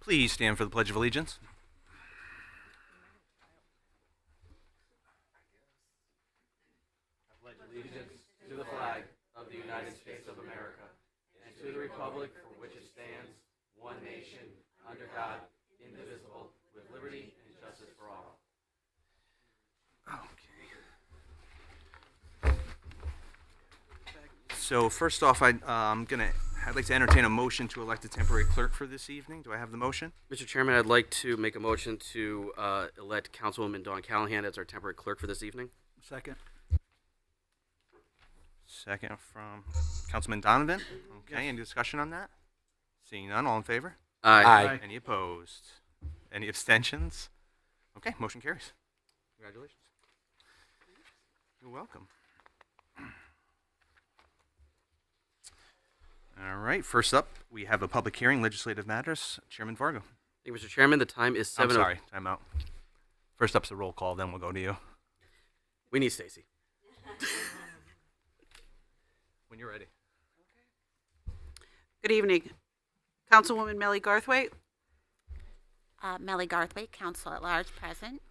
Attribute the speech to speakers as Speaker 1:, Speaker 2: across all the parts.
Speaker 1: Please stand for the Pledge of Allegiance. I pledge allegiance to the flag of the United States of America and to the republic for which it stands, one nation, under God, indivisible, with liberty and justice for all. Okay. So first off, I'd like to entertain a motion to elect a temporary clerk for this evening. Do I have the motion?
Speaker 2: Mr. Chairman, I'd like to make a motion to elect Councilwoman Dawn Callahan as our temporary clerk for this evening.
Speaker 3: Second.
Speaker 1: Second from Councilman Donovan. Okay, any discussion on that? Seeing none, all in favor?
Speaker 3: Aye.
Speaker 1: Any opposed? Any abstentions? Okay, motion carries. Congratulations. You're welcome. All right, first up, we have a public hearing, legislative matters. Chairman Vargo.
Speaker 2: Thank you, Mr. Chairman. The time is 7:00.
Speaker 1: I'm sorry, time out. First up's a roll call, then we'll go to you.
Speaker 2: We need Stacy.
Speaker 1: When you're ready.
Speaker 4: Good evening. Councilwoman Melly Garthwaite,
Speaker 5: Melly Garthwaite, Council at Large, present.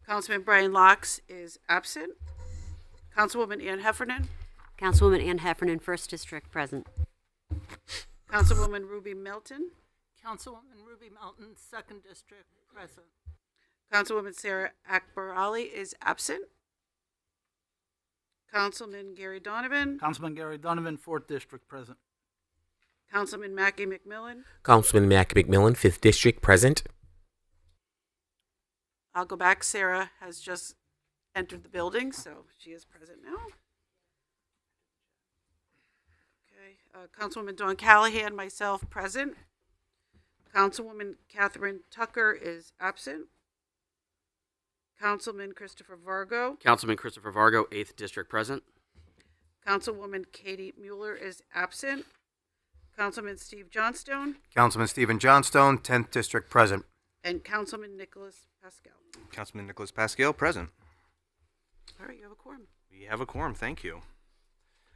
Speaker 4: Councilman Brian Locks is absent. Councilwoman Ann Heffernan,
Speaker 6: Councilwoman Ann Heffernan, 1st District, present.
Speaker 4: Councilwoman Ruby Milton,
Speaker 7: Councilwoman Ruby Melton, 2nd District, present.
Speaker 4: Councilwoman Sarah Akbar Ali is absent. Councilman Gary Donovan,
Speaker 3: Councilman Gary Donovan, 4th District, present.
Speaker 4: Councilman Mackie McMillan.
Speaker 8: Councilman Mackie McMillan, 5th District, present.
Speaker 4: I'll go back. Sarah has just entered the building, so she is present now. Okay. Councilwoman Dawn Callahan, myself, present. Councilwoman Catherine Tucker is absent. Councilman Christopher Vargo.
Speaker 2: Councilman Christopher Vargo, 8th District, present.
Speaker 4: Councilwoman Katie Mueller is absent. Councilman Steve Johnstone.
Speaker 9: Councilman Stephen Johnstone, 10th District, present.
Speaker 4: And Councilman Nicholas Pascal.
Speaker 1: Councilman Nicholas Pascal, present.
Speaker 4: All right, you have a quorum.
Speaker 1: We have a quorum, thank you.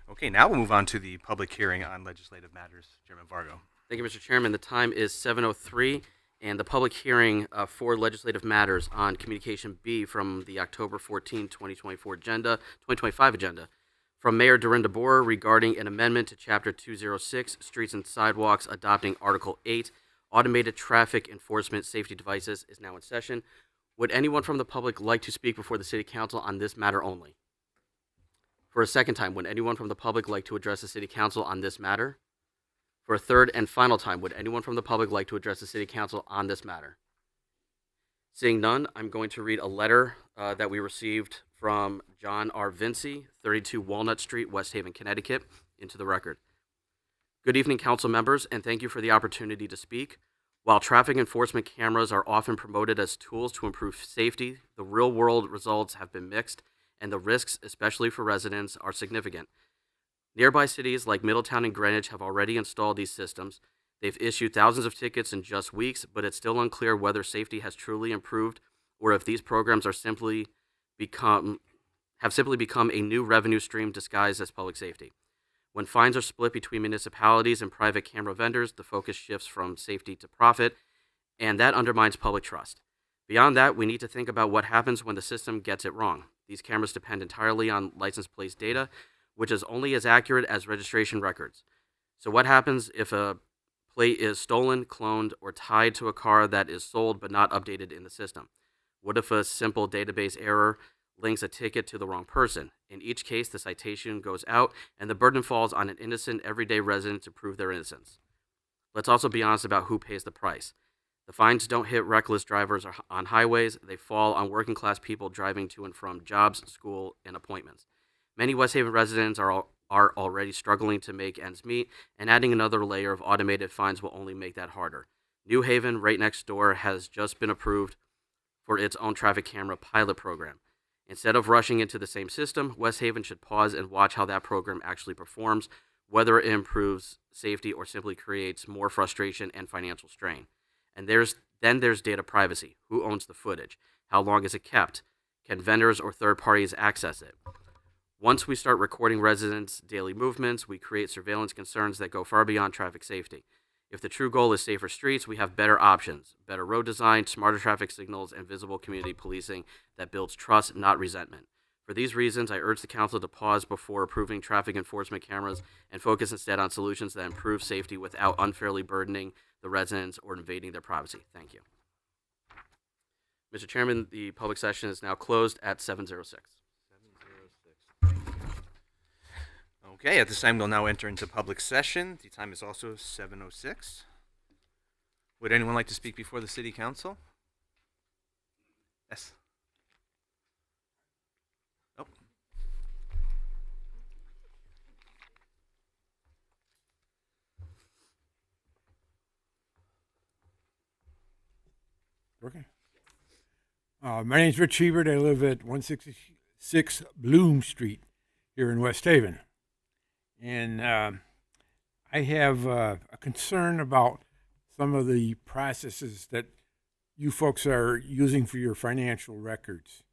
Speaker 1: Okay, now we'll move on to the public hearing on legislative matters. Chairman Vargo.
Speaker 2: Thank you, Mr. Chairman. The time is 7:03, and the public hearing for legislative matters on Communication B from the October 14, 2025 agenda, from Mayor Dorinda Boer regarding an amendment to Chapter 206, Streets and Sidewalks, adopting Article 8, Automated Traffic Enforcement Safety Devices, is now in session. Would anyone from the public like to speak before the City Council on this matter only? For a second time, would anyone from the public like to address the City Council on this matter? For a third and final time, would anyone from the public like to address the City Council on this matter? Seeing none, I'm going to read a letter that we received from John R. Vinci, 32 Walnut Street, West Haven, Connecticut, into the record. Good evening, council members, and thank you for the opportunity to speak. While traffic enforcement cameras are often promoted as tools to improve safety, the real-world results have been mixed, and the risks, especially for residents, are significant. Nearby cities like Middletown and Greenwich have already installed these systems. They've issued thousands of tickets in just weeks, but it's still unclear whether safety has truly improved or if these programs have simply become a new revenue stream disguised as public safety. When fines are split between municipalities and private camera vendors, the focus shifts from safety to profit, and that undermines public trust. Beyond that, we need to think about what happens when the system gets it wrong. These cameras depend entirely on license plate data, which is only as accurate as registration records. So what happens if a plate is stolen, cloned, or tied to a car that is sold but not updated in the system? What if a simple database error links a ticket to the wrong person? In each case, the citation goes out, and the burden falls on an innocent, everyday resident to prove their innocence. Let's also be honest about who pays the price. The fines don't hit reckless drivers on highways. They fall on working-class people driving to and from jobs, school, and appointments. Many West Haven residents are already struggling to make ends meet, and adding another layer of automated fines will only make that harder. New Haven, right next door, has just been approved for its own traffic camera pilot program. Instead of rushing into the same system, West Haven should pause and watch how that program actually performs, whether it improves safety or simply creates more frustration and financial strain. And then there's data privacy. Who owns the footage? How long is it kept? Can vendors or third parties access it? Once we start recording residents' daily movements, we create surveillance concerns that go far beyond traffic safety. If the true goal is safer streets, we have better options, better road design, smarter traffic signals, and visible community policing that builds trust, not resentment. For these reasons, I urge the council to pause before approving traffic enforcement cameras and focus instead on solutions that improve safety without unfairly burdening the residents or invading their privacy. Thank you. Mr. Chairman, the public session is now closed at 7:06.
Speaker 10: Okay, at this time, we'll now enter into public session. The time is also 7:06. Would anyone like to speak before the city council? Yes. Oh.
Speaker 11: Working. My name's Rich Hebert. I live at 166 Bloom Street here in West Haven. And I have a concern about some of the processes that you folks are using for your financial records.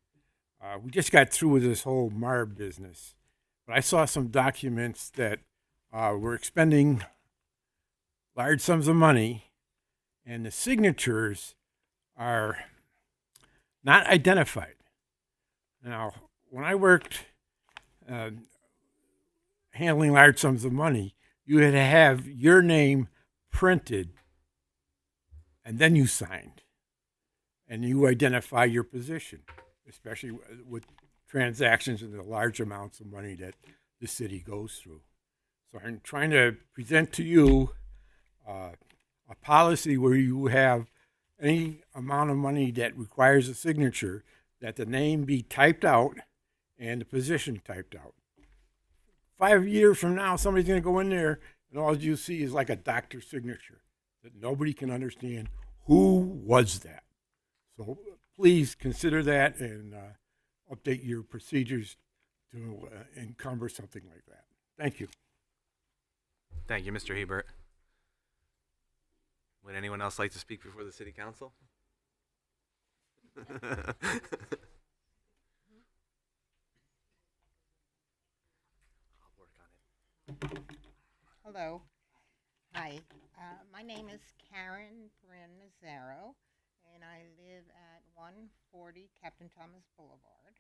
Speaker 11: We just got through with this whole MARB business, but I saw some documents that were expending large sums of money, and the signatures are not identified. Now, when I worked handling large sums of money, you had to have your name printed, and then you signed, and you identify your position, especially with transactions and the large amounts of money that the city goes through. So I'm trying to present to you a policy where you have any amount of money that requires a signature, that the name be typed out and the position typed out. 5 years from now, somebody's going to go in there and all you see is like a doctor's signature that nobody can understand who was that. So please consider that and update your procedures to encumber something like that. Thank you.
Speaker 10: Thank you, Mr. Hebert. Would anyone else like to speak before the city council?
Speaker 12: Hello. Hi. My name is Karen Bryn Nazaro, and I live at 140 Captain Thomas Boulevard,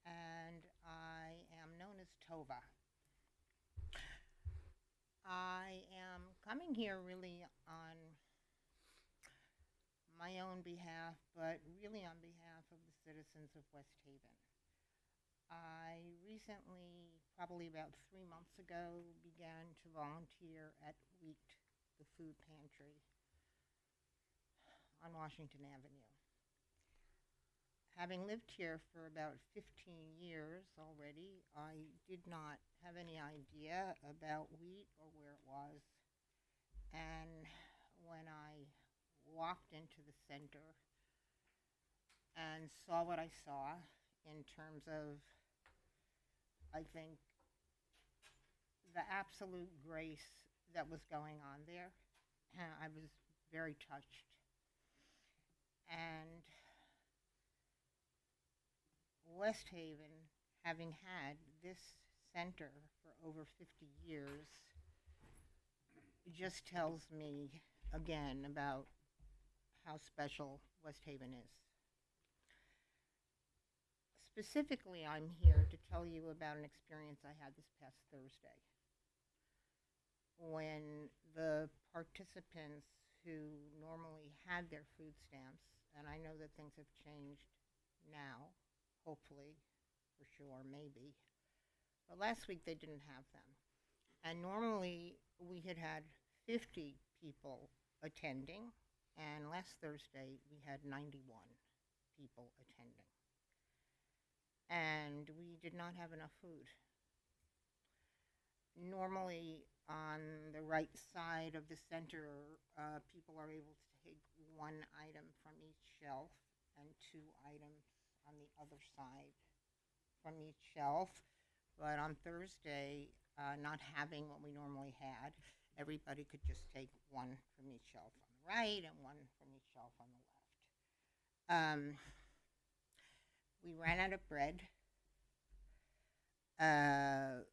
Speaker 12: and I am known as Tova. I am coming here really on my own behalf, but really on behalf of the citizens of West Haven. I recently, probably about 3 months ago, began to volunteer at Wheat, the food pantry on Washington Avenue. Having lived here for about 15 years already, I did not have any idea about Wheat or where it was. And when I walked into the center and saw what I saw in terms of, I think, the absolute grace that was going on there, I was very touched. And West Haven, having had this center for over 50 years, just tells me again about how special West Haven is. Specifically, I'm here to tell you about an experience I had this past Thursday when the participants who normally had their food stamps, and I know that things have changed now, hopefully, for sure, maybe, but last week they didn't have them. And normally we had 50 people attending, and last Thursday we had 91 people attending. And we did not have enough food. Normally, on the right side of the center, people are able to take one item from each shelf and 2 items on the other side from each shelf. But on Thursday, not having what we normally had, everybody could just take one from each shelf on the right and one from each shelf on the left. We ran out of bread.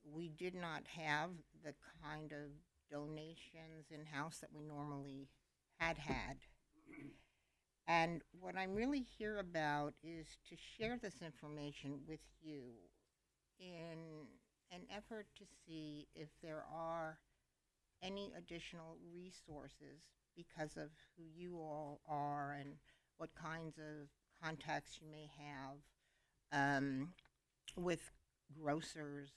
Speaker 12: We did not have the kind of donations in-house that we normally had. And what I'm really here about is to share this information with you in an effort to see if there are any additional resources because of who you all are and what kinds of contacts you may have with grocers,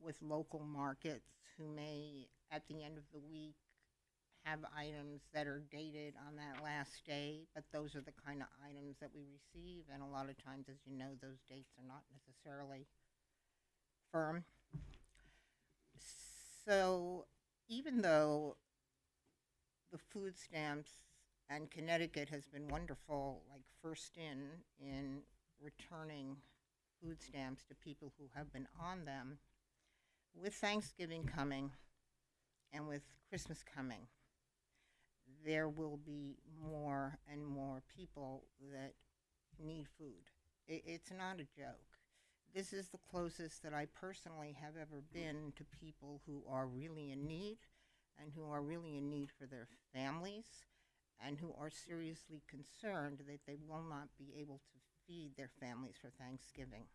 Speaker 12: with local markets who may, at the end of the week, have items that are dated on that last day, but those are the kind of items that we receive, and a lot of times, as you know, those dates are not necessarily firm. So even though the food stamps and Connecticut has been wonderful, like first in returning food stamps to people who have been on them, with Thanksgiving coming and with Christmas coming, there will be more and more people that need food. It's not a joke. This is the closest that I personally have ever been to people who are really in need and who are really in need for their families and who are seriously concerned that they will not be able to feed their families for Thanksgiving.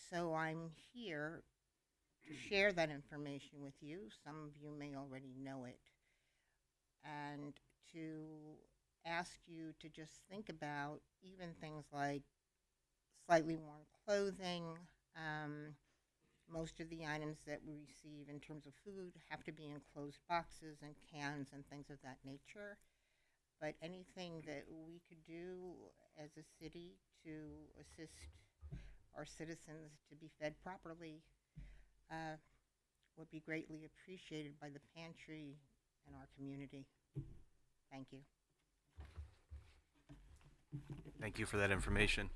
Speaker 12: So I'm here to share that information with you. Some of you may already know it. And to ask you to just think about even things like slightly worn clothing. Most of the items that we receive in terms of food have to be in closed boxes and cans and things of that nature. But anything that we could do as a city to assist our citizens to be fed properly would be greatly appreciated by the pantry and our community. Thank you.
Speaker 10: Thank you for that information.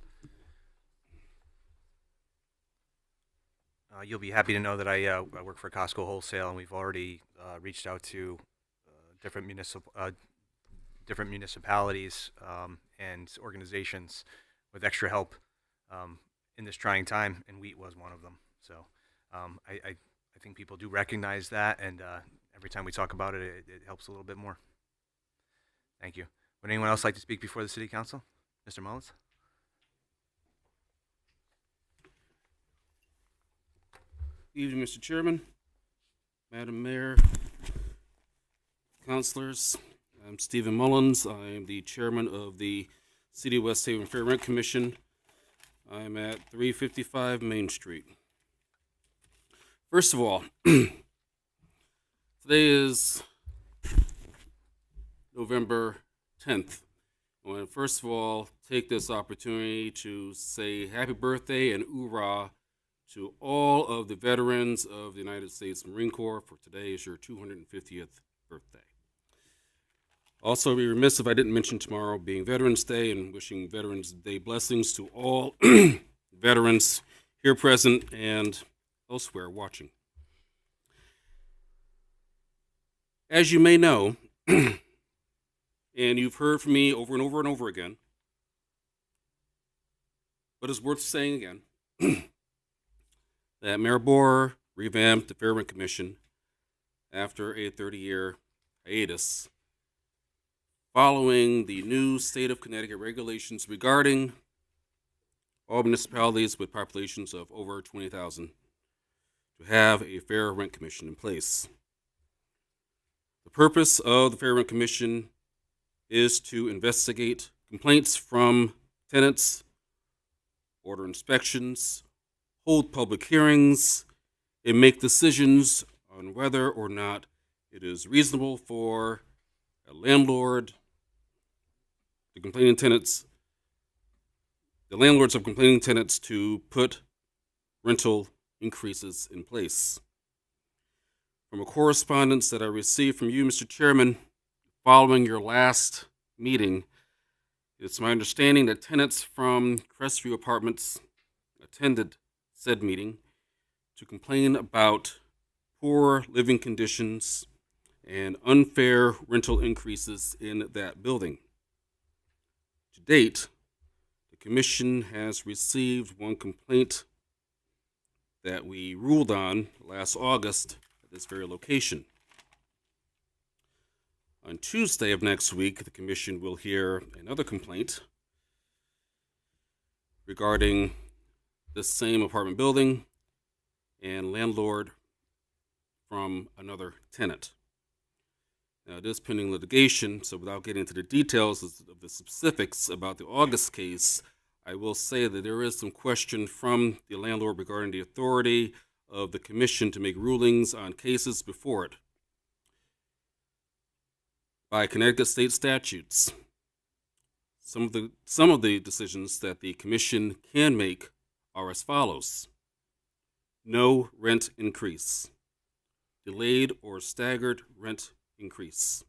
Speaker 10: You'll be happy to know that I work for Costco Wholesale, and we've already reached out to different municipalities and organizations with extra help in this trying time, and wheat was one of them. So I think people do recognize that, and every time we talk about it, it helps a little bit more. Thank you. Would anyone else like to speak before the City Council? Mr. Mullins?
Speaker 13: Evening, Mr. Chairman, Madam Mayor, councilors. I'm Stephen Mullins. I am the chairman of the City of West Haven Fair Rent Commission. I'm at 355 Main Street. First of all, today is November 10th. I want to first of all take this opportunity to say happy birthday and hoorah to all of the veterans of the United States Marine Corps, for today is your 250th birthday. Also, be remiss if I didn't mention tomorrow being Veterans Day, and wishing Veterans Day blessings to all veterans here present and elsewhere watching. As you may know, and you've heard from me over and over and over again, but it's worth saying again, that Mayor Borer revamped the Fair Rent Commission after a 30-year hiatus, following the new state of Connecticut regulations regarding all municipalities with populations of over 20,000 to have a Fair Rent Commission in place. The purpose of the Fair Rent Commission is to investigate complaints from tenants, order inspections, hold public hearings, and make decisions on whether or not it is reasonable for a landlord, the landlords of complaining tenants to put rental increases in place. From a correspondence that I received from you, Mr. Chairman, following your last meeting, it's my understanding that tenants from Crestview Apartments attended said meeting to complain about poor living conditions and unfair rental increases in that building. To date, the Commission has received one complaint that we ruled on last August at this very location. On Tuesday of next week, the Commission will hear another complaint regarding this same apartment building and landlord from another tenant. Now, it is pending litigation, so without getting into the details of the specifics about the August case, I will say that there is some question from the landlord regarding the authority of the Commission to make rulings on cases before it. By Connecticut state statutes, some of the decisions that the Commission can make are as follows: no rent increase, delayed or staggered rent increase,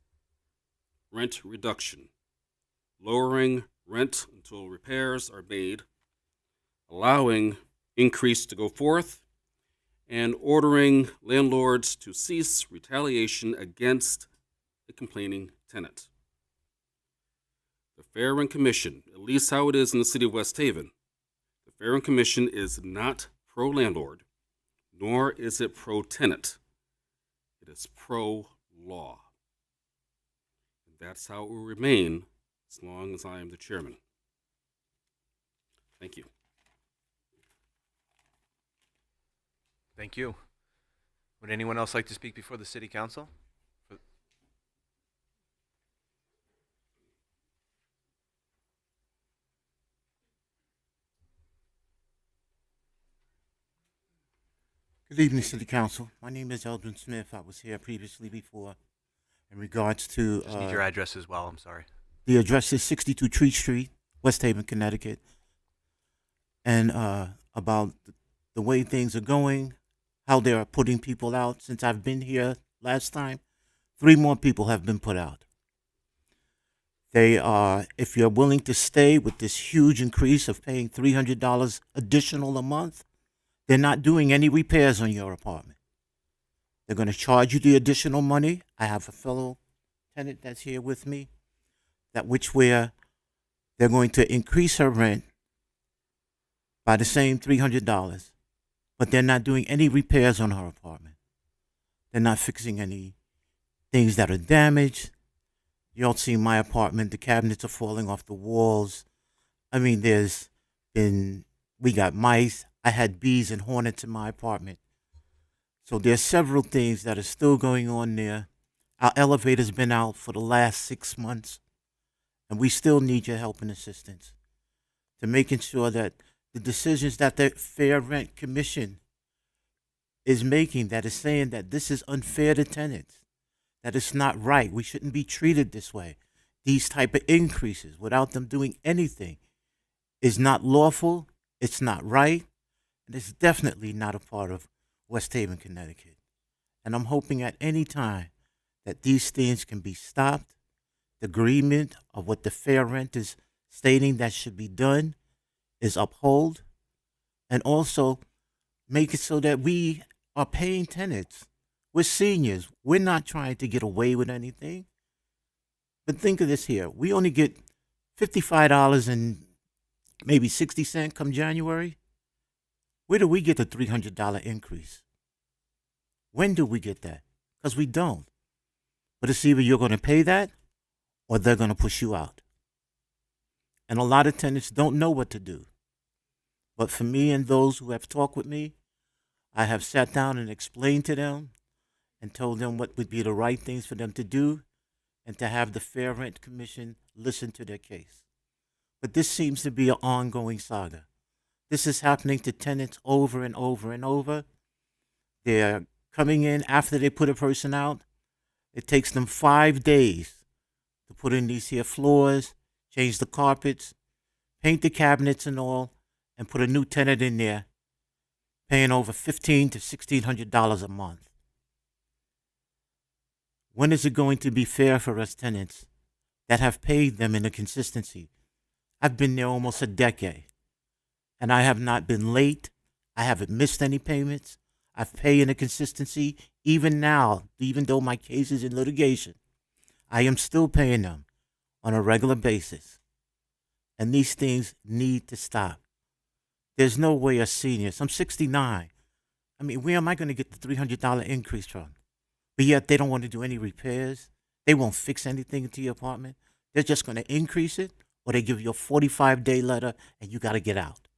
Speaker 13: rent reduction, lowering rent until repairs are made, allowing increase to go forth, and ordering landlords to cease retaliation against the complaining tenant. The Fair Rent Commission, at least how it is in the city of West Haven, the Fair Rent Commission is not pro-landlord, nor is it pro-tenant. It is pro-law. And that's how it will remain as long as I am the chairman. Thank you.
Speaker 10: Thank you. Would anyone else like to speak before the City Council?
Speaker 14: Good evening, City Council. My name is Eldrin Smith. I was here previously before in regards to...
Speaker 10: Just need your address as well, I'm sorry.
Speaker 14: The address is 62 Tree Street, West Haven, Connecticut. And about the way things are going, how they are putting people out. Since I've been here last time, 3 more people have been put out. They are, if you're willing to stay with this huge increase of paying $300 additional a month, they're not doing any repairs on your apartment. They're going to charge you the additional money. I have a fellow tenant that's here with me, where they're going to increase her rent by the same $300, but they're not doing any repairs on her apartment. They're not fixing any things that are damaged. You all see my apartment, the cabinets are falling off the walls. I mean, we got mice. I had bees and hornets in my apartment. So there's several things that are still going on there. Our elevator's been out for the last 6 months, and we still need your help and assistance to making sure that the decisions that the Fair Rent Commission is making, that is saying that this is unfair to tenants, that it's not right. We shouldn't be treated this way. These type of increases without them doing anything is not lawful, it's not right, and it's definitely not a part of West Haven, Connecticut. And I'm hoping at any time that these things can be stopped. The agreement of what the Fair Rent is stating that should be done is upheld, and also make it so that we are paying tenants. We're seniors. We're not trying to get away with anything. But think of this here. We only get $55 and maybe 60 cents come January. Where do we get the $300 increase? When do we get that? Because we don't. But it's either you're going to pay that or they're going to push you out. And a lot of tenants don't know what to do. But for me and those who have talked with me, I have sat down and explained to them and told them what would be the right things for them to do and to have the Fair Rent Commission listen to their case. But this seems to be an ongoing saga. This is happening to tenants over and over and over. They're coming in after they put a person out. It takes them 5 days to put in these here floors, change the carpets, paint the cabinets and all, and put a new tenant in there, paying over $1,500 to $1,600 a month. When is it going to be fair for us tenants that have paid them in a consistency? I've been there almost a decade, and I have not been late. I haven't missed any payments. I've paid in a consistency. Even now, even though my case is in litigation, I am still paying them on a regular basis. And these things need to stop. There's no way us seniors, I'm 69, I mean, where am I going to get the $300 increase from? But yet they don't want to do any repairs. They won't fix anything to your apartment. They're just going to increase it, or they give you a 45-day letter and you got to get out.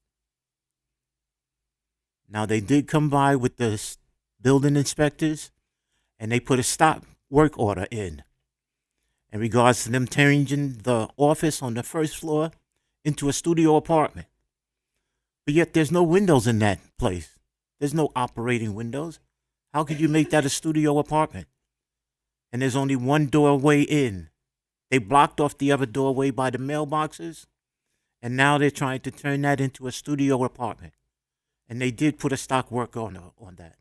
Speaker 14: Now, they did come by with the building inspectors and they put a stop work order in regards to them changing the office on the first floor into a studio apartment. But yet there's no windows in that place. There's no operating windows. How could you make that a studio apartment? And there's only one doorway in. They blocked off the other doorway by the mailboxes, and now they're trying to turn that into a studio apartment. And they did put a stock work on that.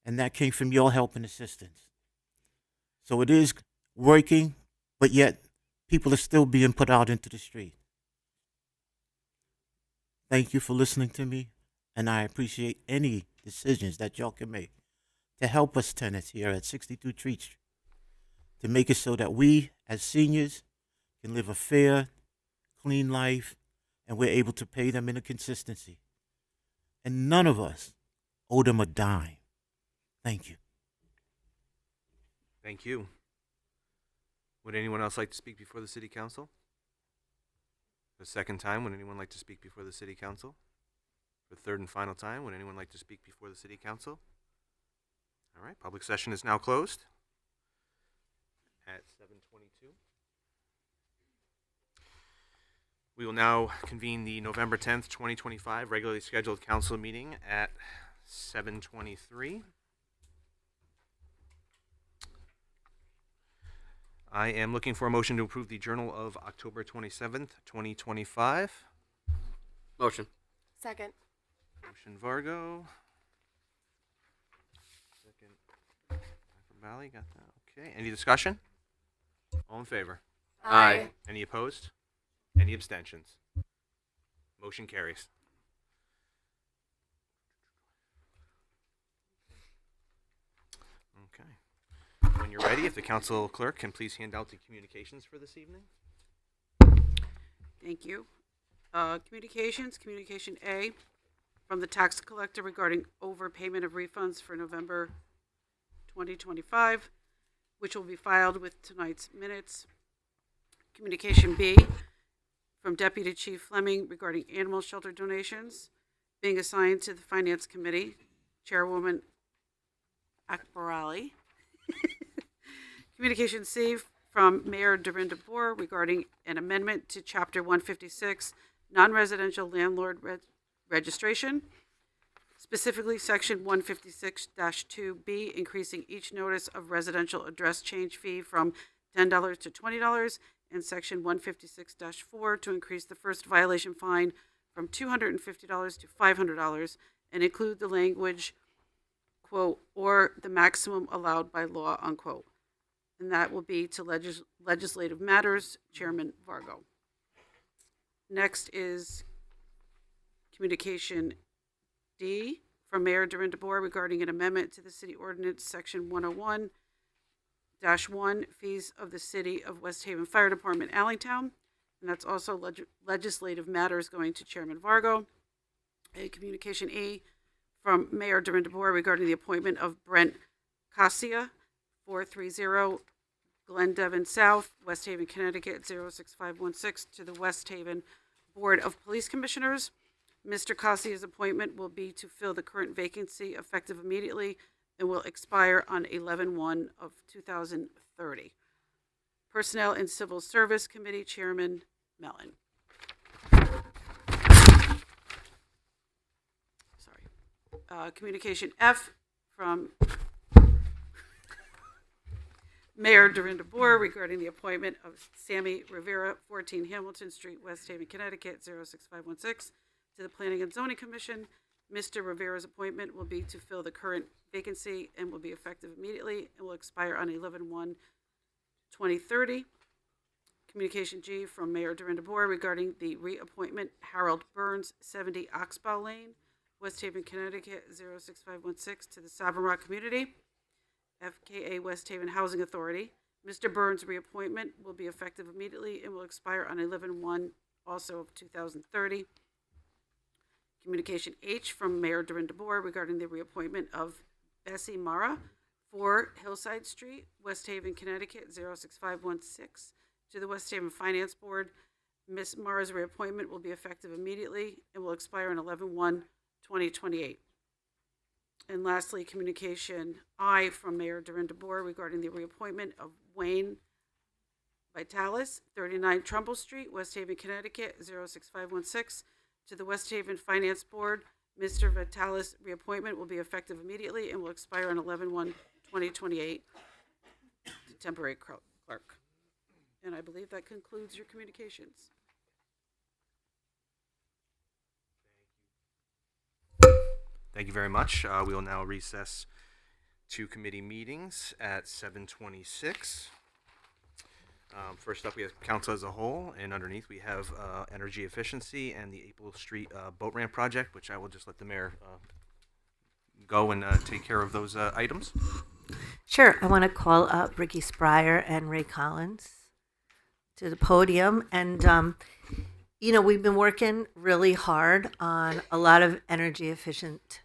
Speaker 14: And that came from your help and assistance. So it is working, but yet people are still being put out into the street. Thank you for listening to me, and I appreciate any decisions that y'all can make to help us tenants here at 62 Treat Street, to make it so that we, as seniors, can live a fair, clean life, and we're able to pay them in a consistency. And none of us owe them a dime. Thank you.
Speaker 10: Thank you. Would anyone else like to speak before the City Council? The second time, would anyone like to speak before the City Council? For the third and final time, would anyone like to speak before the City Council? All right, public session is now closed at 7:22. We will now convene the November 10th, 2025 regularly scheduled council meeting at 7:23. I am looking for a motion to approve the Journal of October 27th, 2025.
Speaker 2: Motion.
Speaker 15: Second.
Speaker 10: Motion Vargo. Second. Valley, got that. Okay. Any discussion? All in favor?
Speaker 2: Aye.
Speaker 10: Any opposed? Any abstentions? Motion carries. Okay. When you're ready, if the council clerk can please hand out the communications for this evening.
Speaker 4: Thank you. Communication A, from the tax collector regarding overpayment of refunds for November 2025, which will be filed with tonight's minutes. Communication B, from Deputy Chief Fleming regarding animal shelter donations being assigned to the Finance Committee, Chairwoman Akbarali. Communication C, from Mayor Dorinda Boer regarding an amendment to Chapter 156, non-residential landlord registration, specifically Section 156-2B, increasing each notice of residential address change fee from $10 to $20, and Section 156-4 to increase the first violation fine from $250 to $500 and include the language, quote, or the maximum allowed by law, unquote. And that will be to Legislative Matters, Chairman Vargo. Next is Communication D, from Mayor Dorinda Boer regarding an amendment to the City Ordinance, Section 101-1, fees of the City of West Haven Fire Department, Allentown. And that's also Legislative Matters going to Chairman Vargo. A Communication E, from Mayor Dorinda Boer regarding the appointment of Brent Cassia, 430 Glendevin South, West Haven, Connecticut, 06516, to the West Haven Board of Police Commissioners. Mr. Cassia's appointment will be to fill the current vacancy effective immediately and will expire on 11/1 of 2030. Personnel and Civil Service Committee Chairman Mellon. Sorry. Communication F, from Mayor Dorinda Boer regarding the appointment of Sammy Rivera, 14 Hamilton Street, West Haven, Connecticut, 06516, to the Planning and Zoning Commission. Mr. Rivera's appointment will be to fill the current vacancy and will be effective immediately and will expire on 11/1/2030. Communication G, from Mayor Dorinda Boer regarding the reappointment Harold Burns, 70 Oxbow Lane, West Haven, Connecticut, 06516, to the Sovereign Rock Community, FKA West Haven Housing Authority. Mr. Burns' reappointment will be effective immediately and will expire on 11/1 also of 2030. Communication H from Mayor Dorinda Boer regarding the reappointment of Bessie Mara, 4 Hillside Street, West Haven, Connecticut, 06516, to the West Haven Finance Board. Ms. Mara's reappointment will be effective immediately and will expire on 11/1/2028. And lastly, Communication I from Mayor Dorinda Boer regarding the reappointment of Wayne Vitalis, 39 Trumbull Street, West Haven, Connecticut, 06516, to the West Haven Finance Board. Mr. Vitalis' reappointment will be effective immediately and will expire on 11/1/2028 to temporary clerk. And I believe that concludes your communications.
Speaker 10: Thank you very much. We will now recess to committee meetings at 7:26. First up, we have council as a whole, and underneath we have energy efficiency and the April Street boat ramp project, which I will just let the mayor go and take care of those items.
Speaker 7: Sure. I want to call up Ricky Spryer and Ray Collins to the podium. And, we've been working really hard on a lot of energy efficient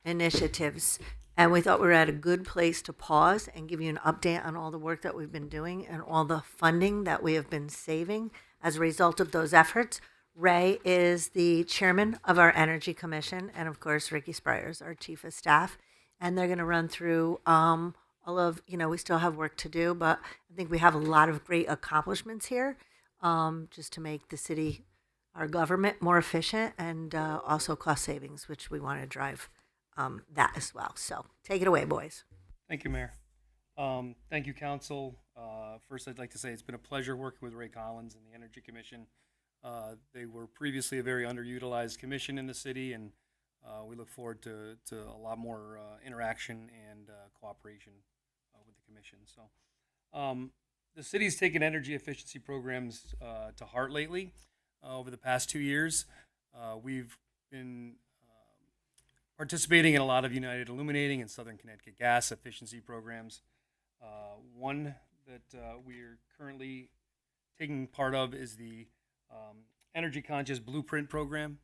Speaker 7: initiatives. And we thought we were at a good place to pause and give you an update on all the work that we've been doing and all the funding that we have been saving as a result of those efforts. Ray is the chairman of our Energy Commission, and of course, Ricky Spryer is our chief of staff. And they're going to run through all of, we still have work to do, but I think we have a lot of great accomplishments here just to make the city, our government, more efficient and also cost savings, which we want to drive that as well. So take it away, boys.
Speaker 15: Thank you, Mayor. Thank you, Council. First, I'd like to say it's been a pleasure working with Ray Collins and the Energy Commission. They were previously a very underutilized commission in the city, and we look forward to a lot more interaction and cooperation with the commission. So the city's taken energy efficiency programs to heart lately. Over the past 2 years, we've been participating in a lot of United Illuminating and Southern Connecticut Gas efficiency programs. One that we're currently taking part of is the Energy Conscious Blueprint Program.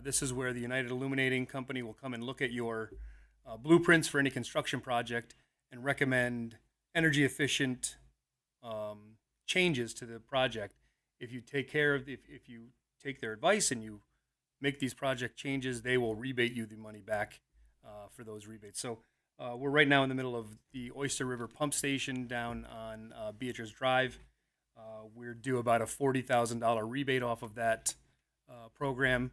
Speaker 15: This is where the United Illuminating Company will come and look at your blueprints for any construction project and recommend energy efficient changes to the project. If you take care of, if you take their advice and you make these project changes, they will rebate you the money back for those rebates. So we're right now in the middle of the Oyster River Pump Station down on Beatrice Drive. We're due about a $40,000 rebate off of that program.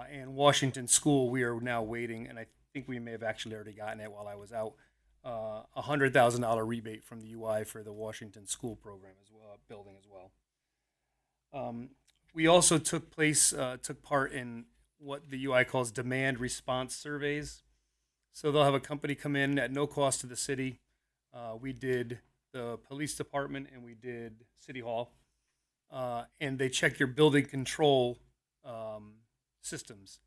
Speaker 15: And Washington School, we are now waiting, and I think we may have actually already gotten it while I was out, a $100,000 rebate from the UI for the Washington School program as well, building as well. We also took part in what the UI calls demand response surveys. So they'll have a company come in at no cost to the city. We did the police department and we did City Hall, and they check your building control systems.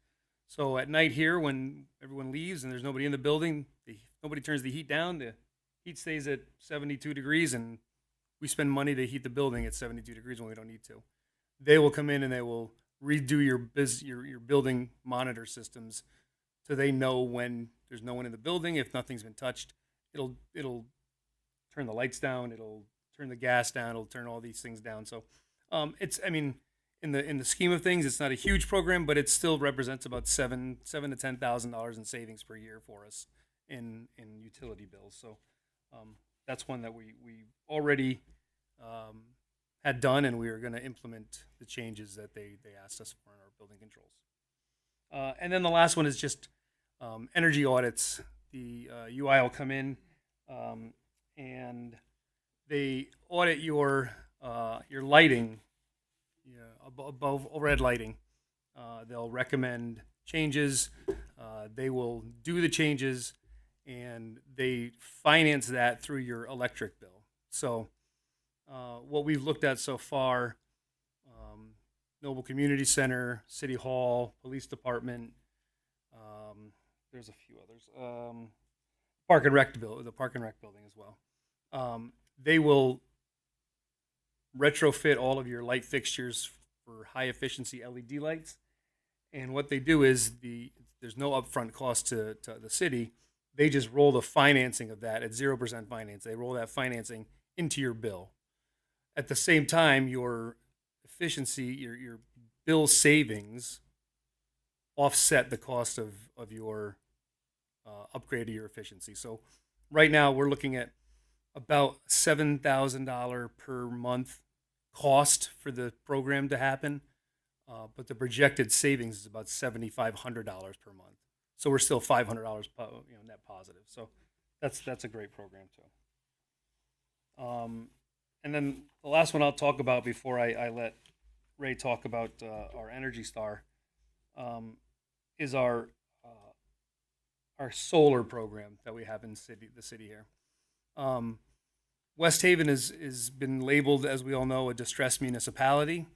Speaker 15: So at night here, when everyone leaves and there's nobody in the building, nobody turns the heat down, the heat stays at 72 degrees, and we spend money to heat the building at 72 degrees when we don't need to. They will come in and they will redo your building monitor systems so they know when there's no one in the building. If nothing's been touched, it'll turn the lights down, it'll turn the gas down, it'll turn all these things down. So in the scheme of things, it's not a huge program, but it still represents about $7,000 to $10,000 in savings per year for us in utility bills. So that's one that we already had done, and we are going to implement the changes that they asked us for in our building controls. And then the last one is just energy audits. The UI will come in and they audit your lighting, above overhead lighting. They'll recommend changes. They will do the changes, and they finance that through your electric bill. So what we've looked at so far, Noble Community Center, City Hall, Police Department, there's a few others, the Park and Rec building as well. They will retrofit all of your light fixtures for high efficiency LED lights, And what they do is there's no upfront cost to the city. They just roll the financing of that at 0% finance. They roll that financing into your bill. At the same time, your efficiency, your bill savings offset the cost of your upgrade to your efficiency. So right now we're looking at about $7,000 per month cost for the program to happen, but the projected savings is about $7,500 per month. So we're still $500 net positive. So that's a great program too. And then the last one I'll talk about before I let Ray talk about our Energy Star is our solar program that we have in the city here. West Haven is been labeled, as we all know, a distressed municipality.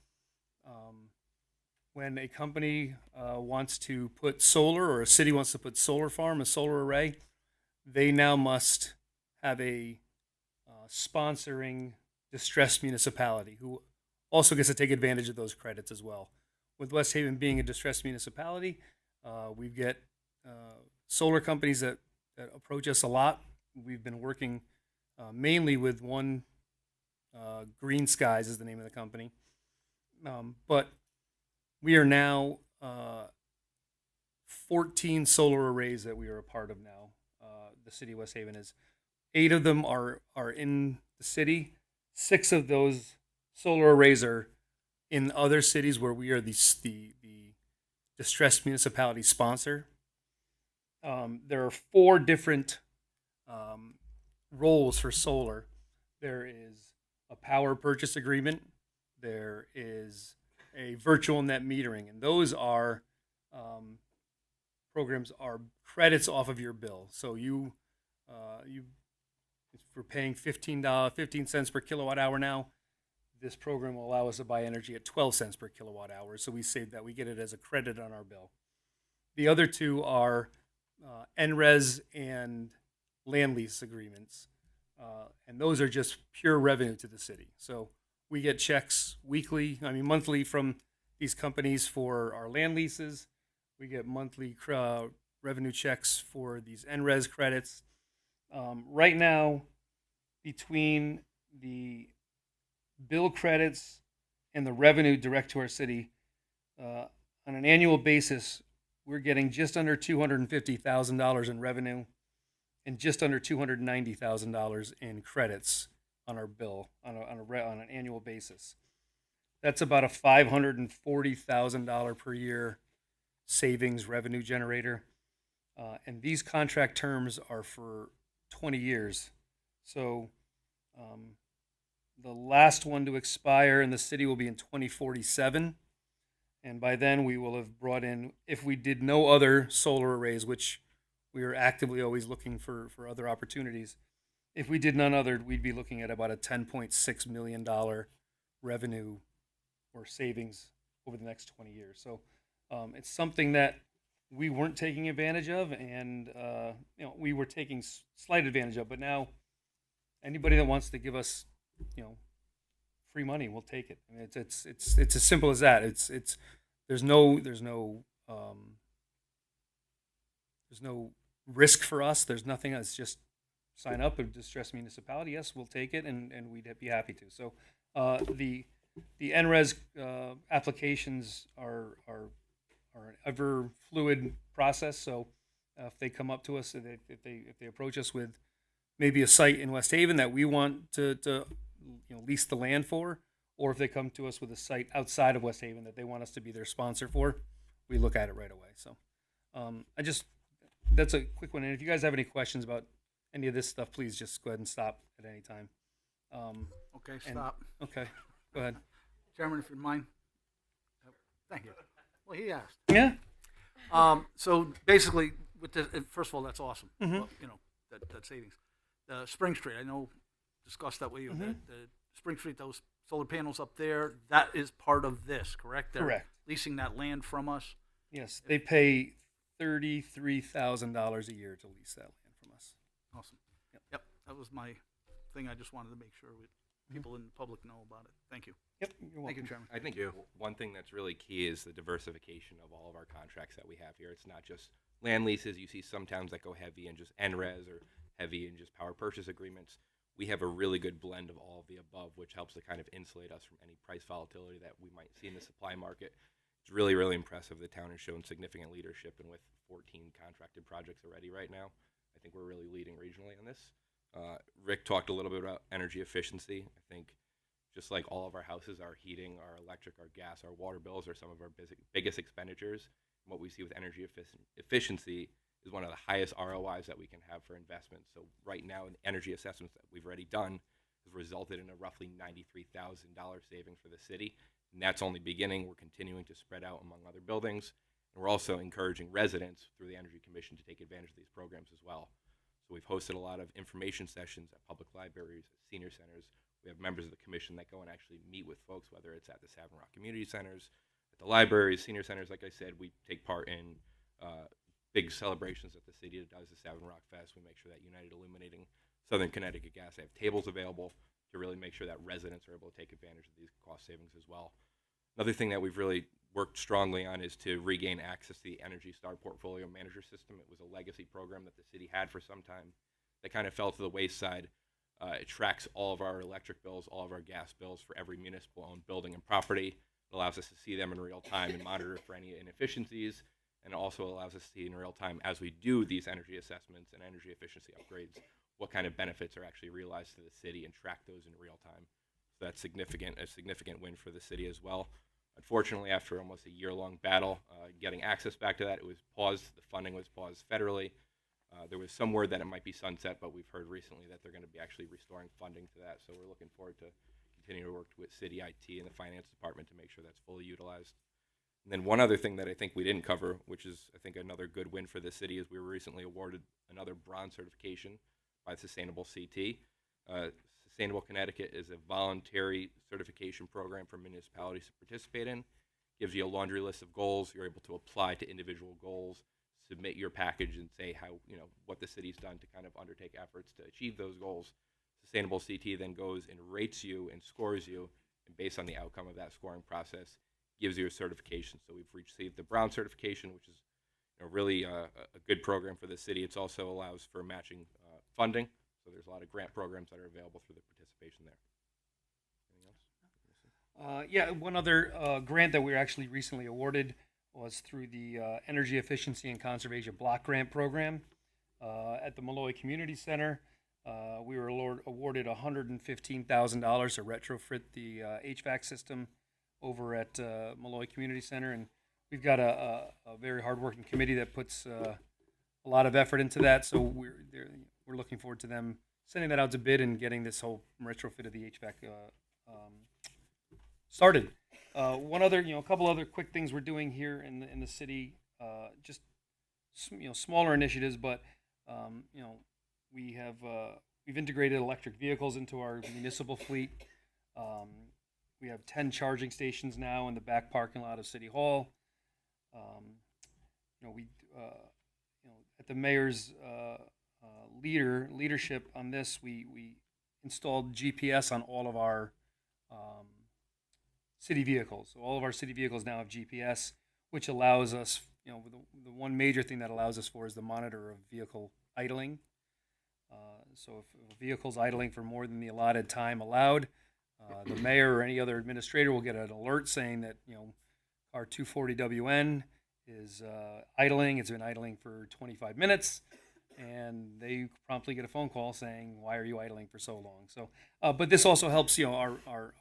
Speaker 15: When a company wants to put solar, or a city wants to put solar farm, a solar array, they now must have a sponsoring distressed municipality who also gets to take advantage of those credits as well. With West Haven being a distressed municipality, we get solar companies that approach us a lot. We've been working mainly with one, Green Skies is the name of the company. But we are now 14 solar arrays that we are a part of now. The city of West Haven is. 8 of them are in the city. 6 of those solar arrays are in other cities where we are the distressed municipality sponsor. There are 4 different roles for solar. There is a power purchase agreement. There is a virtual net metering, and those are programs are credits off of your bill. So if we're paying $15 cents per kilowatt hour now, this program will allow us to buy energy at 12 cents per kilowatt hour. So we save that. We get it as a credit on our bill. The other 2 are NRES and land lease agreements. And those are just pure revenue to the city. So we get checks monthly from these companies for our land leases. We get monthly revenue checks for these NRES credits. Right now, between the bill credits and the revenue direct to our city, on an annual basis, we're getting just under $250,000 in revenue and just under $290,000 in credits on our bill on an annual basis. That's about a $540,000 per year savings revenue generator. And these contract terms are for 20 years. So the last one to expire in the city will be in 2047. And by then we will have brought in, if we did no other solar arrays, which we are actively always looking for other opportunities, if we did none other, we'd be looking at about a $10.6 million revenue or savings over the next 20 years. So it's something that we weren't taking advantage of, and we were taking slight advantage of. But now, anybody that wants to give us, free money, we'll take it. I mean, it's as simple as that. There's no risk for us. There's nothing. It's just sign up a distressed municipality. Yes, we'll take it, and we'd be happy to. So the NRES applications are an ever fluid process. So if they come up to us, if they approach us with maybe a site in West Haven that we want to lease the land for, or if they come to us with a site outside of West Haven that they want us to be their sponsor for, we look at it right away. So that's a quick one. And if you guys have any questions about any of this stuff, please just go ahead and stop at any time.
Speaker 3: Okay, stop.
Speaker 15: Okay, go ahead.
Speaker 3: Chairman, if you mind. Thank you. Well, he asked.
Speaker 15: Yeah.
Speaker 3: So basically, first of all, that's awesome.
Speaker 15: Mhm.
Speaker 3: Well, that savings. Spring Street, I know, discussed that with you.
Speaker 15: Mhm.
Speaker 3: The Spring Street, those solar panels up there, that is part of this, correct? They're
Speaker 15: Correct.
Speaker 3: leasing that land from us.
Speaker 15: Yes, they pay $33,000 a year to lease that land from us.
Speaker 3: Awesome. Yep. That was my thing. I just wanted to make sure people in the public know about it. Thank you.
Speaker 15: Yep, you're
Speaker 3: Thank you,
Speaker 15: welcome.
Speaker 3: Chairman.
Speaker 10: I think
Speaker 16: One thing that's really key is the diversification of all of our contracts that we have here. It's not just land leases. You see some towns that go heavy in just NRES or heavy in just power purchase agreements. We have a really good blend of all of the above, which helps to kind of insulate us from any price volatility that we might see in the supply market. It's really, really impressive. The town has shown significant leadership, and with 14 contracted projects already right now, I think we're really leading regionally on this. Rick talked a little bit about energy efficiency. I think just like all of our houses, our heating, our electric, our gas, our water bills are some of our biggest expenditures. And what we see with energy efficiency is one of the highest ROIs that we can have for investments. So right now, in energy assessments that we've already done has resulted in a roughly $93,000 savings for the city. And that's only beginning. We're continuing to spread out among other buildings. And we're also encouraging residents through the Energy Commission to take advantage of these programs as well. So we've hosted a lot of information sessions at public libraries, at senior centers. We have members of the commission that go and actually meet with folks, whether it's at the Savin Rock Community Centers, at the libraries, senior centers. Like I said, we take part in big celebrations that the city does, the Savin Rock Fest. We make sure that United Illuminating Southern Connecticut Gas have tables available to really make sure that residents are able to take advantage of these cost savings as well. Another thing that we've really worked strongly on is to regain access to the Energy Star Portfolio Manager System. It was a legacy program that the city had for some time that kind of fell to the wayside. It tracks all of our electric bills, all of our gas bills for every municipal-owned building and property. It allows us to see them in real time and monitor for any inefficiencies, and it also allows us to see in real time as we do these energy assessments and energy efficiency upgrades what kind of benefits are actually realized to the city and track those in real time. So that's a significant win for the city as well. Unfortunately, after almost a year-long battle, getting access back to that, it was paused. The funding was paused federally. There was some word that it might be sunset, but we've heard recently that they're going to be actually restoring funding to that. So we're looking forward to continuing to work with city IT and the finance department to make sure that's fully utilized. And then one other thing that I think we didn't cover, which is I think another good win for the city, is we were recently awarded another bronze certification by Sustainable CT. Sustainable Connecticut is a voluntary certification program for municipalities to participate in. Gives you a laundry list of goals. You're able to apply to individual goals, submit your package, and say how, what the city's done to kind of undertake efforts to achieve those goals. Sustainable CT then goes and rates you and scores you, and based on the outcome of that scoring process, gives you a certification. So we've received the Brown certification, which is really a good program for the city. It also allows for matching funding. So there's a lot of grant programs that are available through the participation there. Anything else?
Speaker 15: Yeah, one other grant that we were actually recently awarded was through the Energy Efficiency and Conservation Block Grant Program at the Malloy Community Center. We were awarded $115,000 to retrofit the HVAC system over at Malloy Community Center, and we've got a very hardworking committee that puts a lot of effort into that. So we're looking forward to them sending that out to bid and getting this whole retrofit of the HVAC started. One other, a couple other quick things we're doing here in the city, just smaller initiatives, but we've integrated electric vehicles into our municipal fleet. We have 10 charging stations now in the back parking lot of City Hall. At the mayor's leadership on this, we installed GPS on all of our city vehicles. So all of our city vehicles now have GPS, which allows us, the one major thing that allows us for is the monitor of vehicle idling. So if a vehicle's idling for more than the allotted time allowed, the mayor or any other administrator will get an alert saying that car 240WN is idling. It's been idling for 25 minutes, and they promptly get a phone call saying, "Why are you idling for so long?" So, but this also helps our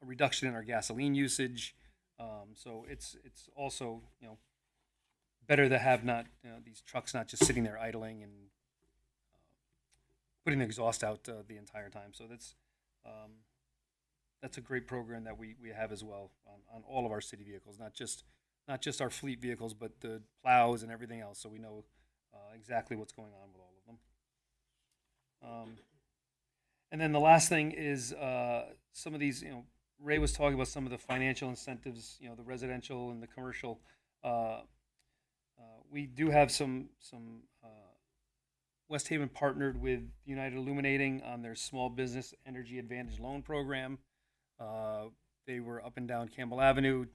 Speaker 15: reduction in our gasoline usage. So it's also better to have not these trucks not just sitting there idling and putting the exhaust out the entire time. So that's a great program that we have as well on all of our city vehicles, not just our fleet vehicles, but the plows and everything else. So we know exactly what's going on with all of them. And then the last thing is some of these, Ray was talking about some of the financial incentives, the residential and the commercial. We do have some West Haven partnered with United Illuminating on their Small Business Energy Advantage Loan Program. They were up and down Campbell Avenue,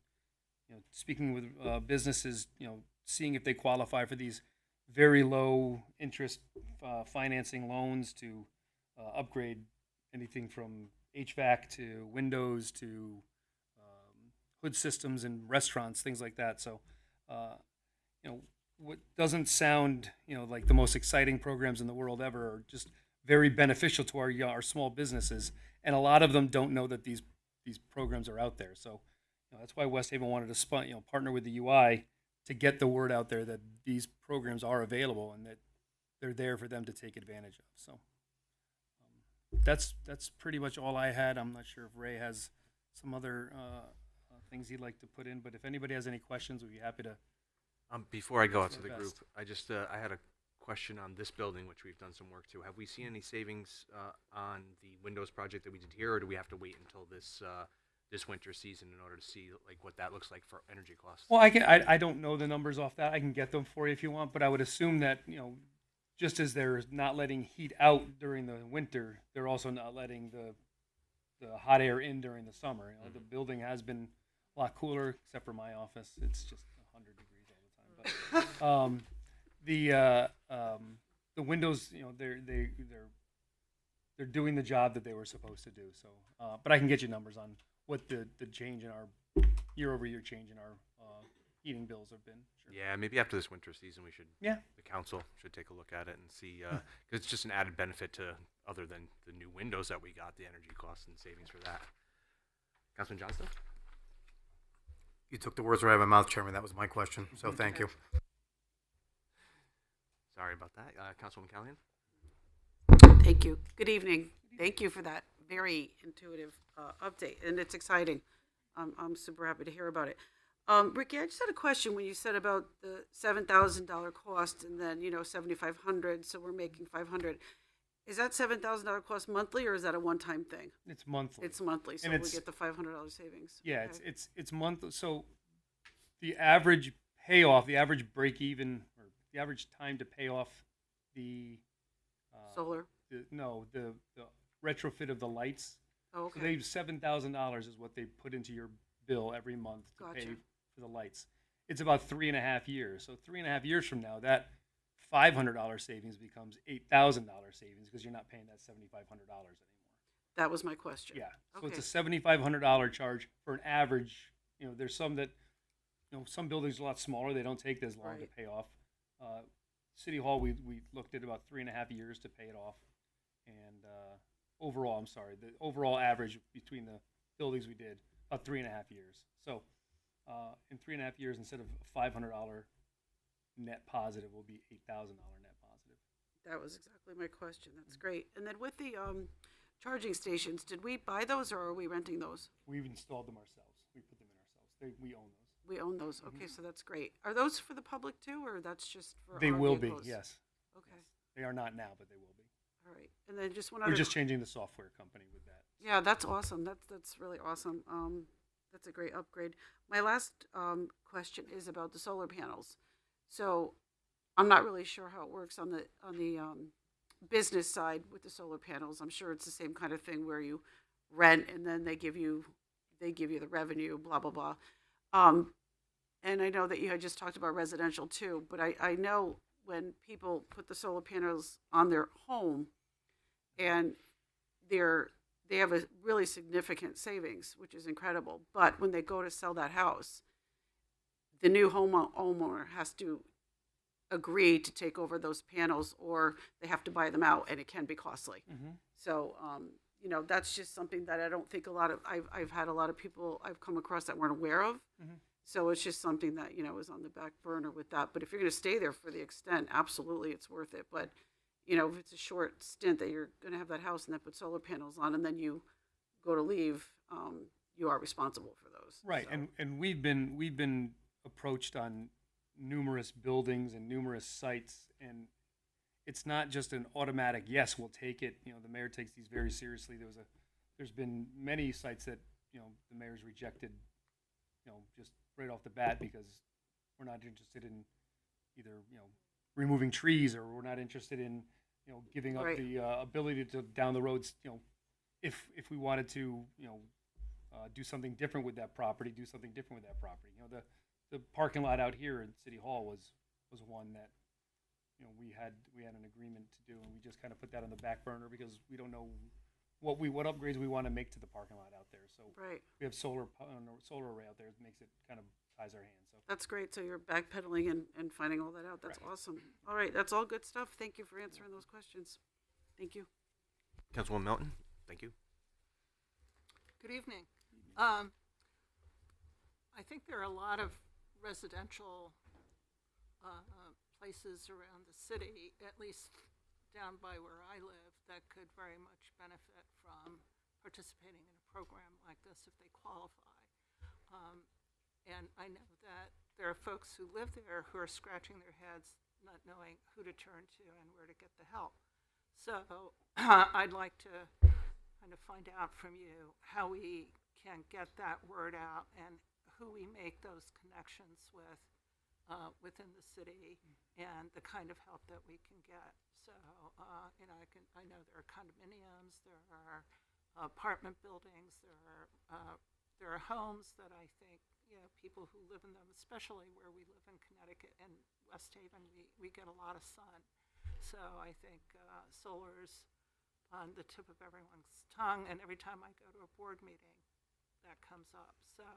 Speaker 15: speaking with businesses, seeing if they qualify for these very low interest financing loans to upgrade anything from HVAC to windows to hood systems in restaurants, things like that. So, what doesn't sound, like the most exciting programs in the world ever are just very beneficial to our small businesses, and a lot of them don't know that these programs are out there. So, that's why West Haven wanted to partner with the UI to get the word out there that these programs are available and that they're there for them to take advantage of. So, that's pretty much all I had. I'm not sure if Ray has some other things he'd like to put in, but if anybody has any questions, we'd be happy to.
Speaker 10: Before I go out to the
Speaker 15: Best.
Speaker 10: group, I had a question on this building, which we've done some work to. Have we seen any savings on the Windows project that we did here, or do we have to wait until this winter season in order to see like what that looks like for energy costs?
Speaker 15: Well, I don't know the numbers off that. I can get them for you if you want, but I would assume that, just as they're not letting heat out during the winter, they're also not letting the hot air in during the summer. The building has been a lot cooler, except for my office. It's just 100 degrees all the time. But the windows, they're doing the job that they were supposed to do. So, but I can get you numbers on what the change in our year-over-year change in our heating bills have been. Sure.
Speaker 10: Yeah, maybe after this winter season, we should.
Speaker 15: Yeah.
Speaker 10: The council should take a look at it and see, because it's just an added benefit to other than the new windows that we got, the energy costs and savings for that. Councilman Johnston?
Speaker 9: You took the words right out of my mouth, Chairman. That was my question, so thank you.
Speaker 10: Sorry about that. Councilwoman Callahan?
Speaker 4: Thank you. Good evening. Thank you for that very intuitive update, and it's exciting. I'm super happy to hear about it. Ricky, I just had a question when you said about the $7,000 cost and then, $7,500, so we're making $500. Is that $7,000 cost monthly, or is that a one-time thing?
Speaker 15: It's monthly.
Speaker 4: It's monthly, so
Speaker 15: And
Speaker 4: we get the $500 savings.
Speaker 15: Yeah,
Speaker 4: Okay.
Speaker 15: it's monthly. So the average payoff, the average break even, or the average time to pay off the
Speaker 4: Solar?
Speaker 15: the retrofit of the lights.
Speaker 4: Oh, okay.
Speaker 15: So they $7,000 is what they put into your bill every month to
Speaker 4: Gotcha.
Speaker 15: pay for the lights. It's about 3.5 years. So 3.5 years from now, that $500 savings becomes $8,000 savings because you're not paying that $7,500 anymore.
Speaker 4: That was my question.
Speaker 15: Yeah. So
Speaker 4: Okay.
Speaker 15: it's a $7,500 charge for an average. There's some that, some buildings are a lot smaller. They don't take this long to
Speaker 4: Right.
Speaker 15: pay off. City Hall, we looked at about 3.5 years to pay it off. And overall, the overall average between the buildings we did, about 3.5 years. So in 3.5 years, instead of a $500 net positive, will be $8,000 net positive.
Speaker 4: That was exactly my question. That's great. And then with the charging stations, did we buy those or are we renting those?
Speaker 15: We've installed them ourselves. We put them in ourselves. We own those.
Speaker 4: We own those. Okay, so that's great. Are those for the public too, or that's just for
Speaker 15: They
Speaker 4: our
Speaker 15: will
Speaker 4: vehicles?
Speaker 15: be, yes.
Speaker 4: Okay.
Speaker 15: Yes. They are not now, but they will be.
Speaker 4: All right. And then just one
Speaker 15: We're
Speaker 4: other.
Speaker 15: just changing the software company with that.
Speaker 4: Yeah, that's awesome. That's really awesome. That's a great upgrade. My last question is about the solar panels. So I'm not really sure how it works on the business side with the solar panels. I'm sure it's the same kind of thing where you rent and then they give you the revenue, blah blah blah. And I know that you had just talked about residential too, but I know when people put the solar panels on their home and they have a really significant savings, which is incredible. But when they go to sell that house, the new homeowner has to agree to take over those panels, or they have to buy them out, and it can be costly.
Speaker 15: Mm-hmm.
Speaker 4: So, that's just something that I don't think I've had a lot of people I've come across that weren't aware of.
Speaker 15: Mm-hmm.
Speaker 4: So it's just something that, is on the back burner with that. But if you're going to stay there for the extent, absolutely, it's worth it. But, if it's a short stint that you're going to have that house and then put solar panels on and then you go to leave, you are responsible for those.
Speaker 15: Right.
Speaker 4: So.
Speaker 15: And we've been approached on numerous buildings and numerous sites, and it's not just an automatic, yes, we'll take it. The mayor takes these very seriously. There's been many sites that, the mayor's rejected, just right off the bat because we're not interested in either, removing trees, or we're not interested in giving up
Speaker 4: Right.
Speaker 15: the ability to down the roads, if we wanted to, do something different with that property, do something different with that property. The parking lot out here in City Hall was one that, we had an agreement to do, and we just kind of put that on the back burner because we don't know what upgrades we want to make to the parking lot out there. So
Speaker 4: Right.
Speaker 15: we have solar array out there. It makes it kind of ties our hands. So
Speaker 4: That's great. So you're backpedaling and finding all that out. That's awesome. All right, that's all good stuff. Thank you for answering those questions. Thank you.
Speaker 10: Councilwoman Melton, thank you.
Speaker 17: Good evening. I think there are a lot of residential places around the city, at least down by where I live, that could very much benefit from participating in a program like this if they qualify. And I know that there are folks who live there who are scratching their heads, not knowing who to turn to and where to get the help. So I'd like to kind of find out from you how we can get that word out and who we make those connections with within the city and the kind of help that we can get. So, I know there are condominiums, there are apartment buildings, there are homes that I think, people who live in them, especially where we live in Connecticut and West Haven, we get a lot of sun. So I think solar's on the tip of everyone's tongue, and every time I go to a board meeting, that comes up. So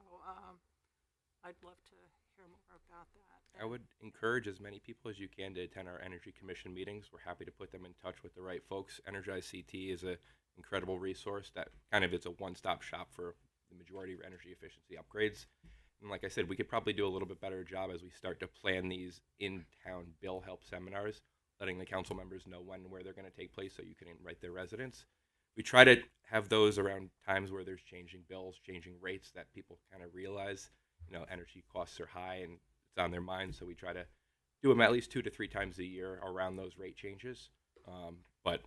Speaker 17: I'd love to hear more about that.
Speaker 16: I would encourage as many people as you can to attend our Energy Commission meetings. We're happy to put them in touch with the right folks. Energize CT is an incredible resource that kind of is a one-stop shop for the majority of energy efficiency upgrades. And like I said, we could probably do a little bit better job as we start to plan these in-town bill help seminars, letting the council members know when and where they're going to take place so you can invite their residents. We try to have those around times where there's changing bills, changing rates that people kind of realize, energy costs are high and it's on their mind. So we try to do them at least 2 to 3 times a year around those rate changes. But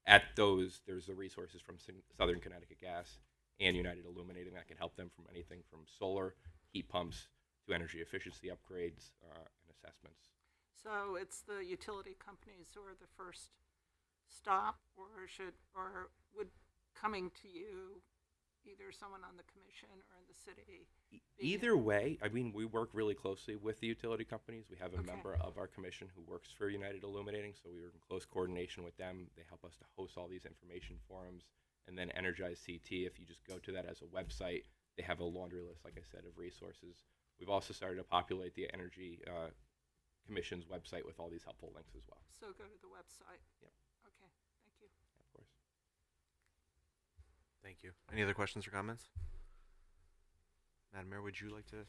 Speaker 16: at those, there's the resources from Southern Connecticut Gas and United Illuminating that can help them from anything from solar, heat pumps, to energy efficiency upgrades and assessments.
Speaker 17: So it's the utility companies who are the first stop, or would coming to you, either someone on the commission or in the city?
Speaker 16: Either way, I mean, we work really closely with the utility companies. We have a
Speaker 17: Okay.
Speaker 16: member of our commission who works for United Illuminating, so we are in close coordination with them. They help us to host all these information forums. And then Energize CT, if you just go to that as a website, they have a laundry list, like I said, of resources. We've also started to populate the Energy Commission's website with all these helpful links as well.
Speaker 17: So go to the website.
Speaker 16: Yep.
Speaker 17: Okay, thank you.
Speaker 16: Of course.
Speaker 10: Thank you. Any other questions or comments? Madam Mayor, would you like to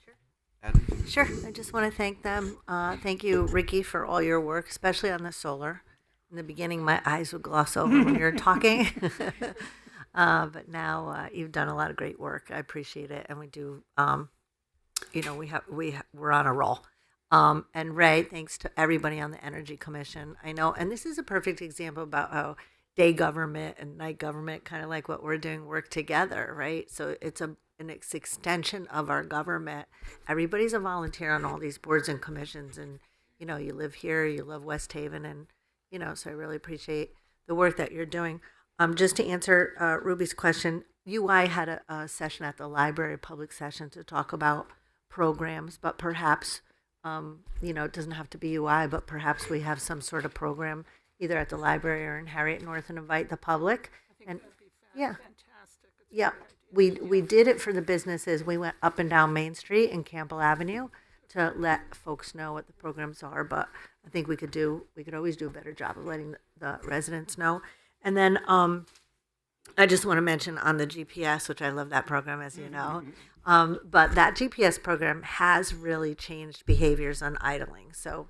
Speaker 7: add? Sure. I just want to thank them. Thank you, Ricky, for all your work, especially on the solar. In the beginning, my eyes would gloss over when you were talking. But now you've done a lot of great work. I appreciate it. And we do, we're on a roll. And Ray, thanks to everybody on the Energy Commission. I know, and this is a perfect example about how day government and night government, kind of like what we're doing, work together, right? So it's an extension of our government. Everybody's a volunteer on all these boards and commissions, and you live here, you love West Haven, and so I really appreciate the work that you're doing. Just to answer Ruby's question, UI had a session at the library, public session, to talk about programs, but perhaps it doesn't have to be UI, but perhaps we have some sort of program either at the library or in Harriet North and invite the public.
Speaker 17: I think
Speaker 7: And
Speaker 17: that'd be
Speaker 7: yeah,
Speaker 17: fantastic. It's a
Speaker 7: yeah,
Speaker 17: great idea.
Speaker 7: we did it for the businesses. We went up and down Main Street and Campbell Avenue to let folks know what the programs are. But I think we could always do a better job of letting the residents know. And then I just want to mention on the GPS, which I love that program, as you know. But that GPS program has really changed behaviors on idling. So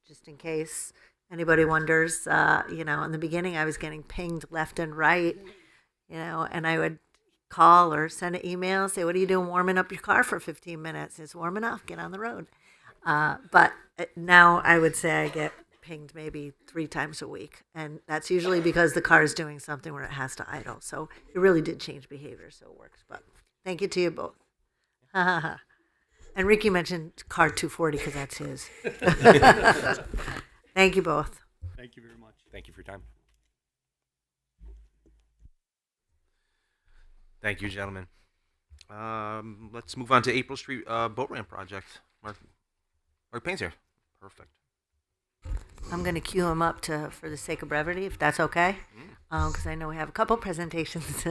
Speaker 7: just in case anybody wonders, in the beginning I was getting pinged left and right, and I would call or send an email, say, what are you doing warming up your car for 15 minutes? It's warm enough, get on the road. But now I would say I get pinged maybe 3 times a week. And that's usually because the car is doing something where it has to idle. So it really did change behavior, so it works. But thank you to you both. And Ricky mentioned car 240 because that's his. Thank you both.
Speaker 15: Thank Thank you very much.
Speaker 16: Thank you for your time. Thank you, gentlemen. Let's move on to April Street boat ramp project. Mark Payne's here. Perfect.
Speaker 7: I'm going to cue him up for the sake of brevity, if that's okay, because I know we have a couple presentations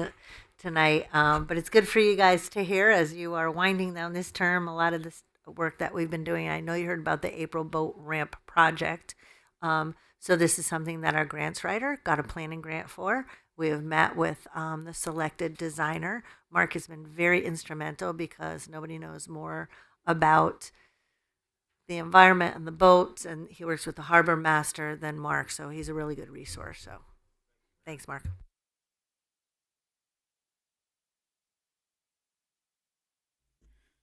Speaker 7: tonight. But it's good for you guys to hear as you are winding down this term. A lot of this work that we've been doing. I know you heard about the April boat ramp project. So this is something that our grants writer got a planning grant for. We have met with the selected designer. Mark has been very instrumental because nobody knows more about the environment and the boats, and he works with the harbor master than Mark, so he's a really good resource. So thanks, Mark.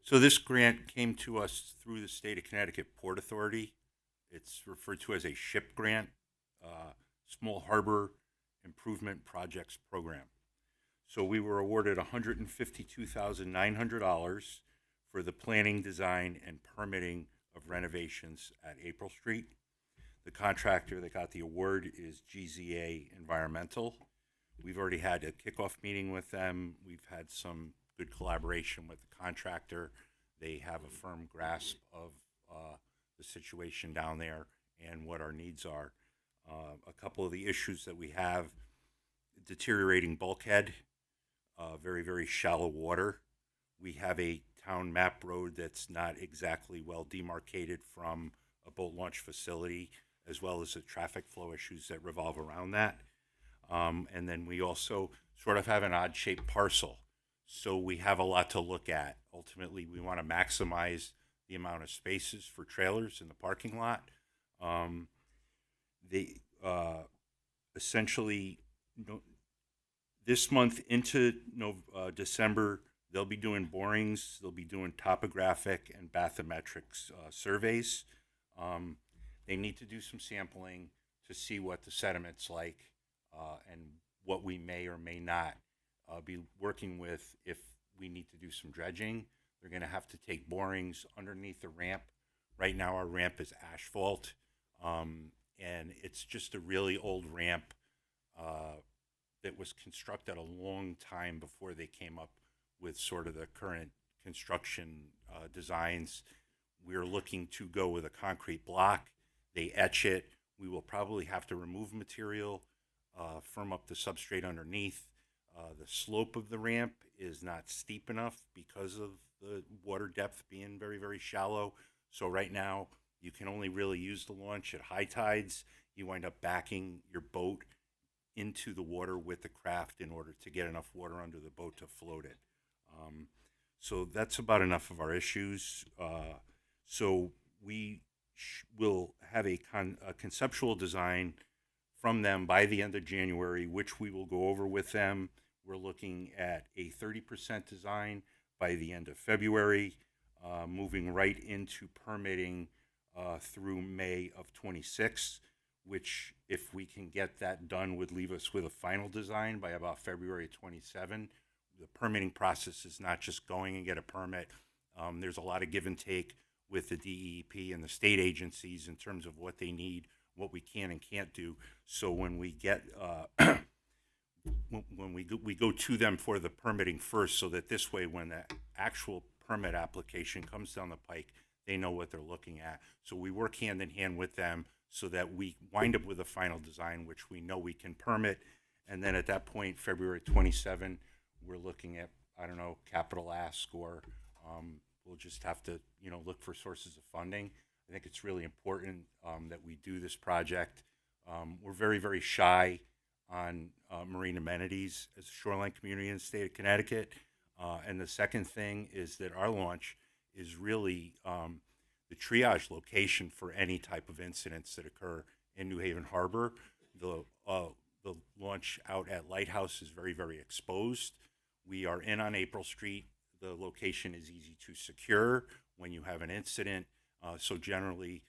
Speaker 18: So this grant came to us through the state of Connecticut Port Authority. It's referred to as a SHIP grant, Small Harbor Improvement Projects Program. So we were awarded $152,900 for the planning, design, and permitting of renovations at April Street. The contractor that got the award is GZA Environmental. We've already had a kickoff meeting with them. We've had some good collaboration with the contractor. They have a firm grasp of the situation down there and what our needs are. A couple of the issues that we have: deteriorating bulkhead, very, very shallow water. We have a town map road that's not exactly well demarcated from a boat launch facility, as well as the traffic flow issues that revolve around that. And then we also sort of have an odd-shaped parcel. So we have a lot to look at. Ultimately, we want to maximize the amount of spaces for trailers in the parking lot. They essentially, this month into December, they'll be doing borings, they'll be doing topographic and bathymetrics surveys. They need to do some sampling to see what the sediment's like and what we may or may not be working with if we need to do some dredging. They're going to have to take borings underneath the ramp. Right now our ramp is asphalt, and it's just a really old ramp that was constructed a long time before they came up with sort of the current construction designs. We're looking to go with a concrete block. They etch it. We will probably have to remove material, firm up the substrate underneath. The slope of the ramp is not steep enough because of the water depth being very, very shallow. So right now, you can only really use the launch at high tides. You wind up backing your boat into the water with the craft in order to get enough water under the boat to float it. So that's about enough of our issues. So we will have a conceptual design from them by the end of January, which we will go over with them. We're looking at a 30% design by the end of February, moving right into permitting through May of 26, which, if we can get that done, would leave us with a final design by about February 27. The permitting process is not just going and get a permit. There's a lot of give and take with the DEP and the state agencies in terms of what they need, what we can and can't do. So when we get when we go to them for the permitting first, so that this way, when the actual permit application comes down the pike, they know what they're looking at. So we work hand in hand with them so that we wind up with a final design, which we know we can permit. And then at that point, February 27, we're looking at, I don't know, capital ask, or we'll just have to, look for sources of funding. I think it's really important that we do this project. We're very, very shy on marine amenities as a shoreline community in the state of Connecticut. And the second thing is that our launch is really the triage location for any type of incidents that occur in New Haven Harbor. The launch out at Lighthouse is very, very exposed. We are in on April Street. The location is easy to secure when you have an incident. So generally,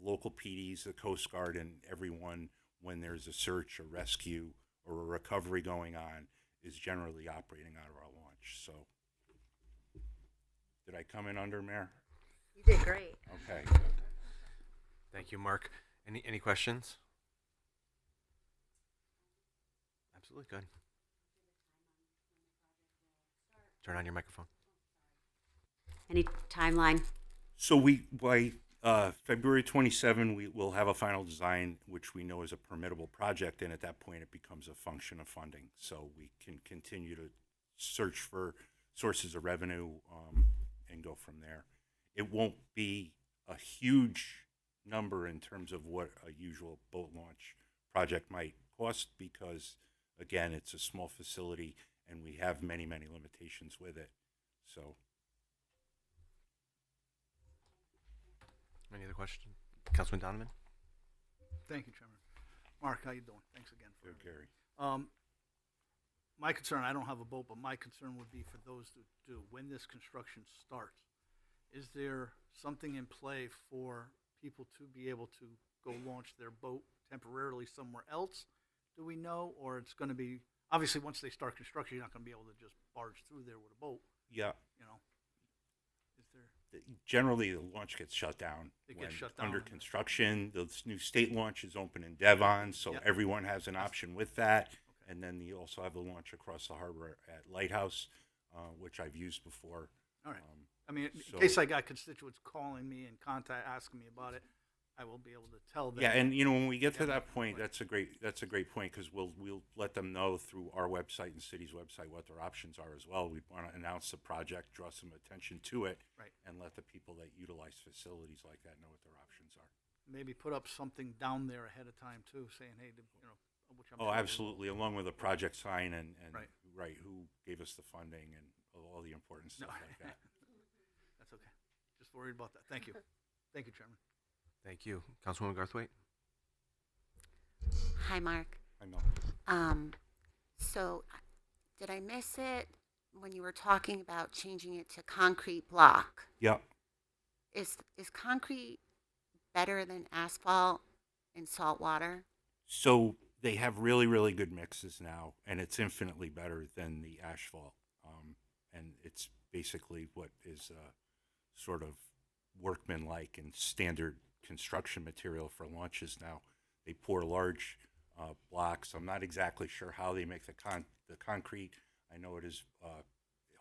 Speaker 18: local PDs, the Coast Guard, and everyone, when there's a search, a rescue, or a recovery going on, is generally operating out of our launch. So, did I come in under, Mayor?
Speaker 7: You did great.
Speaker 18: Okay.
Speaker 10: Thank you, Mark. Any questions? Absolutely. Good. Turn on your microphone.
Speaker 6: Any timeline?
Speaker 18: So by February 27, we will have a final design, which we know is a permittable project, and at that point, it becomes a function of funding. So we can continue to search for sources of revenue and go from there. It won't be a huge number in terms of what a usual boat launch project might cost because, again, it's a small facility and we have many, many limitations with it. So.
Speaker 10: Any other questions? Councilman Donovan?
Speaker 3: Thank you, Chairman. Mark, how you doing? Thanks again.
Speaker 18: Good, Gary.
Speaker 3: My concern, I don't have a boat, but my concern would be for those who do, when this construction starts, is there something in play for people to be able to go launch their boat temporarily somewhere else? Do we know? Or it's going to be, obviously, once they start construction, you're not going to be able to just barge through there with a boat.
Speaker 18: Yeah.
Speaker 3: You know, is there?
Speaker 18: Generally, the launch gets shut down.
Speaker 3: It gets shut down.
Speaker 18: Under construction. The new state launch is open in Devon, so
Speaker 3: Yep.
Speaker 18: everyone has an option with that. Okay. And then you also have the launch across the harbor at Lighthouse, which I've used before.
Speaker 3: All right. I mean, in case I got constituents calling me and asking me about it, I will be able to tell them.
Speaker 18: Yeah, and when we get to that point, that's a great point because we'll let them know through our website and city's website what their options are as well. We want to announce the project, draw some attention to it,
Speaker 3: right,
Speaker 18: and let the people that utilize facilities like that know what their options are.
Speaker 3: Maybe put up something down there ahead of time too, saying, hey, which I'm
Speaker 18: Oh, absolutely, along with a project sign and
Speaker 3: right,
Speaker 18: who gave us the funding and all the important stuff like that.
Speaker 3: That's okay. Just worried about that. Thank you. Thank you, Chairman.
Speaker 10: Thank you. Councilwoman Garthwaite?
Speaker 5: Hi, Mark.
Speaker 18: I know.
Speaker 5: So, did I miss it when you were talking about changing it to concrete block?
Speaker 18: Yep.
Speaker 5: Is concrete better than asphalt in salt water?
Speaker 18: So they have really, really good mixes now, and it's infinitely better than the asphalt. And it's basically what is sort of workmanlike and standard construction material for launches now. They pour large blocks. I'm not exactly sure how they make the concrete. I know it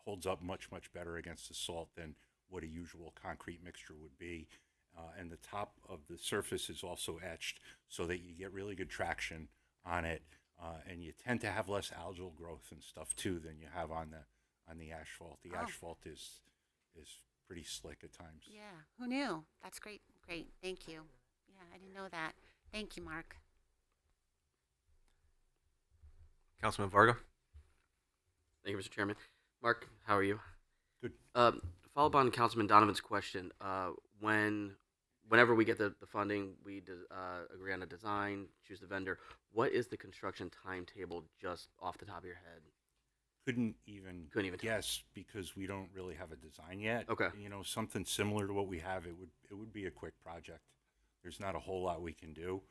Speaker 18: holds up much, much better against the salt than what a usual concrete mixture would be. And the top of the surface is also etched so that you get really good traction on it, and you tend to have less algal growth and stuff too than you have on the asphalt. The asphalt is pretty slick at times.
Speaker 5: Yeah, who knew? That's great. Great, thank you. Yeah, I didn't know that. Thank you, Mark.
Speaker 10: Councilman Varga?
Speaker 2: Thank you, Mr. Chairman. Mark, how are you?
Speaker 18: Good.
Speaker 2: Follow up on Councilman Donovan's question. Whenever we get the funding, we agree on a design, choose the vendor. What is the construction timetable just off the top of your head?
Speaker 18: Couldn't even guess because we don't really have a design yet.
Speaker 2: Okay.
Speaker 18: Something similar to what we have, it would be a quick project. There's not a whole lot we can do.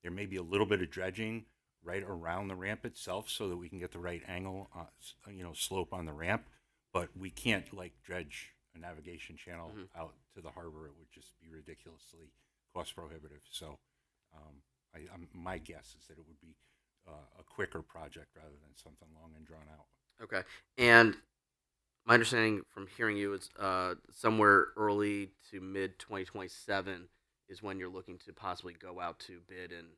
Speaker 18: There may be a little bit of dredging right around the ramp itself so that we can get the right angle, slope on the ramp, but we can't dredge a navigation channel out to the harbor. It would just be ridiculously cost prohibitive. So my guess is that it would be a quicker project rather than something long and drawn out.
Speaker 2: Okay. And my understanding from hearing you is somewhere early to mid 2027 is when you're looking to possibly go out to bid and.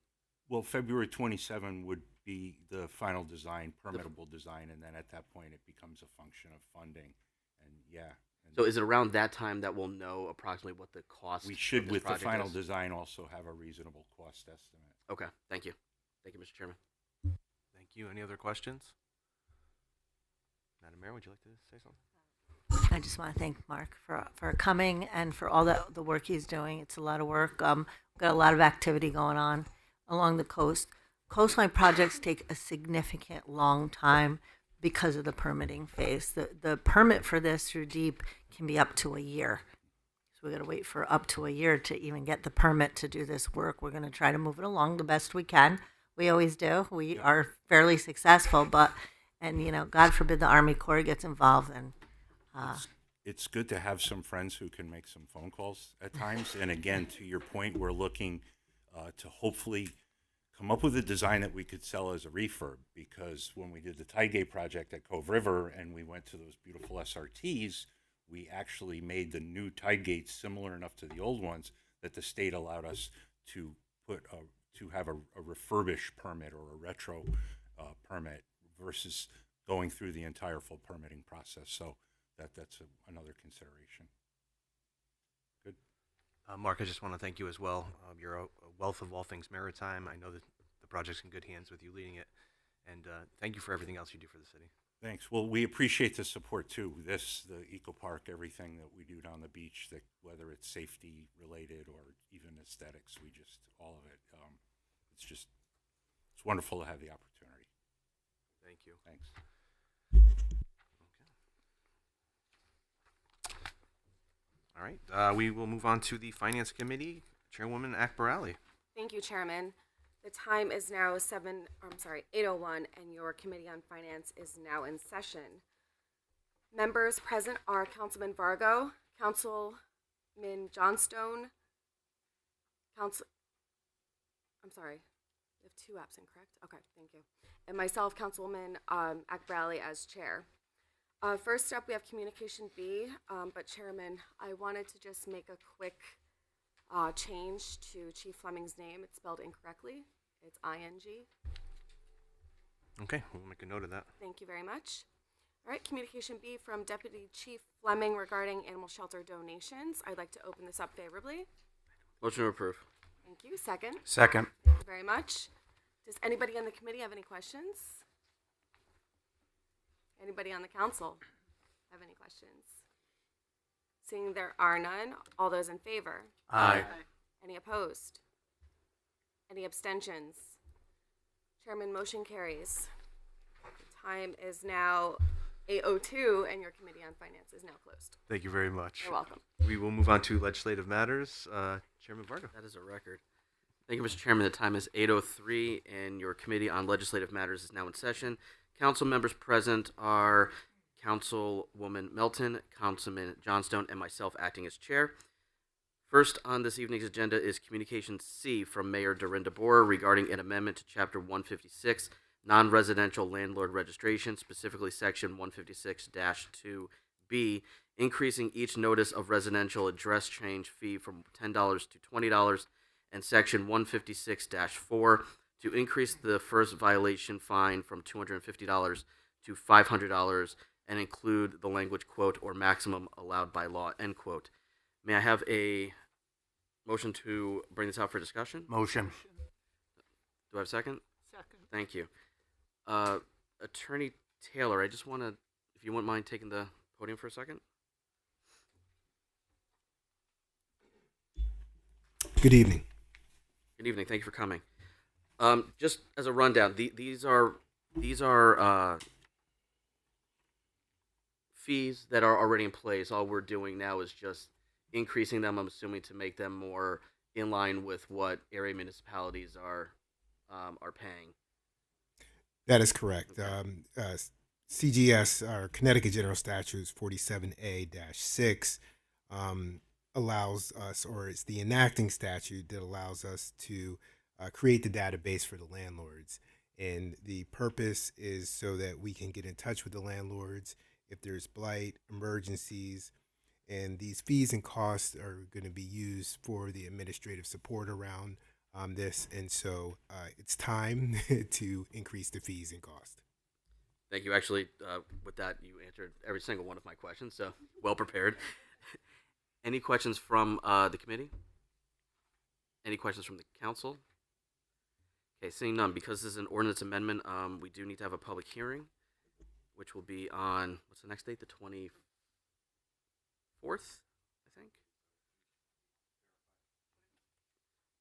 Speaker 18: Well, February 27 would be the final design, permittable design, and then at that point it becomes a function of funding. And
Speaker 2: so is it around that time that we'll know approximately what the cost?
Speaker 18: We should,
Speaker 2: of this
Speaker 18: with the
Speaker 2: project
Speaker 18: final
Speaker 2: is?
Speaker 18: Design, also have a reasonable cost estimate.
Speaker 2: Okay. Thank you. Thank you, Mr. Chairman.
Speaker 10: Thank you. Any other questions? Madam Mayor, would you like to say something?
Speaker 7: I just want to thank Mark for coming and for all the work he's doing. It's a lot of work. We've got a lot of activity going on along the coast. Coastline projects take a significant long time because of the permitting phase. The permit for this through DEEP can be up to a year. So we got to wait for up to a year to even get the permit to do this work. We're going to try to move it along the best we can. We always do. We are fairly successful, but God forbid the Army Corps gets involved. And
Speaker 18: it's good to have some friends who can make some phone calls at times. And again, to your point, we're looking to hopefully come up with a design that we could sell as a refurb, because when we did the Tidegate project at Cove River and we went to those beautiful SRTs, we actually made the new Tidegates similar enough to the old ones that the state allowed us to to have a refurbished permit or a retro permit versus going through the entire full permitting process. So that's another consideration. Good.
Speaker 10: Mark, I just want to thank you as well. You're a wealth of all things maritime. I know that the project's in good hands with you leading it, and thank you for everything else you do for the city.
Speaker 18: Thanks. Well, we appreciate the support too. The Eco Park, everything that we do down the beach, that whether it's safety related or even aesthetics, all of it. It's wonderful to have the opportunity.
Speaker 10: Thank you.
Speaker 18: Thanks.
Speaker 10: All right, we will move on to the Finance Committee. Chairwoman Akbarali.
Speaker 19: Thank you, Chairman. The time is now 8:01, and your Committee on Finance is now in session. Members present are Councilman Vargo, Councilman Johnstone, we have two absent, correct? Okay, thank you. And myself, Councilwoman Akbarali, as chair. First up, we have Communication B, but Chairman, I wanted to just make a quick change to Chief Fleming's name. It's spelled incorrectly. It's ING.
Speaker 10: Okay, we'll make a note of that.
Speaker 19: Thank you very much. All right, Communication B from Deputy Chief Fleming regarding animal shelter donations. I'd like to open this up favorably.
Speaker 2: Motion to approve.
Speaker 19: Thank you. Second?
Speaker 9: Second.
Speaker 19: Thank you very much. Does anybody on the committee have any questions? Anybody on the council have any questions? Seeing there are none, all those in favor?
Speaker 9: Aye.
Speaker 19: Any opposed? Any abstentions? Chairman, motion carries. The time is now 8:02, and your Committee on Finance is now closed.
Speaker 10: Thank you very much.
Speaker 19: You're welcome.
Speaker 10: We will move on to legislative matters. Chairman Vargo.
Speaker 2: That is a record. Thank you, Mr. Chairman. The time is 8:03, and your Committee on Legislative Matters is now in session. Council members present are Councilwoman Melton, Councilman Johnstone, and myself acting as chair. First on this evening's agenda is Communication C from Mayor Dorinda Boer regarding an amendment to Chapter 156, non-residential landlord registration, specifically Section 156-2B, increasing each notice of residential address change fee from $10 to $20, and Section 156-4 to increase the first violation fine from $250 to $500 and include the language, quote, or maximum allowed by law, end quote. May I have a motion to bring this out for discussion?
Speaker 9: Motion.
Speaker 2: Do I have a second?
Speaker 17: Second.
Speaker 2: Thank you. Attorney Taylor, I just want to, if you wouldn't mind taking the podium for a second.
Speaker 20: Good evening.
Speaker 2: Good evening. Thank you for coming. Just as a rundown, these are fees that are already in place. All we're doing now is just increasing them, I'm assuming, to make them more in line with what area municipalities are paying.
Speaker 20: That is correct. CGS, our Connecticut General Statutes 47A-6, allows us, or it's the enacting statute that allows us to create the database for the landlords. And the purpose is so that we can get in touch with the landlords if there's blight, emergencies, and these fees and costs are going to be used for the administrative support around this. And so it's time to increase the fees and costs.
Speaker 2: Thank you. Actually, with that, you answered every single one of my questions, so well prepared. Any questions from the committee? Any questions from the council? Okay, seeing none, because this is an ordinance amendment, we do need to have a public hearing, which will be on, what's the next date? The 24th, I think?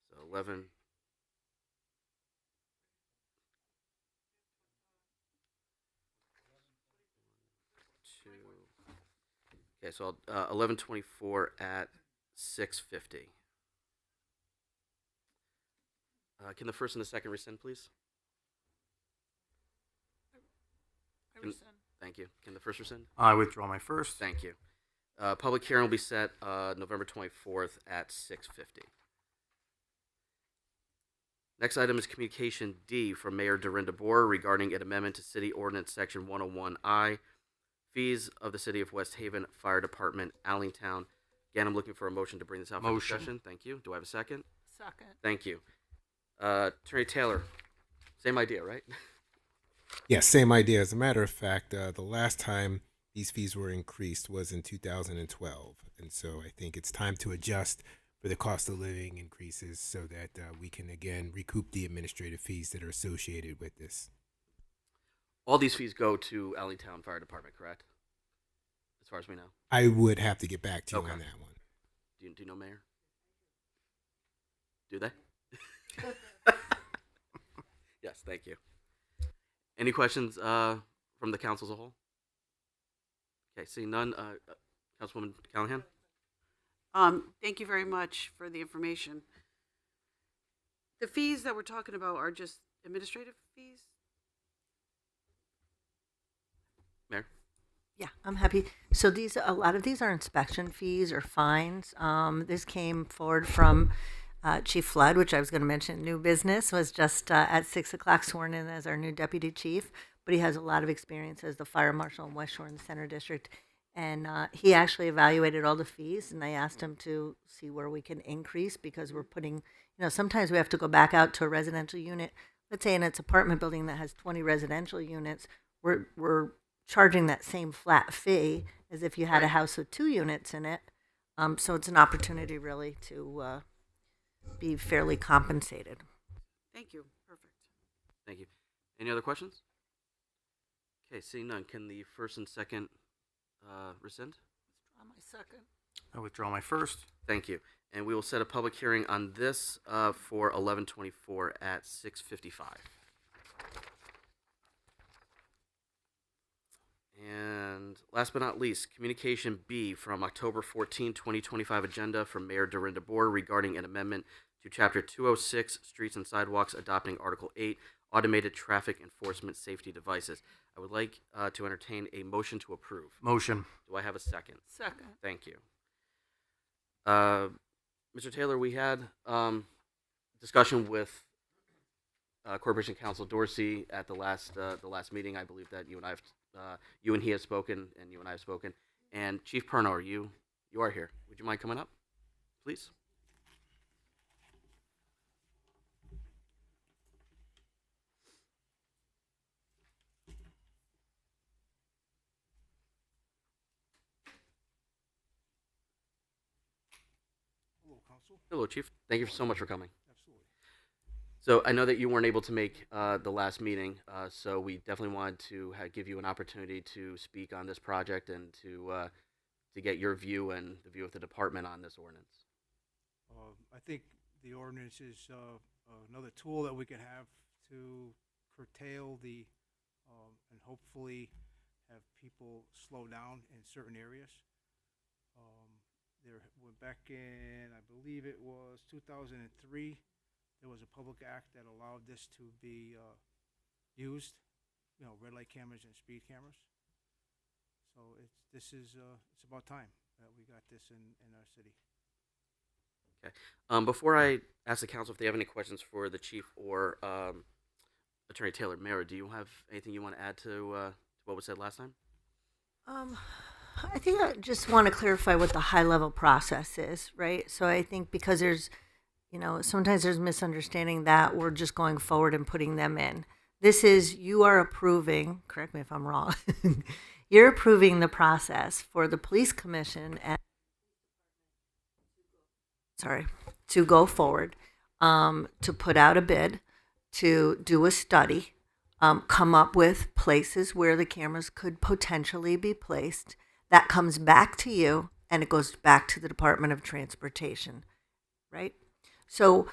Speaker 2: So 11. Okay, so 11:24 at 6:50. Can the first and the second rescind, please?
Speaker 17: I rescind.
Speaker 2: Thank you. Can the first rescind?
Speaker 9: I withdraw my first.
Speaker 2: Thank you. Public hearing will be set November 24th at 6:50. Next item is Communication D from Mayor Dorinda Boer regarding an amendment to City Ordinance Section 101I, fees of the City of West Haven Fire Department, Allingtown. Again, I'm looking for a motion to bring this out for
Speaker 9: Motion.
Speaker 2: discussion. Thank you. Do I have a second?
Speaker 17: Second.
Speaker 2: Thank you. Attorney Taylor, same idea, right?
Speaker 20: Yes, same idea. As a matter of fact, the last time these fees were increased was in 2012. And so I think it's time to adjust for the cost of living increases so that we can, again, recoup the administrative fees that are associated with this.
Speaker 2: All these fees go to Allingtown Fire Department, correct? As far as we know.
Speaker 20: I would have to get back to you
Speaker 2: Okay.
Speaker 20: on that one.
Speaker 2: Do you know, Mayor? Do they? Yes, thank you. Any questions from the council as a whole? Okay, seeing none. Councilwoman Callahan?
Speaker 4: Thank you very much for the information. The fees that we're talking about are just administrative fees?
Speaker 2: Mayor?
Speaker 7: Yeah, I'm happy. So a lot of these are inspection fees or fines. This came forward from Chief Flood, which I was going to mention. New business was just at 6 o'clock sworn in as our new deputy chief, but he has a lot of experience as the fire marshal in West Shore and the Center District. And he actually evaluated all the fees, and I asked him to see where we can increase because we're putting, sometimes we have to go back out to a residential unit. Let's say in its apartment building that has 20 residential units, we're charging that same flat fee as if you had a house with 2 units in it. So it's an opportunity really to be fairly compensated.
Speaker 4: Thank you. Perfect.
Speaker 2: Thank you. Any other questions? Okay, seeing none. Can the first and second rescind?
Speaker 17: Withdraw my second.
Speaker 9: I withdraw my first.
Speaker 2: Thank you. And we will set a public hearing on this for 11/24 at 6:55. And last but not least, Communication B from October 14, 2025 agenda from Mayor Dorinda Boer regarding an amendment to Chapter 206, Streets and Sidewalks, adopting Article 8, Automated Traffic Enforcement Safety Devices. I would like to entertain a motion to approve.
Speaker 9: Motion.
Speaker 2: Do I have a second?
Speaker 17: Second.
Speaker 2: Thank you. Mr. Taylor, we had discussion with Corporation Counsel Dorsey at the last meeting. I believe that you and he have spoken, and you and I have spoken. And Chief Perno, you are here. Would you mind coming up, please?
Speaker 3: Hello, Council.
Speaker 2: Hello, Chief. Thank you so much for coming.
Speaker 3: Absolutely.
Speaker 2: So I know that you weren't able to make the last meeting, so we definitely wanted to give you an opportunity to speak on this project and to get your view and the view of the department on this ordinance.
Speaker 3: I think the ordinance is another tool that we can have to curtail and hopefully have people slow down in certain areas. We're back in, I believe it was 2003. There was a public act that allowed this to be used, red light cameras and speed cameras. So it's about time that we got this in our city.
Speaker 2: Okay. Before I ask the council if they have any questions for the chief or Attorney Taylor, Mayor, do you have anything you want to add to what was said last time?
Speaker 7: I think I just want to clarify what the high-level process is, right? So I think because there's, sometimes there's misunderstanding that we're just going forward and putting them in. This is, you are approving, correct me if I'm wrong, you're approving the process for the police commission to go forward, to put out a bid, to do a study, come up with places where the cameras could potentially be placed. That comes back to you, and it goes back to the Department of Transportation, right? So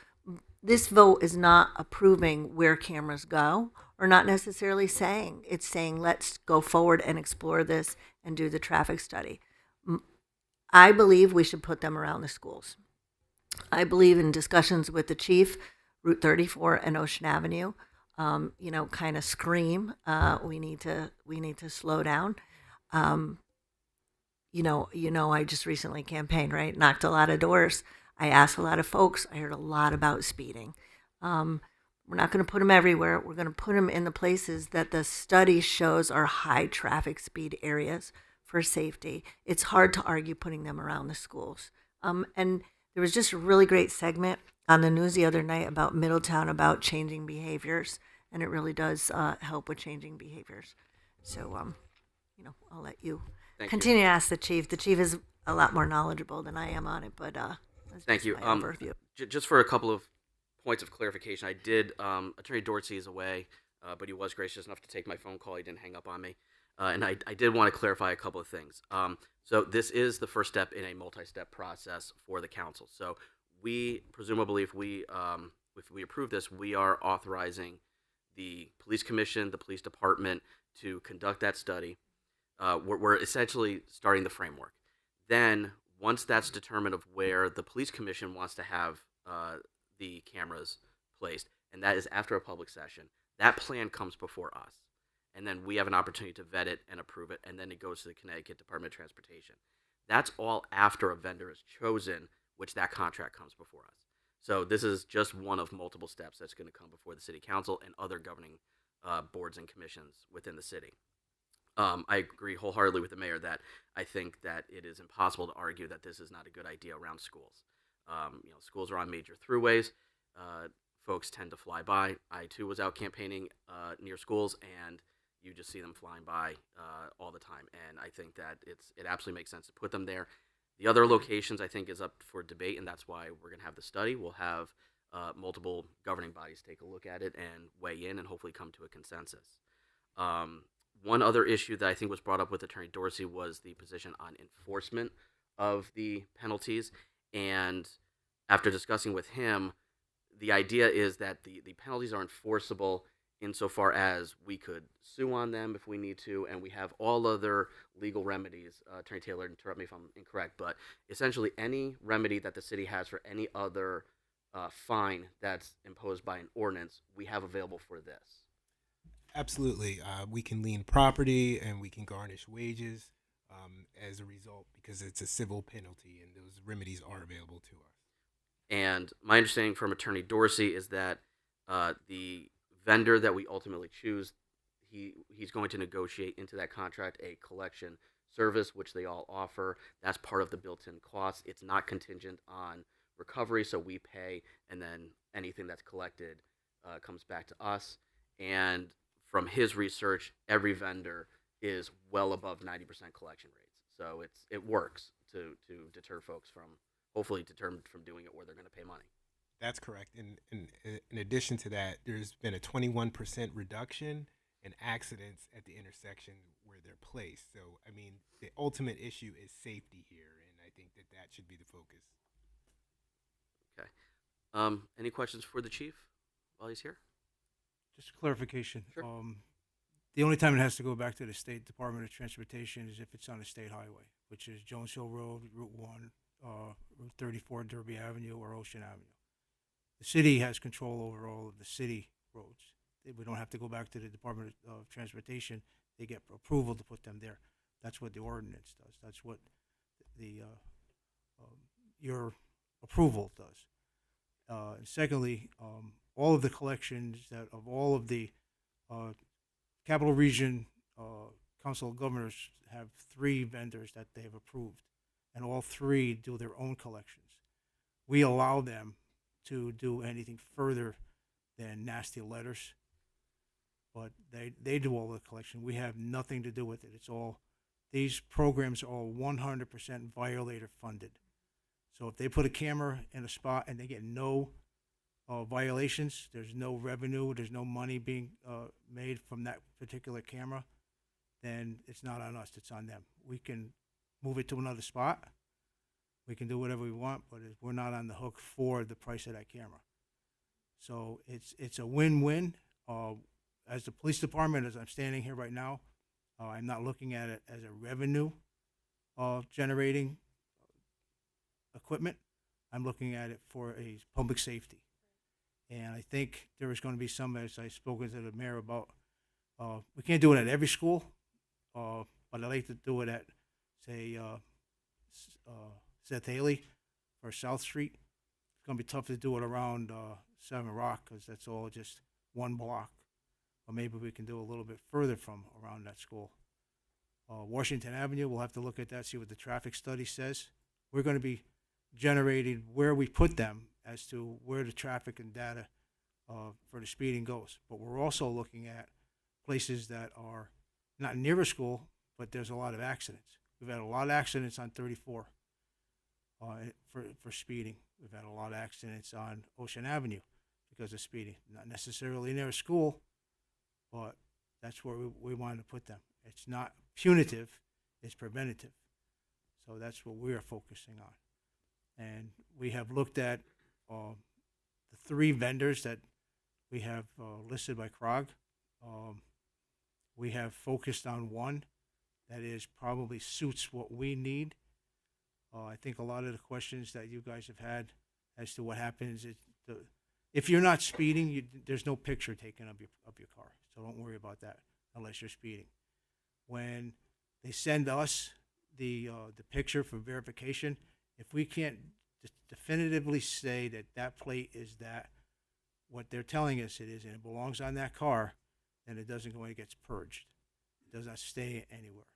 Speaker 7: this vote is not approving where cameras go, or not necessarily saying. It's saying, let's go forward and explore this and do the traffic study. I believe we should put them around the schools. I believe in discussions with the chief, Route 34 and Ocean Avenue, kind of scream, we need to slow down. I just recently campaigned, right? Knocked a lot of doors. I asked a lot of folks. I heard a lot about speeding. We're not going to put them everywhere. We're going to put them in the places that the study shows are high traffic speed areas for safety. It's hard to argue putting them around the schools. And there was just a really great segment on the news the other night about Middletown, about changing behaviors, and it really does help with changing behaviors. So, I'll let you continue to ask the chief. The chief is a lot more knowledgeable than I am on it, but that's
Speaker 2: Thank
Speaker 7: just
Speaker 2: you.
Speaker 7: my overview.
Speaker 2: Just for a couple of points of clarification, I did. Attorney Dorsey is away, but he was gracious enough to take my phone call. He didn't hang up on me, and I did want to clarify a couple of things. So this is the first step in a multi-step process for the council. So we presumably, if we approve this, we are authorizing the police commission, the police department to conduct that study. We're essentially starting the framework. Then, once that's determined of where the police commission wants to have the cameras placed, and that is after a public session, that plan comes before us. And then we have an opportunity to vet it and approve it, and then it goes to the Connecticut Department of Transportation. That's all after a vendor is chosen, which that contract comes before us. So this is just one of multiple steps that's going to come before the city council and other governing boards and commissions within the city. I agree wholeheartedly with the mayor that I think that it is impossible to argue that this is not a good idea around schools. Schools are on major throughways. Folks tend to fly by. I too was out campaigning near schools, and you just see them flying by all the time. And I think that it absolutely makes sense to put them there. The other locations I think is up for debate, and that's why we're going to have the study. We'll have multiple governing bodies take a look at it and weigh in and hopefully come to a consensus. One other issue that I think was brought up with Attorney Dorsey was the position on enforcement of the penalties. And after discussing with him, the idea is that the penalties are enforceable insofar as we could sue on them if we need to, and we have all other legal remedies. Attorney Taylor, interrupt me if I'm incorrect, but essentially any remedy that the city has for any other fine that's imposed by an ordinance, we have available for this.
Speaker 20: Absolutely. We can lien property and we can garnish wages as a result because it's a civil penalty and those remedies are available to us.
Speaker 2: And my understanding from Attorney Dorsey is that the vendor that we ultimately choose, he's going to negotiate into that contract a collection service, which they all offer. That's part of the built-in cost. It's not contingent on recovery, so we pay, and then anything that's collected comes back to us. And from his research, every vendor is well above 90% collection rates. So it works to deter folks from, hopefully deter from doing it where they're going to pay money.
Speaker 20: That's correct. And in addition to that, there's been a 21% reduction in accidents at the intersection where they're placed. So, I mean, the ultimate issue is safety here, and I think that should be the focus.
Speaker 2: Okay. Any questions for the chief while he's here?
Speaker 15: Just a clarification.
Speaker 2: Sure.
Speaker 15: The only time it has to go back to the State Department of Transportation is if it's on a state highway, which is Jones Hill Road, Route 1, Route 34, Derby Avenue, or Ocean Avenue. The city has control over all of the city roads. We don't have to go back to the Department of Transportation. They get approval to put them there. That's what the ordinance does. That's what the your approval does. And secondly, all of the collections of all of the Capital Region Council of Governors have 3 vendors that they've approved, and all 3 do their own collections. We allow them to do anything further than nasty letters, but they do all the collection. We have nothing to do with it. It's all, these programs are all 100% violator funded. So if they put a camera in a spot and they get no violations, there's no revenue, there's no money being made from that particular camera, then it's not on us, it's on them. We can move it to another spot. We can do whatever we want, but we're not on the hook for the price of that camera. So it's a win-win. As the police department, as I'm standing here right now, I'm not looking at it as a revenue generating equipment. I'm looking at it for a public safety. And I think there is going to be some, as I've spoken to the mayor about, we can't do it at every school, but I'd like to do it at, say, Seth Haley or South Street. It's going to be tough to do it around
Speaker 3: Seven Rock, because that's all just one block. Or maybe we can do a little bit further from around that school. Washington Avenue, we'll have to look at that, see what the traffic study says. We're going to be generating where we put them as to where the traffic and data for the speeding goes. But we're also looking at places that are not near a school, but there's a lot of accidents. We've had a lot of accidents on 34 for speeding. We've had a lot of accidents on Ocean Avenue because of speeding. Not necessarily near a school, but that's where we wanted to put them. It's not punitive, it's preventative. So that's what we are focusing on. And we have looked at the 3 vendors that we have listed by CROG. We have focused on one that is probably suits what we need. I think a lot of the questions that you guys have had as to what happens is if you're not speeding, there's no picture taken of your car. So don't worry about that unless you're speeding. When they send us the picture for verification, if we can't definitively say that that plate is what they're telling us it is, and it belongs on that car, then it doesn't go and it gets purged. It does not stay anywhere.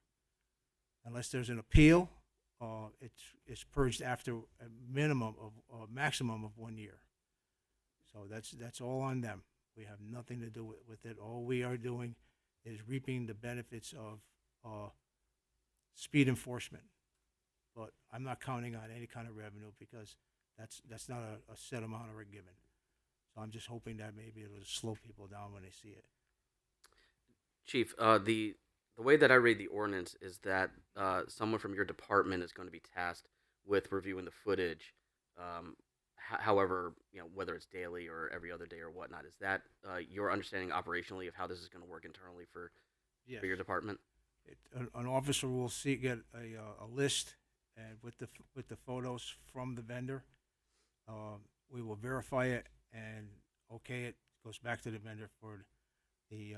Speaker 3: Unless there's an appeal, it's purged after a maximum of 1 year. So that's all on them. We have nothing to do with it. All we are doing is reaping the benefits of speed enforcement. But I'm not counting on any kind of revenue because that's not a set amount we're given. So I'm just hoping that maybe it'll slow people down when they see it.
Speaker 2: Chief, the way that I read the ordinance is that someone from your department is going to be tasked with reviewing the footage. However, whether it's daily or every other day or whatnot, is that your understanding operationally of how this is going to work internally for your department?
Speaker 3: An officer will get a list and with the photos from the vendor. We will verify it and okay it. Goes back to the vendor for the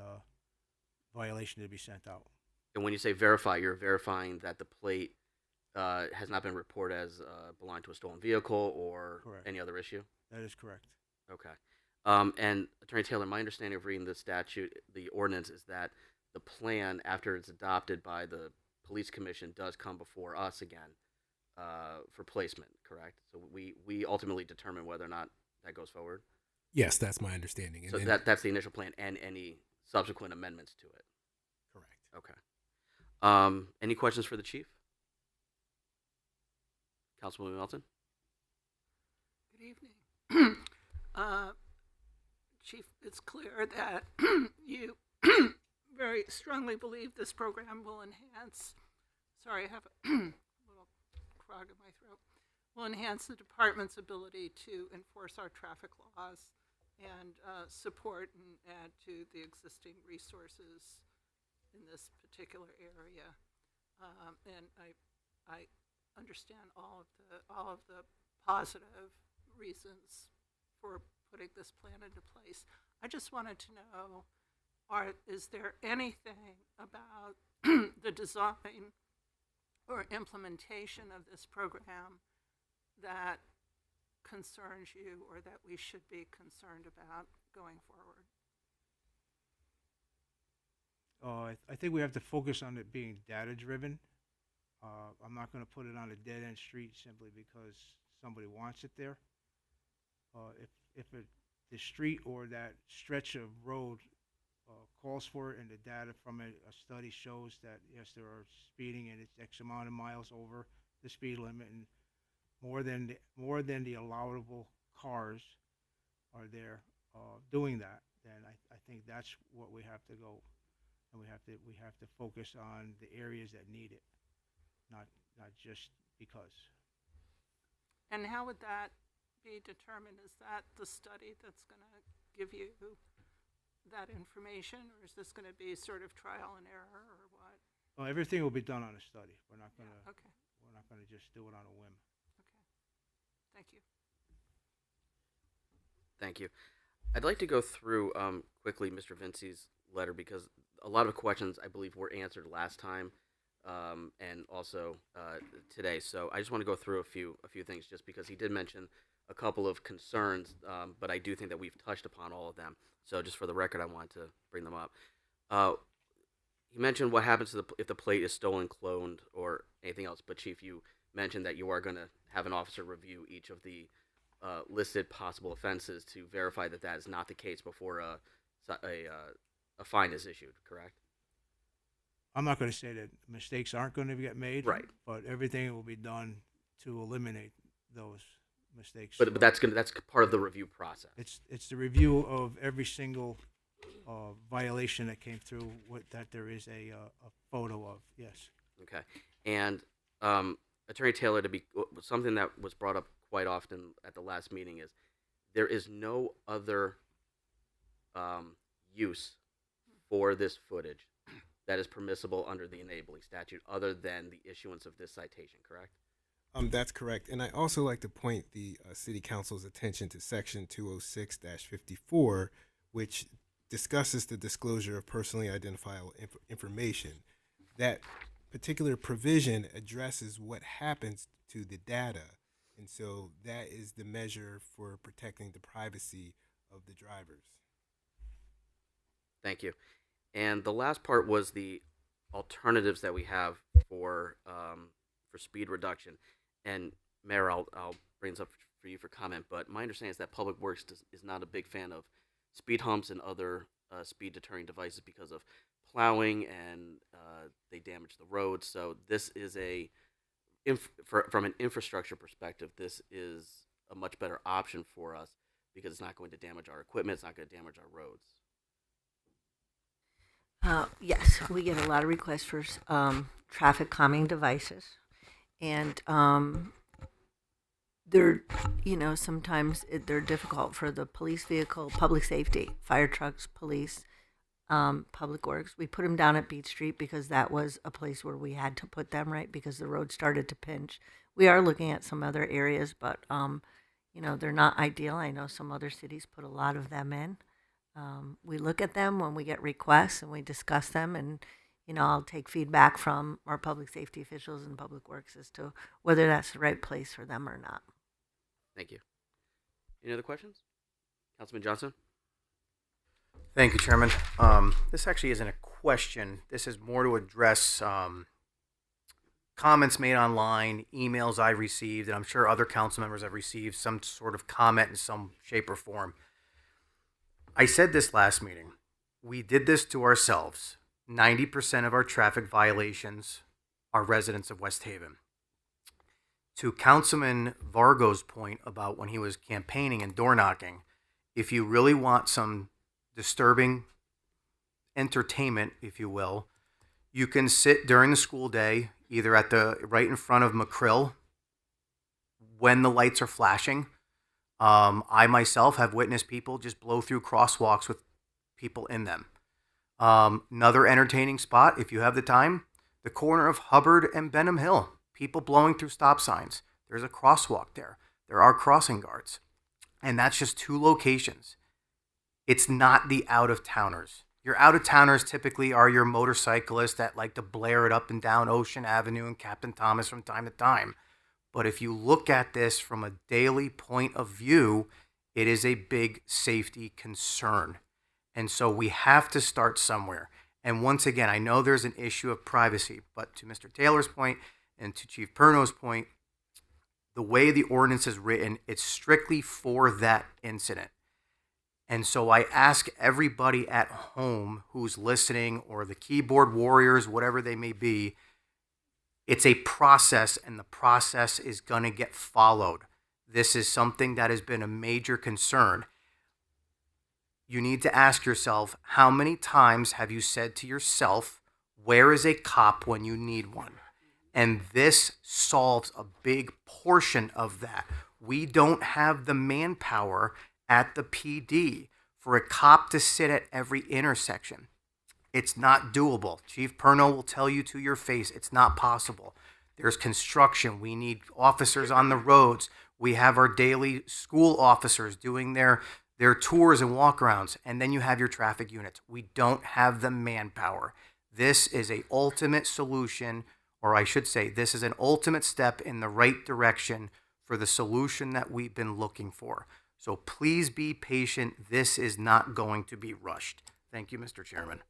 Speaker 3: violation to be sent out.
Speaker 2: And when you say verify, you're verifying that the plate has not been reported as belonging to a stolen vehicle or any other issue?
Speaker 3: That is correct.
Speaker 2: Okay. And Attorney Taylor, my understanding of reading the statute, the ordinance, is that the plan, after it's adopted by the police commission, does come before us again for placement, correct? So we ultimately determine whether or not that goes forward?
Speaker 13: Yes, that's my understanding.
Speaker 2: So that's the initial plan and any subsequent amendments to it?
Speaker 13: Correct.
Speaker 2: Okay. Any questions for the chief? Councilwoman Melton?
Speaker 17: Good evening. Chief, it's clear that you very strongly believe this program will enhance, sorry, I have a little frog in my throat, will enhance the department's ability to enforce our traffic laws and support and add to the existing resources in this particular area. And I understand all of the positive reasons for putting this plan into place. I just wanted to know, is there anything about the design or implementation of this program that concerns you or that we should be concerned about going forward?
Speaker 3: I think we have to focus on it being data-driven. I'm not going to put it on a dead-end street simply because somebody wants it there. If the street or that stretch of road calls for it and the data from a study shows that, yes, there are speeding and it's X amount of miles over the speed limit and more than the allowable cars are there doing that, then I think that's what we have to go. And we have to focus on the areas that need it, not just because.
Speaker 17: And how would that be determined? Is that the study that's going to give you that information, or is this going to be sort of trial and error, or what?
Speaker 3: Well, everything will be done on a study. We're not going to.
Speaker 17: Okay.
Speaker 3: We're not going to just do it on a whim.
Speaker 17: Okay. Thank you.
Speaker 2: Thank you. I'd like to go through quickly Mr. Vinci's letter because a lot of questions I believe were answered last time and also today. So I just want to go through a few things just because he did mention a couple of concerns, but I do think that we've touched upon all of them. So just for the record, I wanted to bring them up. You mentioned what happens to if the plate is stolen, cloned, or anything else. But Chief, you mentioned that you are going to have an officer review each of the listed possible offenses to verify that that is not the case before a fine is issued. Correct?
Speaker 21: I'm not going to say that mistakes aren't going to get made,
Speaker 2: right?
Speaker 21: But everything will be done to eliminate those mistakes.
Speaker 2: But that's part of the review process.
Speaker 21: It's the review of every single violation that came through that there is a photo of. Yes.
Speaker 2: Okay. And Attorney Taylor, something that was brought up quite often at the last meeting is there is no other use for this footage that is permissible under the enabling statute other than the issuance of this citation, correct?
Speaker 20: That's correct. And I also like to point the City Council's attention to Section 206-54, which discusses the disclosure of personally identifiable information. That particular provision addresses what happens to the data. And so that is the measure for protecting the privacy of the drivers.
Speaker 2: Thank you. And the last part was the alternatives that we have for speed reduction. And Mayor, I'll bring this up for you for comment, but my understanding is that Public Works is not a big fan of speed humps and other speed deterring devices because of plowing and they damage the roads. So this is from an infrastructure perspective, this is a much better option for us because it's not going to damage our equipment, it's not going to damage our roads.
Speaker 7: Yes, we get a lot of requests for traffic calming devices, and they're, sometimes they're difficult for the police vehicle, public safety, fire trucks, police, Public Works. We put them down at Beach Street because that was a place where we had to put them, right, because the road started to pinch. We are looking at some other areas, but, they're not ideal. I know some other cities put a lot of them in. We look at them when we get requests and we discuss them, and I'll take feedback from our public safety officials and Public Works as to whether that's the right place for them or not.
Speaker 2: Thank you. Any other questions? Councilman Johnson?
Speaker 9: Thank you, Chairman. This actually isn't a question. This is more to address comments made online, emails I received, and I'm sure other council members have received some sort of comment in some shape or form. I said this last meeting. We did this to ourselves. 90% of our traffic violations are residents of West Haven. To Councilman Vargo's point about when he was campaigning and door knocking, if you really want some disturbing entertainment, if you will, you can sit during the school day, either right in front of McCrill when the lights are flashing. I myself have witnessed people just blow through crosswalks with people in them. Another entertaining spot, if you have the time, the corner of Hubbard and Benham Hill. People blowing through stop signs. There's a crosswalk there. There are crossing guards. And that's just two locations. It's not the out-of-towners. Your out-of-towners typically are your motorcyclists that like to blare it up and down Ocean Avenue and Captain Thomas from time to time. But if you look at this from a daily point of view, it is a big safety concern. And so we have to start somewhere. And once again, I know there's an issue of privacy, but to Mr. Taylor's point and to Chief Perno's point, the way the ordinance is written, it's strictly for that incident. And so I ask everybody at home who's listening, or the keyboard warriors, whatever they may be, it's a process, and the process is going to get followed. This is something that has been a major concern. You need to ask yourself, how many times have you said to yourself, where is a cop when you need one? And this solves a big portion of that. We don't have the manpower at the PD for a cop to sit at every intersection. It's not doable. Chief Perno will tell you to your face, it's not possible. There's construction. We need officers on the roads. We have our daily school officers doing their tours and walkarounds, and then you have your traffic units. We don't have the manpower. This is an ultimate solution, or I should say, this is an ultimate step in the right direction for the solution that we've been looking for. So please be patient. This is not going to be rushed. Thank you, Mr. Chairman.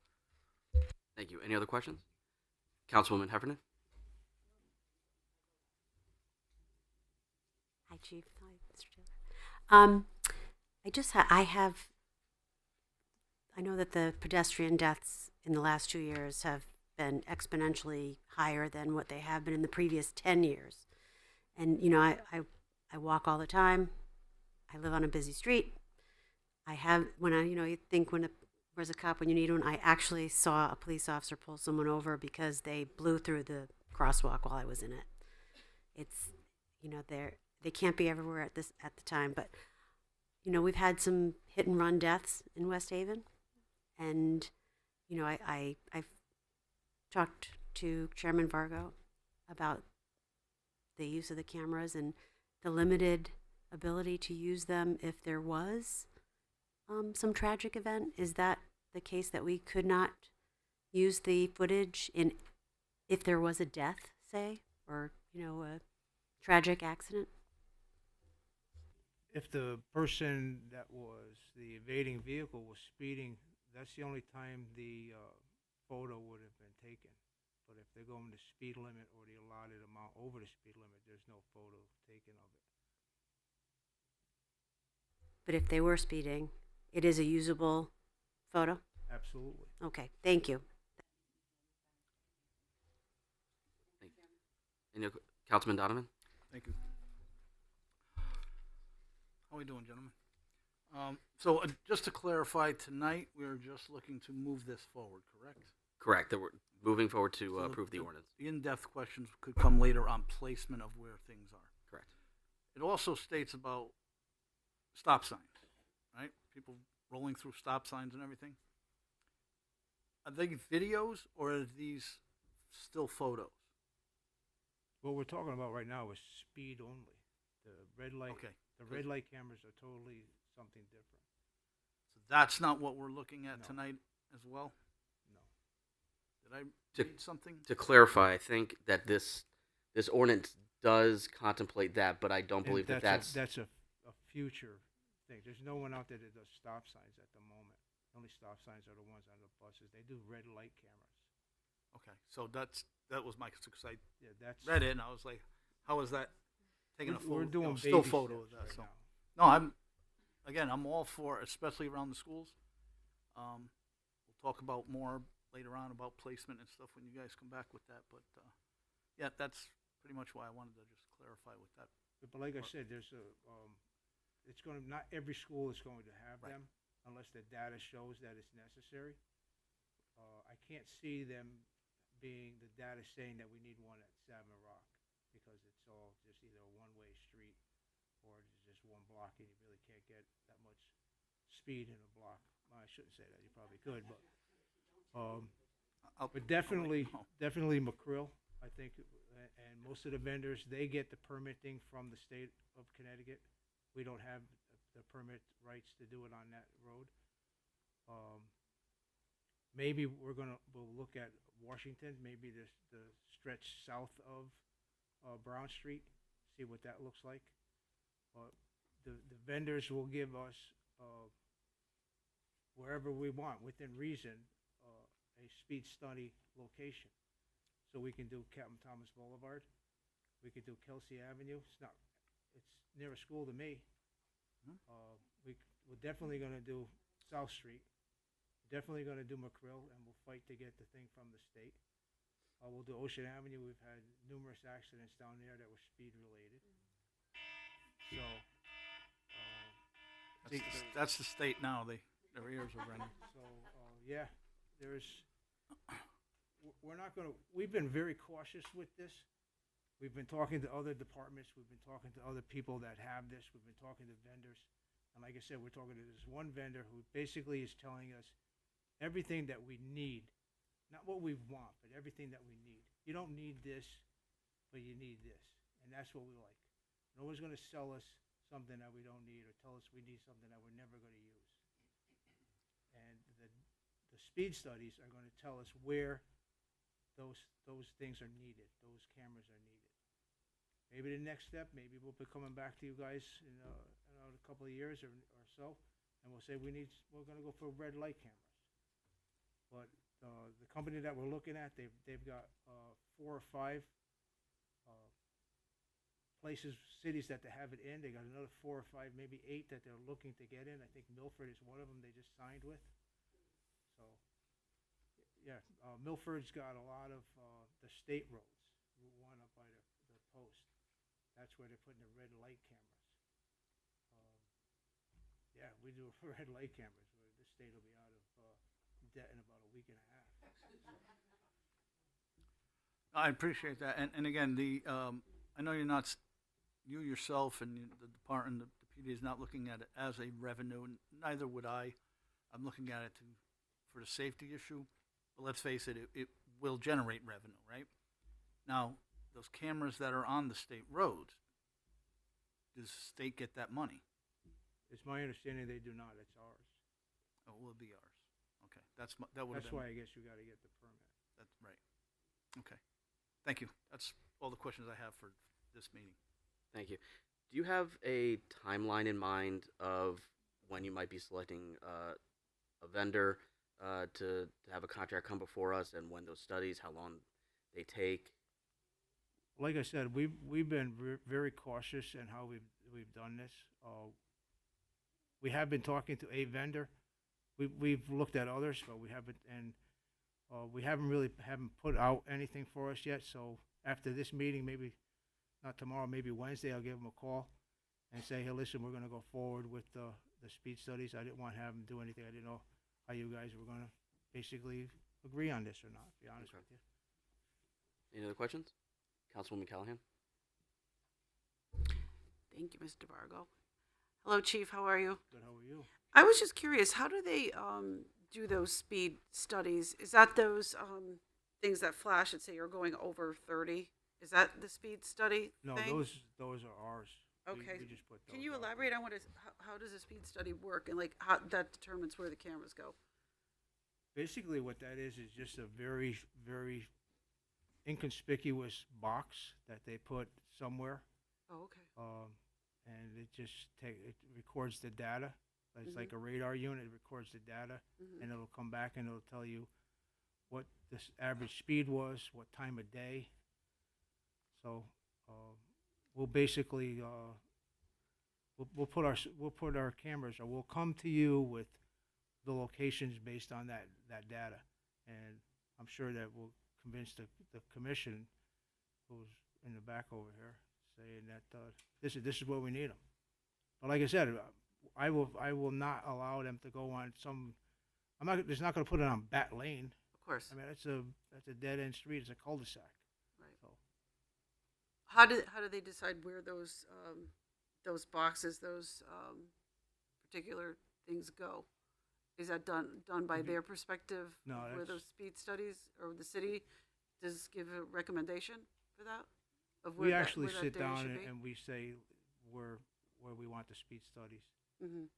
Speaker 2: Thank you. Any other questions? Councilwoman Heffernan?
Speaker 6: Hi, Chief. Hi, Mr. Taylor. I know that the pedestrian deaths in the last 2 years have been exponentially higher than what they have been in the previous 10 years. And, you know, I walk all the time. I live on a busy street. You think where's a cop when you need one? I actually saw a police officer pull someone over because they blew through the crosswalk while I was in it. It's, you know, they can't be everywhere at the time, but, you know, we've had some hit and run deaths in West Haven, and, you know, I've talked to Chairman Vargo about the use of the cameras and the limited ability to use them if there was some tragic event. Is that the case, that we could not use the footage if there was a death, say, or, you know, a tragic accident?
Speaker 21: If the person that was the evading vehicle was speeding, that's the only time the photo would have been taken. But if they're going the speed limit or the allotted amount over the speed limit, there's no photo taken of it.
Speaker 6: But if they were speeding, it is a usable photo?
Speaker 21: Absolutely.
Speaker 6: Okay, thank you.
Speaker 2: Councilman Donovan?
Speaker 3: Thank you. How are we doing, gentlemen? So just to clarify, tonight we're just looking to move this forward, correct?
Speaker 2: Correct. That we're moving forward to
Speaker 3: So
Speaker 2: approve the ordinance.
Speaker 3: The in-depth questions could come later on placement of where things are.
Speaker 2: Correct.
Speaker 3: It also states about stop signs, right? People rolling through stop signs and everything. Are they videos or are these still photos?
Speaker 21: What we're talking about right now is speed only. The red light,
Speaker 3: Okay.
Speaker 21: the red light cameras are totally something different.
Speaker 3: So that's not what we're looking at
Speaker 21: No.
Speaker 3: tonight as well?
Speaker 21: No.
Speaker 3: Did I
Speaker 2: To-
Speaker 3: read something?
Speaker 2: To clarify, I think that this ordinance does contemplate that, but I don't
Speaker 21: And
Speaker 2: believe that's
Speaker 21: that's a future thing. There's no one out there that does stop signs at the moment. The only stop signs are the ones on the buses. They do red light cameras.
Speaker 3: Okay, so that was my concern, 'cause I
Speaker 21: Yeah, that's
Speaker 3: read it and I was like, how is that taking a photo?
Speaker 21: We're doing
Speaker 3: still
Speaker 21: baby
Speaker 3: photo of
Speaker 21: steps
Speaker 3: that.
Speaker 21: right
Speaker 3: So
Speaker 21: now.
Speaker 3: no, I'm all for, especially around the schools. We'll talk about more later on about placement and stuff when you guys come back with that. But yeah, that's pretty much why I wanted to just clarify with that.
Speaker 21: But like I said, there's it's going to, not every school is going to have
Speaker 3: Right.
Speaker 21: them unless the data shows that it's necessary. I can't see them being the data saying that we need one at Savin Rock because it's all just either a one-way street or it's just one block and you really can't get that much speed in a block. Well, I shouldn't say that. You probably could, but definitely McCrill, I think, and most of the vendors, they get the permitting from the state of Connecticut. We don't have the permit rights to do it on that road. Maybe we'll look at Washington, maybe the stretch south of Brown Street, see what that looks like. The vendors will give us wherever we want, within reason, a speed study location. So we can do Captain Thomas Boulevard, we could do Kelsey Avenue. It's near a school to me. We're definitely gonna do South Street. Definitely going to do McCrill, and we'll fight to get the thing from the state. We'll do Ocean Avenue. We've had numerous accidents down there that were speed related. So
Speaker 3: That's the state now. Their ears are running.
Speaker 21: So yeah, we're not going to. We've been very cautious with this. We've been talking to other departments. We've been talking to other people that have this. We've been talking to vendors, and like I said, we're talking to this one vendor who basically is telling us everything that we need, not what we want, but everything that we need. You don't need this, but you need this, and that's what we like. No one's going to sell us something that we don't need or tell us we need something that we're never going to use. And the speed studies are going to tell us where those things are needed, those cameras are needed. maybe the next step, maybe we'll be coming back to you guys in a couple of years or so, and we'll say we're going to go for red light cameras. But the company that we're looking at, they've got 4 or 5 places, cities that they have it in. They got another 4 or 5, maybe 8 that they're looking to get in. I think Milford is one of them they just signed with. So, yeah, Milford's got a lot of the state roads. Route 1 up by the post. That's where they're putting the red light cameras. Yeah, we do red light cameras. Where the state will be out of debt in about a week and a half.
Speaker 3: I appreciate that, and again, I know you're not, you yourself and the department, the PD is not looking at it as a revenue, and neither would I. I'm looking at it for the safety issue, but let's face it, it will generate revenue, right? Now, those cameras that are on the state roads, does the state get that money?
Speaker 21: It's my understanding they do not. It's ours.
Speaker 3: Oh, it will be ours. Okay, that would have
Speaker 21: That's
Speaker 3: been.
Speaker 21: why I guess you got to get the permit.
Speaker 3: That's right. Okay, thank you. That's all the questions I have for this meeting.
Speaker 2: Thank you. Do you have a timeline in mind of when you might be selecting a vendor to have a contract come before us, and when those studies, how long they take?
Speaker 21: Like I said, we've been very cautious in how we've done this. We have been talking to a vendor. We've looked at others, but we haven't, and we haven't put out anything for us yet. So after this meeting, maybe not tomorrow, maybe Wednesday, I'll give them a call and say, hey, listen, we're going to go forward with the speed studies. I didn't want to have them do anything. I didn't know how you guys were going to basically agree on this or not, to be honest with you.
Speaker 2: Any other questions? Councilwoman Callahan?
Speaker 4: Thank you, Mr. Vargo. Hello, Chief. How are you?
Speaker 21: Good. How are you?
Speaker 4: I was just curious, how do they do those speed studies? Is that those things that flash and say you're going over 30? Is that the speed study
Speaker 21: No,
Speaker 4: thing?
Speaker 21: those are ours.
Speaker 4: Okay.
Speaker 21: We just put those
Speaker 4: Can you
Speaker 21: out.
Speaker 4: elaborate on how does a speed study work, and like how that determines where the cameras go?
Speaker 21: Basically, what that is just a very, very inconspicuous box that they put somewhere.
Speaker 4: Oh, okay.
Speaker 21: And it records the data. It's like a radar unit. It records the data, and it'll come back and it'll tell you what this average speed was, what time of day. So we'll basically we'll put our cameras, or we'll come to you with the locations based on that data, and I'm sure that will convince the commission, who's in the back over here, saying that this is where we need them. But like I said, I will not allow them to go on some. I'm not. It's not going to put it on Bat Lane.
Speaker 4: Of course.
Speaker 21: I mean, that's a dead end street. It's a cul-de-sac.
Speaker 4: Right.
Speaker 21: So
Speaker 4: How do they decide where those boxes, those particular things go? Is that done by their perspective?
Speaker 21: No,
Speaker 4: where
Speaker 21: that's-
Speaker 4: those speed studies, or the city does give a recommendation for that? Of where
Speaker 21: we
Speaker 4: that-
Speaker 21: actually
Speaker 4: where that
Speaker 21: sit
Speaker 4: data
Speaker 21: down
Speaker 4: should be?
Speaker 21: and we say where we want the speed studies.
Speaker 4: Mhm.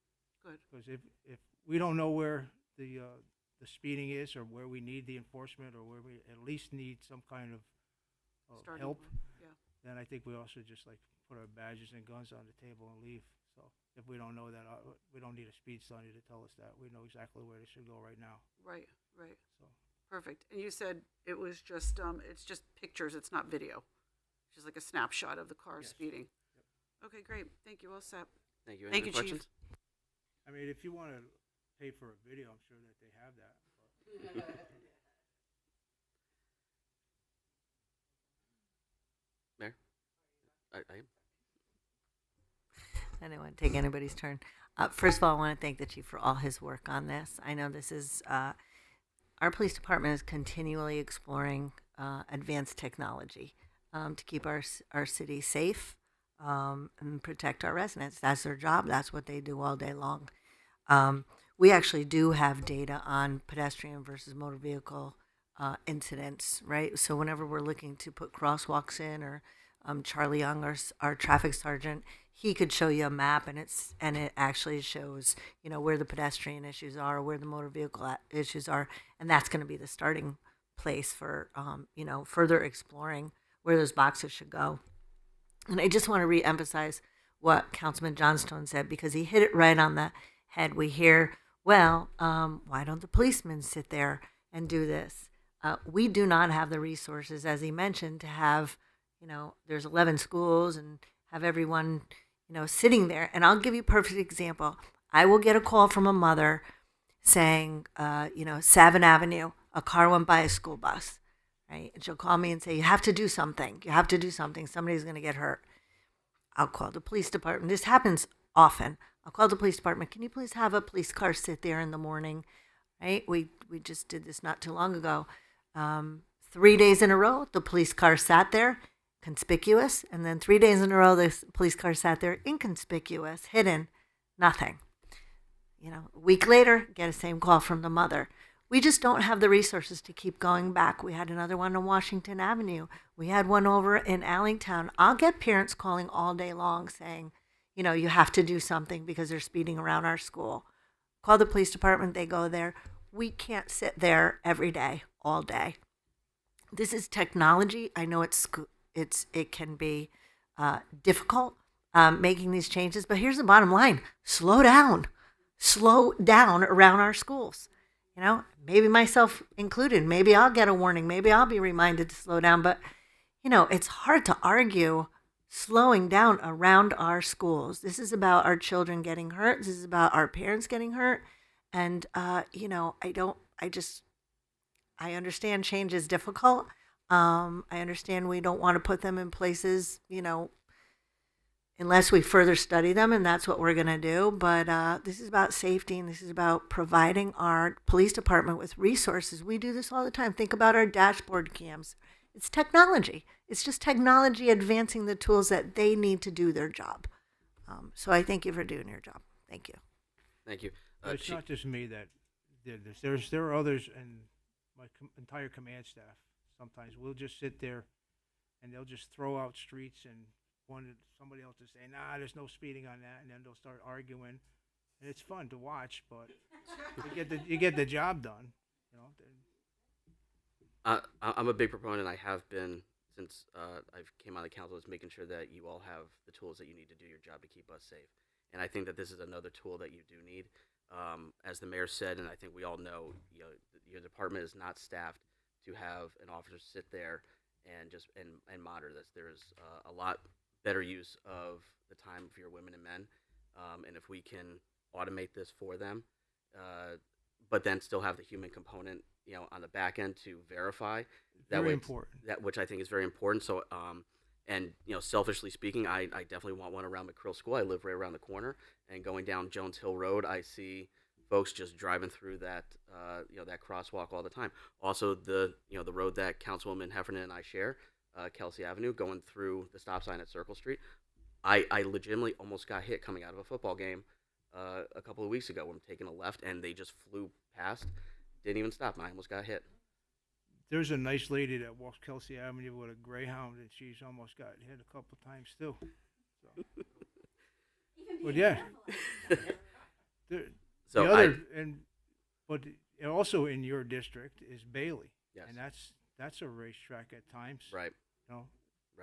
Speaker 4: Good.
Speaker 21: Because if we don't know where the speeding is, or where we need the enforcement, or where we at least need some kind of
Speaker 4: Starting
Speaker 21: help,
Speaker 4: point, yeah.
Speaker 21: then I think we also just like put our badges and guns on the table and leave. So if we don't know that, we don't need a speed study to tell us that. We know exactly where they should go right now.
Speaker 4: Right. Right.
Speaker 21: So
Speaker 4: Perfect. And you said it was just it's just pictures. It's not video. It's just like a snapshot of the car speeding. Okay, great. Thank you. All set.
Speaker 2: Thank you. Any
Speaker 4: Thank
Speaker 2: other
Speaker 4: you,
Speaker 2: questions?
Speaker 4: Chief.
Speaker 21: I mean, if you want to pay for a video, I'm sure that they have that. But
Speaker 2: Mayor? I am.
Speaker 7: I don't want to take anybody's turn. First of all, I want to thank the chief for all his work on this. I know this is, our police department is continually exploring advanced technology to keep our city safe and protect our residents. That's their job. That's what they do all day long. We actually do have data on pedestrian versus motor vehicle incidents, right? So whenever we're looking to put crosswalks in, or Charlie Young, our traffic sergeant, he could show you a map, and it actually shows, where the pedestrian issues are, where the motor vehicle issues are, and that's going to be the starting place for further exploring where those boxes should go. And I just want to re-emphasize what Councilman Johnstone said, because he hit it right on the head. We hear, well, why don't the policemen sit there and do this? We do not have the resources, as he mentioned, to have, there's 11 schools and have everyone, sitting there. And I'll give you a perfect example. I will get a call from a mother saying, Savin Avenue, a car went by a school bus, right? And she'll call me and say, you have to do something. You have to do something. Somebody's going to get hurt. I'll call the police department. This happens often. I'll call the police department. Can you please have a police car sit there in the morning? Right? We just did this not too long ago. 3 days in a row, the police car sat there, conspicuous. And then 3 days in a row, the police car sat there, inconspicuous, hidden, nothing. A week later, get a same call from the mother. We just don't have the resources to keep going back. We had another one on Washington Avenue. We had one over in Allentown. I'll get parents calling all day long saying, you have to do something because they're speeding around our school. Call the police department, they go there. We can't sit there every day, all day. This is technology. I know it can be difficult making these changes, but here's the bottom line. Slow down around our schools. Maybe myself included. Maybe I'll get a warning. Maybe I'll be reminded to slow down. But, it's hard to argue slowing down around our schools. This is about our children getting hurt. This is about our parents getting hurt. And, I understand change is difficult. I understand we don't want to put them in places, unless we further study them, and that's what we're going to do. But this is about safety, and this is about providing our police department with resources. We do this all the time. Think about our dashboard cams. It's technology. It's just technology advancing the tools that they need to do their job. So I thank you for doing your job. Thank you.
Speaker 2: Thank you.
Speaker 21: But it's not just me that did this. There are others, and my entire command staff. Sometimes we'll just sit there, and they'll just throw out streets and somebody else to say, nah, there's no speeding on that, and then they'll start arguing, and it's fun to watch, but you get the job done.
Speaker 2: I'm a big proponent. I have been since I've came on the council, is making sure that you all have the tools that you need to do your job to keep us safe. And I think that this is another tool that you do need. As the mayor said, and I think we all know, your department is not staffed to have an officer sit there and just and monitor this. There is a lot better use of the time for your women and men, and if we can automate this for them, but then still have the human component, on the back end to verify that
Speaker 21: very important.
Speaker 2: That which I think is very important. So, and selfishly speaking, I definitely want one around McCrill School. I live right around the corner, and going down Jones Hill Road, I see folks just driving through that that crosswalk all the time. Also, the road that Councilwoman Heffernan and I share, Kelsey Avenue, going through the stop sign at Circle Street. I legitimately almost got hit coming out of a football game a couple of weeks ago when I'm taking a left, and they just flew past, didn't even stop, and I almost got hit.
Speaker 21: There's a nice lady that walks Kelsey Avenue with a Greyhound, and she's almost got hit a couple times too. So. But yeah.
Speaker 2: So
Speaker 21: the other, but also in your district is Bailey.
Speaker 2: Yes.
Speaker 21: And that's a racetrack at times.
Speaker 2: Right.
Speaker 21: Right.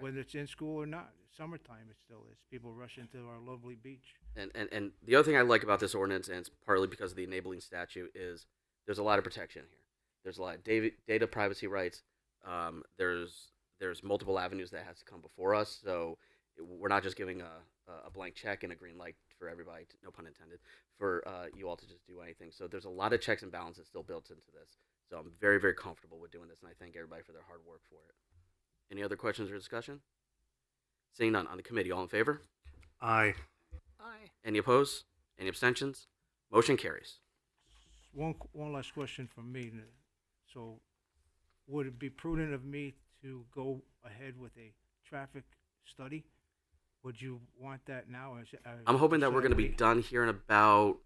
Speaker 21: Whether it's in school or not. Summertime it still is. People rush into our lovely beach.
Speaker 2: And the other thing I like about this ordinance, and it's partly because of the enabling statute, is there's a lot of protection here. There's a lot of data privacy rights. There's multiple avenues that has to come before us. So we're not just giving a blank check and a green light for everybody, no pun intended, for you all to just do anything. So there's a lot of checks and balances still built into this. So I'm very, very comfortable with doing this, and I thank everybody for their hard work for it. Any other questions or discussion? Seeing none, on the committee, all in favor?
Speaker 9: Aye.
Speaker 17: Aye.
Speaker 2: Any opposed? Any abstentions? Motion carries.
Speaker 21: One last question from me. So would it be prudent of me to go ahead with a traffic study? Would you want that now?
Speaker 2: I'm hoping that we're going to be done here in about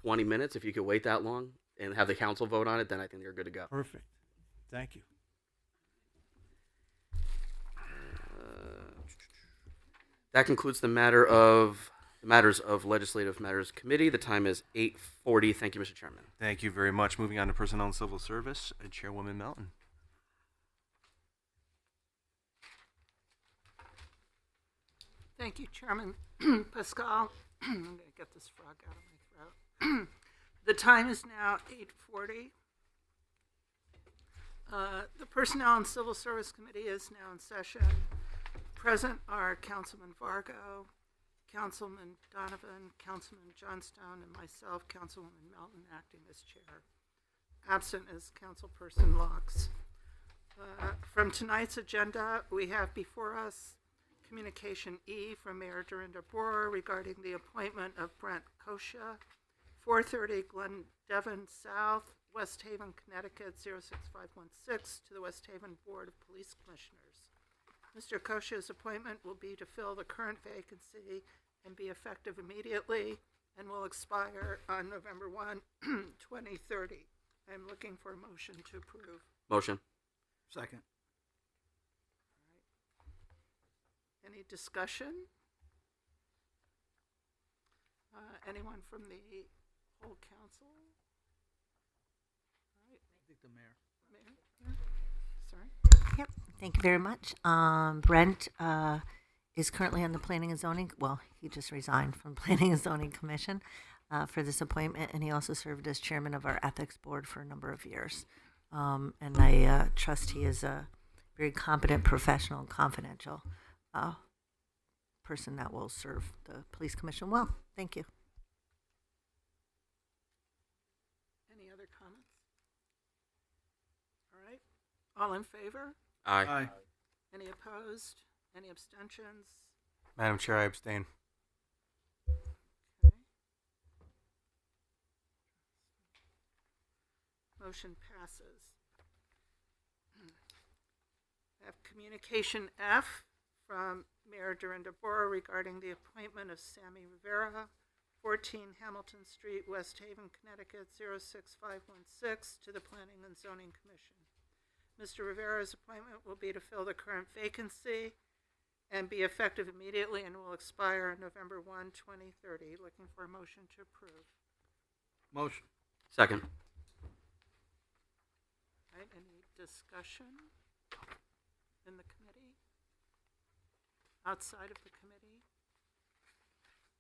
Speaker 2: 20 minutes. If you could wait that long and have the council vote on it, then I think you're good to go.
Speaker 21: Perfect. Thank you.
Speaker 2: That concludes the matters of Legislative Matters Committee. The time is 8:40. Thank you, Mr. Chairman.
Speaker 10: Thank you very much. Moving on to Personnel and Civil Service, Chairwoman Melton.
Speaker 17: Thank you, Chairman Pascal. I'm going to get this frog out of my throat. The time is now 8:40. The Personnel and Civil Service Committee is now in session. Present are Councilman Vargo, Councilman Donovan, Councilman Johnstone, and myself, Councilwoman Melton, acting as chair. Absent is Councilperson Locks. From tonight's agenda, we have before us Communication E from Mayor Dorinda Borer regarding the appointment of Brent Kosha, 430 Glendevin South, West Haven, Connecticut, 06516, to the West Haven Board of Police Commissioners. Mr. Kosha's appointment will be to fill the current vacancy and be effective immediately and will expire on November 1, 2030. I'm looking for a motion to approve.
Speaker 2: Motion.
Speaker 3: Second.
Speaker 17: Any discussion? Anyone from the whole council? All right.
Speaker 3: I think the mayor.
Speaker 17: Mayor? Sorry.
Speaker 7: Yep. Thank you very much. Brent is currently on the Planning and Zoning. Well, he just resigned from Planning and Zoning Commission for this appointment, and he also served as chairman of our ethics board for a number of years. And I trust he is a very competent, professional, and confidential person that will serve the police commission well. Thank you.
Speaker 17: Any other comments? All right. All in favor?
Speaker 2: Aye.
Speaker 3: Aye.
Speaker 17: Any opposed? Any abstentions?
Speaker 10: Madam Chair, I abstain.
Speaker 17: Okay. Motion passes. I have communication F from Mayor Dorinda Borer regarding the appointment of Sammy Rivera, 14 Hamilton Street, West Haven, Connecticut, 06516, to the Planning and Zoning Commission. Mr. Rivera's appointment will be to fill the current vacancy and be effective immediately and will expire on November 1, 2030. Looking for a motion to approve.
Speaker 3: Motion.
Speaker 2: Second.
Speaker 17: All right, any discussion in the committee? Outside of the committee?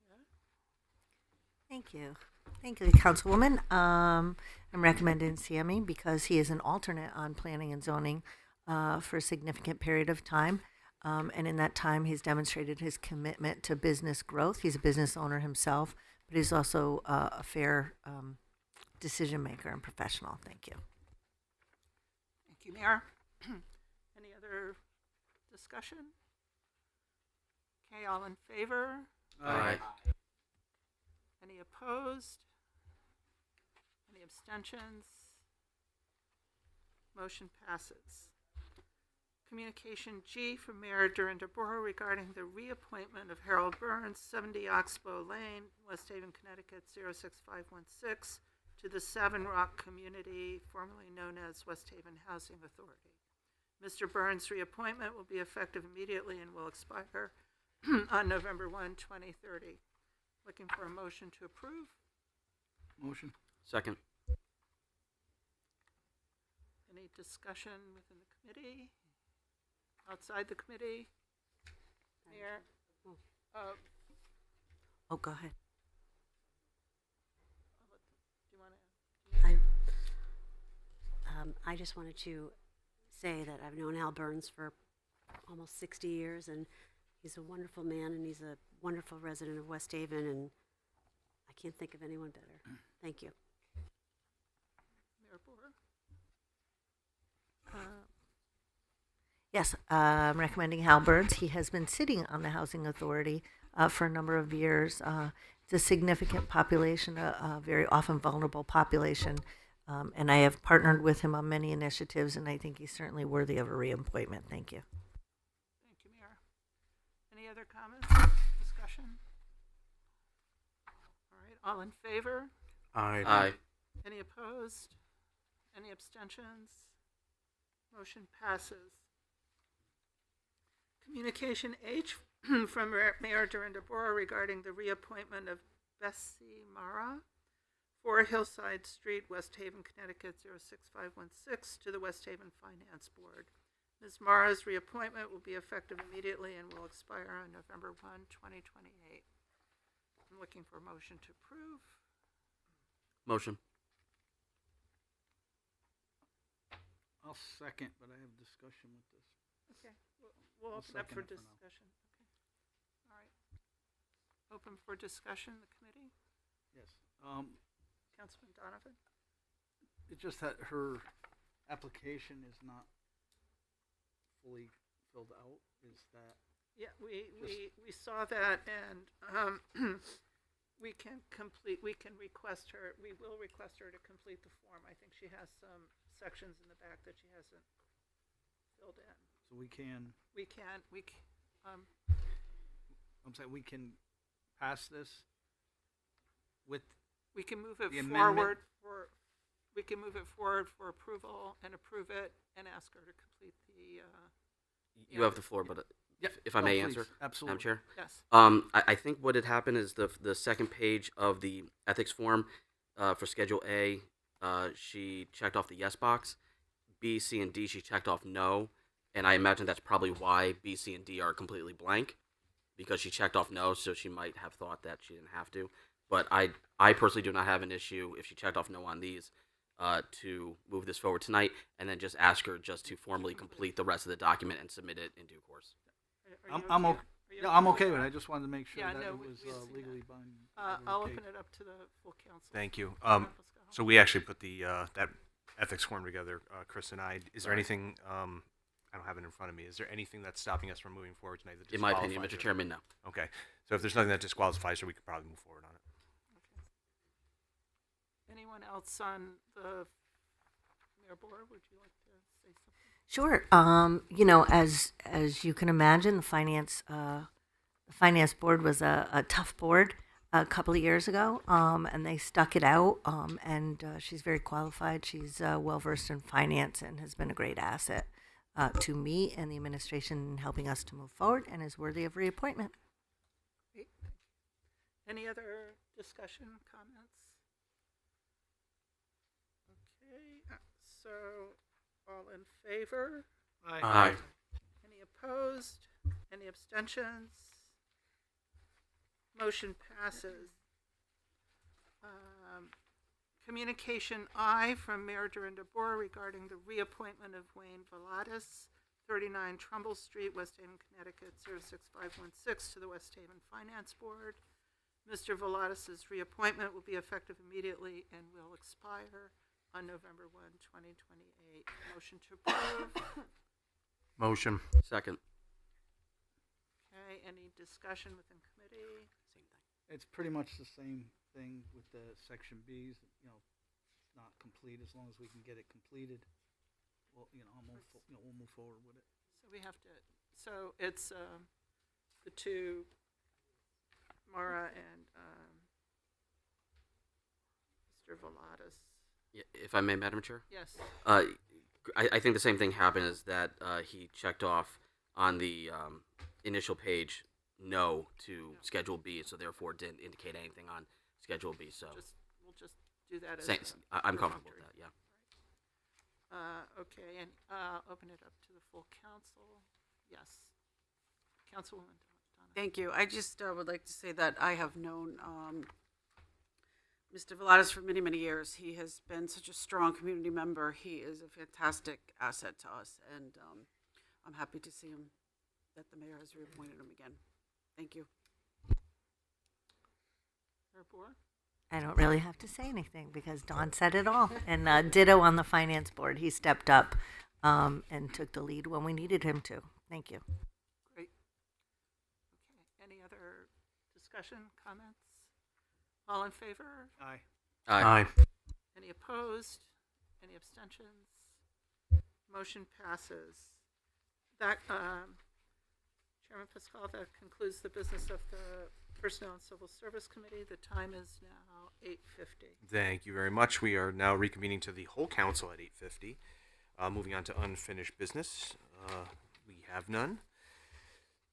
Speaker 17: Yeah?
Speaker 7: Thank you. Thank you, Councilwoman. I'm recommending Sammy because he is an alternate on Planning and Zoning for a significant period of time. And in that time, he's demonstrated his commitment to business growth. He's a business owner himself, but he's also a fair decision maker and professional. Thank you.
Speaker 17: Thank you, Mayor. Any other discussion? Okay, all in favor?
Speaker 2: Aye.
Speaker 17: Any opposed? Any abstentions? Motion passes. Communication G from Mayor Dorinda Borer regarding the reappointment of Harold Burns, 70 Oxbow Lane, West Haven, Connecticut, 06516, to the Savin Rock Community, formerly known as West Haven Housing Authority. Mr. Burns' reappointment will be effective immediately and will expire on November 1, 2030. Looking for a motion to approve.
Speaker 3: Motion.
Speaker 2: Second.
Speaker 17: Any discussion within the committee? Outside the committee? Mayor?
Speaker 7: Oh, go ahead.
Speaker 17: Do you want to?
Speaker 6: I just wanted to say that I've known Al Burns for almost 60 years, and he's a wonderful man, and he's a wonderful resident of West Haven, and I can't think of anyone better. Thank you.
Speaker 17: Mayor Borer?
Speaker 7: Yes, I'm recommending Hal Burns. He has been sitting on the Housing Authority for a number of years. It's a significant population, a very often vulnerable population, and I have partnered with him on many initiatives, and I think he's certainly worthy of a reappointment. Thank you.
Speaker 17: Thank you, Mayor. Any other comments, discussion? All right, all in favor?
Speaker 10: Aye.
Speaker 2: Aye.
Speaker 17: Any opposed? Any abstentions? Motion passes. Communication H from Mayor Dorinda Borer regarding the reappointment of Bessie Mara, 4 Hillside Street, West Haven, Connecticut, 06516, to the West Haven Finance Board. Ms. Mara's reappointment will be effective immediately and will expire on November 1, 2028. I'm looking for a motion to approve.
Speaker 2: Motion.
Speaker 3: I'll second, but I have discussion with this.
Speaker 17: Okay, we'll
Speaker 3: I'll
Speaker 17: open up for
Speaker 3: second it for now.
Speaker 17: discussion. Okay. All right. Open for discussion, the committee.
Speaker 3: Yes.
Speaker 17: Councilman Donovan?
Speaker 3: It's just that her application is not fully filled out. Is that?
Speaker 17: Yeah, we saw that, and we can request her, we will request her to complete the form. I think she has some sections in the back that she hasn't filled in.
Speaker 3: So we can. I'm saying we can pass this with.
Speaker 17: We can move it
Speaker 3: the
Speaker 17: forward
Speaker 3: amendment?
Speaker 17: we can move it forward for approval and approve it and ask her to complete the.
Speaker 2: You have the floor, but if I
Speaker 3: Oh,
Speaker 2: may
Speaker 3: please.
Speaker 2: answer,
Speaker 3: Absolutely.
Speaker 2: Madam Chair.
Speaker 17: Yes.
Speaker 2: I think what had happened is the second page of the ethics form for Schedule A, she checked off the yes box. B, C, and D, she checked off no, and I imagine that's probably why B, C, and D are completely blank, because she checked off no, so she might have thought that she didn't have to. But I personally do not have an issue if she checked off no on these to move this forward tonight, and then just ask her just to formally complete the rest of the document and submit it in due course.
Speaker 3: I'm okay. Yeah, I'm okay with it. I just wanted to make sure
Speaker 17: Yeah,
Speaker 3: that
Speaker 17: no,
Speaker 3: it
Speaker 17: we-
Speaker 3: was
Speaker 17: we've seen
Speaker 3: legally
Speaker 17: that.
Speaker 3: binding.
Speaker 17: I'll open it up to the full council.
Speaker 10: Thank you.
Speaker 17: Councilman Pascal?
Speaker 10: So we actually put the that ethics form together, Chris and I. Is there anything? I don't have it in front of me. Is there anything that's stopping us from moving forward tonight? That
Speaker 2: In my opinion,
Speaker 10: disqualifies
Speaker 2: Mr.
Speaker 10: her?
Speaker 2: Chairman, no.
Speaker 10: Okay. So if there's nothing that disqualifies her, we could probably move forward on it.
Speaker 17: Anyone else on the mayor board? Would you like to say something?
Speaker 7: Sure. You know, as you can imagine, the finance board was a tough board a couple of years ago, and they stuck it out. And she's very qualified. She's well versed in finance and has been a great asset to me and the administration in helping us to move forward, and is worthy of reappointment.
Speaker 17: Great. Any other discussion, comments? Okay, so all in favor?
Speaker 2: Aye.
Speaker 17: Any opposed? Any abstentions? Motion passes. Communication I from Mayor Dorinda Boer regarding the reappointment of Wayne Valadas, 39 Trumbull Street, West Haven, Connecticut, 06516, to the West Haven Finance Board. Mr. Valadas' reappointment will be effective immediately and will expire on November 1, 2028. Motion to approve.
Speaker 10: Motion.
Speaker 2: Second.
Speaker 17: Okay, any discussion within committee?
Speaker 3: It's pretty much the same thing with the section Bs. You know, it's not complete. As long as we can get it completed, well, you know, we'll move forward with it.
Speaker 17: So we have to, so it's the two, Mara and Mr. Valadas.
Speaker 2: Yeah, if I may, Madam Chair.
Speaker 17: Yes.
Speaker 2: I think the same thing happened is that he checked off on the initial page no to Schedule B, so therefore didn't indicate anything on Schedule B. So
Speaker 17: We'll just do that as
Speaker 2: I'm comfortable with that. Yeah.
Speaker 17: Okay, and open it up to the full council. Yes. Councilwoman Donovan.
Speaker 4: Thank you. I just would like to say that I have known Mr. Valadas for many, many years. He has been such a strong community member. He is a fantastic asset to us, and I'm happy to see him, that the mayor has reappointed him again. Thank you.
Speaker 17: Mayor Boer?
Speaker 7: I don't really have to say anything because Don said it all. And ditto on the finance board. He stepped up and took the lead when we needed him to. Thank you.
Speaker 17: Great. Okay, any other discussion, comments? All in favor?
Speaker 3: Aye.
Speaker 10: Aye.
Speaker 17: Any opposed? Any abstentions? Motion passes. That, Chairman Pascal, that concludes the business of the Personnel and Civil Service Committee. The time is now 8:50.
Speaker 10: Thank you very much. We are now reconvening to the whole council at 8:50. Moving on to unfinished business. We have none.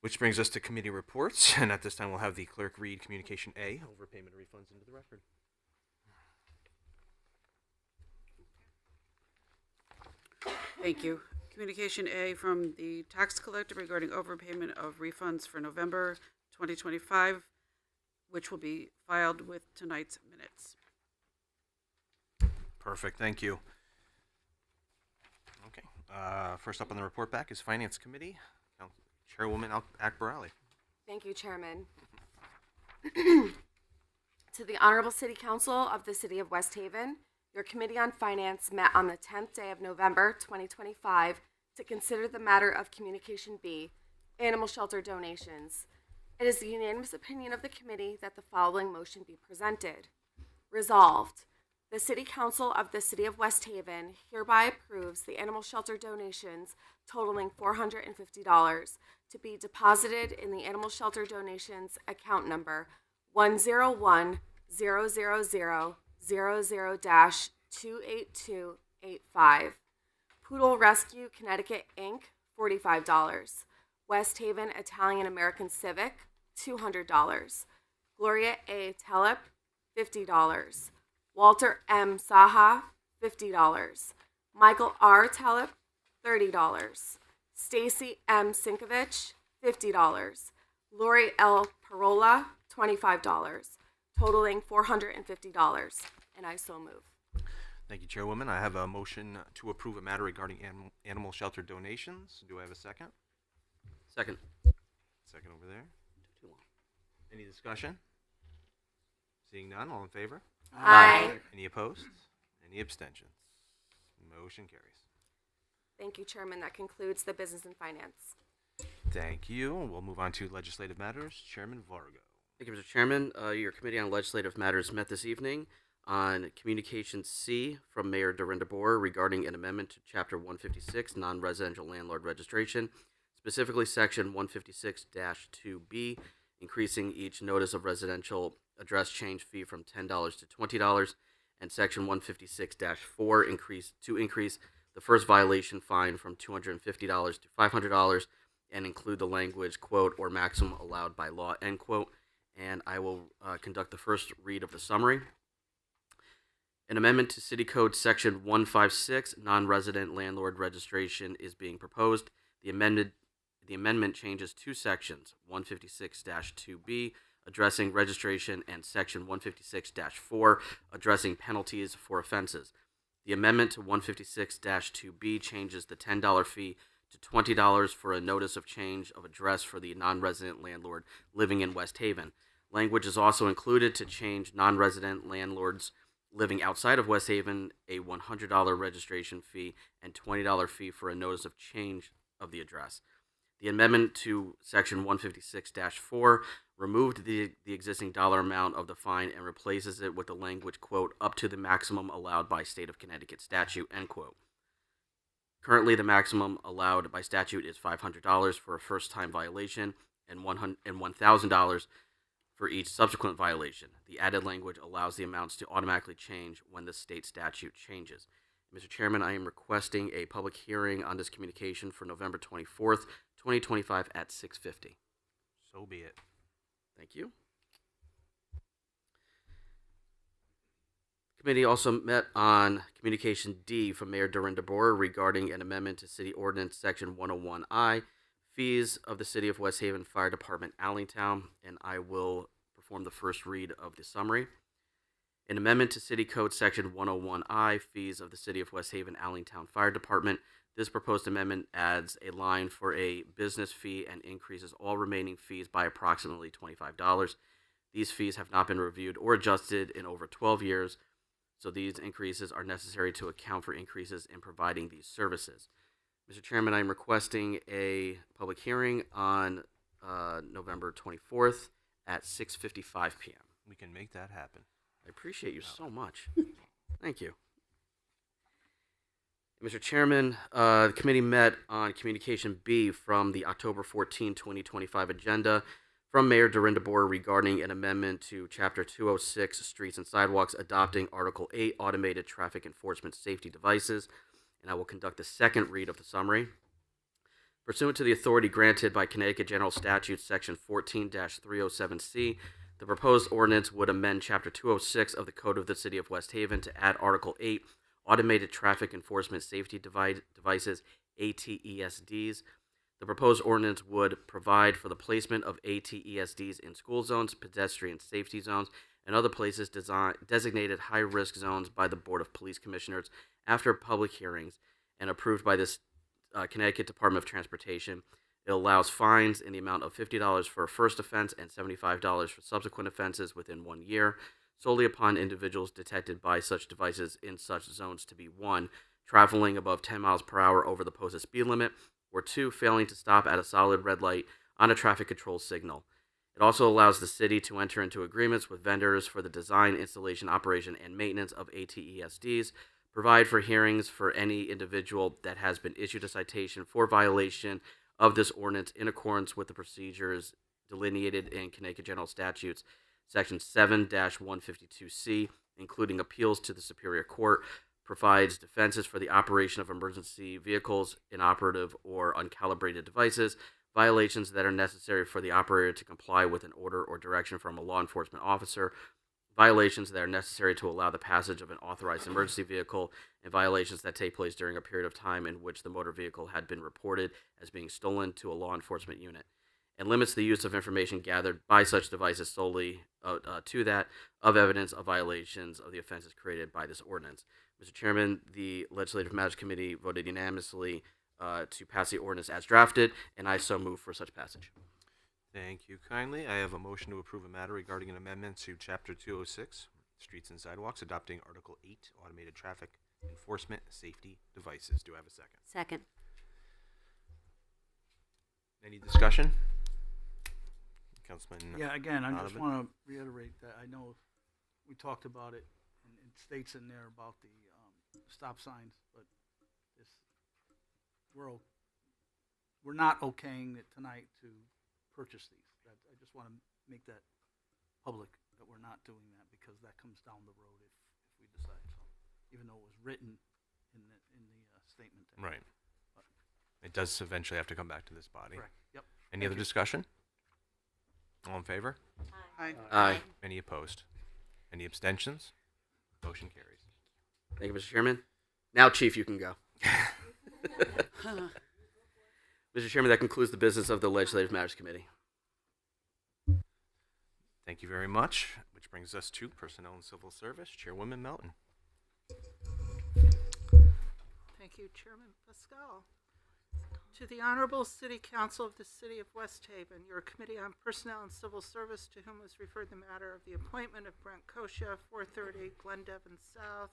Speaker 10: Which brings us to committee reports. And at this time, we'll have the clerk read Communication A, overpayment of refunds into the record.
Speaker 4: Thank you. Communication A from the tax collector regarding overpayment of refunds for November 2025, which will be filed with tonight's minutes.
Speaker 10: Perfect, thank you. Okay, first up on the report back is Finance Committee. Chairwoman Akbarali.
Speaker 19: Thank you, Chairman. To the Honorable City Council of the City of West Haven, your Committee on Finance met on the 10th day of November 2025 to consider the matter of Communication B, animal shelter donations. It is the unanimous opinion of the committee that the following motion be presented. Resolved, the City Council of the City of West Haven hereby approves the animal shelter donations totaling $450 to be deposited in the animal shelter donations account number 101-000-00-28285. Poodle Rescue Connecticut Inc., $45. West Haven Italian American Civic, $200. Gloria A. Telep, $50. Walter M. Saha, $50. Michael R. Telep, $30. Stacy M. Sinkovich, $50. Lori L. Parola, $25, totaling $450, and I so move.
Speaker 10: Thank you, Chairwoman. I have a motion to approve a matter regarding animal shelter donations. Do I have a second?
Speaker 2: Second.
Speaker 10: Second over there. Any discussion? Seeing none, all in favor?
Speaker 19: Aye.
Speaker 10: Any opposed? Any abstentions? Motion carries.
Speaker 19: Thank you, Chairman. That concludes the business and finance.
Speaker 10: Thank you. We'll move on to legislative matters. Chairman Vargo.
Speaker 2: Thank you, Mr. Chairman. Your Committee on Legislative Matters met this evening on Communication C from Mayor Dorinda Boer regarding an amendment to Chapter 156, non-residential landlord registration, specifically Section 156-2B, increasing each notice of residential address change fee from $10 to $20, and Section 156-4 increase the first violation fine from $250 to $500 and include the language, quote, or maximum allowed by law, end quote. And I will conduct the first read of the summary. An amendment to City Code Section 156, non-resident landlord registration, is being proposed. The amendment changes two sections, 156-2B, addressing registration, and Section 156-4, addressing penalties for offenses. The amendment to 156-2B changes the $10 fee to $20 for a notice of change of address for the non-resident landlord living in West Haven. Language is also included to change non-resident landlords living outside of West Haven a $100 registration fee and $20 fee for a notice of change of the address. The amendment to Section 156-4 removed the existing dollar amount of the fine and replaces it with the language, quote, up to the maximum allowed by state of Connecticut statute, end quote. Currently, the maximum allowed by statute is $500 for a first-time violation and $1,000 for each subsequent violation. The added language allows the amounts to automatically change when the state statute changes. Mr. Chairman, I am requesting a public hearing on this communication for November 24th, 2025 at 6:50.
Speaker 10: So be it.
Speaker 2: Thank you. Committee also met on Communication D from Mayor Dorinda Boer regarding an amendment to City Ordinance Section 101I, fees of the City of West Haven Fire Department, Allentown, and I will perform the first read of the summary. An amendment to City Code Section 101I, fees of the City of West Haven, Allentown Fire Department. This proposed amendment adds a line for a business fee and increases all remaining fees by approximately $25. These fees have not been reviewed or adjusted in over 12 years, so these increases are necessary to account for increases in providing these services. Mr. Chairman, I'm requesting a public hearing on November 24th at 6:55 p.m.
Speaker 10: We can make that happen.
Speaker 2: I appreciate you so much. Thank you. Mr. Chairman, the committee met on Communication B from the October 14, 2025 agenda from Mayor Dorinda Boer regarding an amendment to Chapter 206, Streets and Sidewalks, adopting Article 8, Automated Traffic Enforcement Safety Devices, and I will conduct the second read of the summary. Pursuant to the authority granted by Connecticut General Statute Section 14-307C, the proposed ordinance would amend Chapter 206 of the Code of the City of West Haven to add Article 8, Automated Traffic Enforcement Safety Devices, ATESDs. The proposed ordinance would provide for the placement of ATESDs in school zones, pedestrian safety zones, and other places designated high-risk zones by the Board of Police Commissioners after public hearings and approved by this Connecticut Department of Transportation. It allows fines in the amount of $50 for a first offense and $75 for subsequent offenses within 1 year, solely upon individuals detected by such devices in such zones to be 1, traveling above 10 miles per hour over the posted speed limit, or 2, failing to stop at a solid red light on a traffic control signal. It also allows the city to enter into agreements with vendors for the design, installation, operation, and maintenance of ATESDs, provide for hearings for any individual that has been issued a citation for violation of this ordinance in accordance with the procedures delineated in Connecticut General Statutes, Section 7-152C, including appeals to the Superior Court, provides defenses for the operation of emergency vehicles, inoperative or uncalibrated devices, violations that are necessary for the operator to comply with an order or direction from a law enforcement officer, violations that are necessary to allow the passage of an authorized emergency vehicle, and violations that take place during a period of time in which the motor vehicle had been reported as being stolen to a law enforcement unit, and limits the use of information gathered by such devices solely to that of evidence of violations of the offenses created by this ordinance. Mr. Chairman, the Legislative Matters Committee voted unanimously to pass the ordinance as drafted, and I so move for such passage.
Speaker 10: Thank you kindly. I have a motion to approve a matter regarding an amendment to Chapter 206, Streets and Sidewalks, adopting Article 8, Automated Traffic Enforcement Safety Devices. Do I have a second?
Speaker 6: Second.
Speaker 10: Any discussion? Councilman
Speaker 3: Yeah, again, I just
Speaker 10: Donovan?
Speaker 3: want to reiterate that I know we talked about it, and it states in there about the stop signs, but this, we're not okaying it tonight to purchase these. I just want to make that public, that we're not doing that, because that comes down the road if we decide so, even though it was written in the statement there.
Speaker 10: Right. It does eventually have to come back to this body.
Speaker 3: Correct. Yep.
Speaker 10: Any
Speaker 3: Thank
Speaker 10: other
Speaker 3: you.
Speaker 10: discussion? All in favor?
Speaker 4: Aye.
Speaker 2: Aye.
Speaker 10: Any opposed? Any abstentions? Motion carries.
Speaker 2: Thank you, Mr. Chairman. Now, Chief, you can go. Mr. Chairman, that concludes the business of the Legislative Matters Committee.
Speaker 10: Thank you very much, which brings us to Personnel and Civil Service. Chairwoman Melton.
Speaker 17: Thank you, Chairman Pascal. To the Honorable City Council of the City of West Haven, your Committee on Personnel and Civil Service, to whom was referred the matter of the appointment of Brent Kosha, 430 Glendevon South,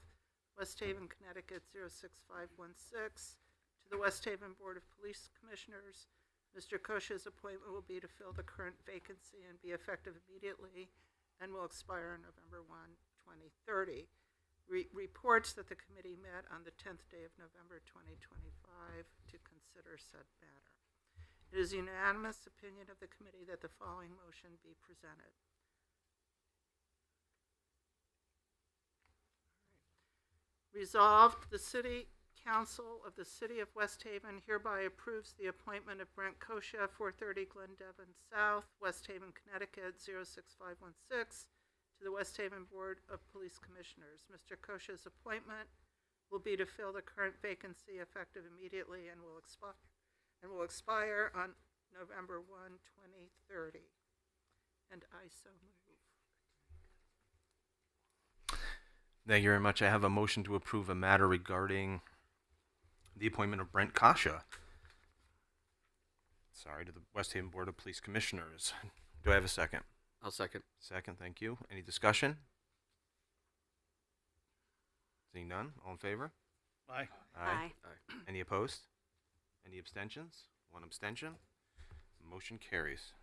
Speaker 17: West Haven, Connecticut, 06516. To the West Haven Board of Police Commissioners, Mr. Kosha's appointment will be to fill the current vacancy and be effective immediately and will expire on November 1, 2030. Reports that the committee met on the 10th day of November 2025 to consider said matter. It is unanimous opinion of the committee that the following motion be presented. Resolved, the City Council of the City of West Haven hereby approves the appointment of Brent Kosha, 430 Glendevon South, West Haven, Connecticut, 06516, to the West Haven Board of Police Commissioners. Mr. Kosha's appointment will be to fill the current vacancy effective immediately and will expire on November 1, 2030. And I so move.
Speaker 10: Thank you very much. I have a motion to approve a matter regarding the appointment of Brent Kosha. To the West Haven Board of Police Commissioners. Do I have a second?
Speaker 2: I'll second.
Speaker 10: Second, thank you. Any discussion? Seeing none, all in favor?
Speaker 3: Aye.
Speaker 10: Aye. Any opposed? Any abstentions? One abstention. Motion carries.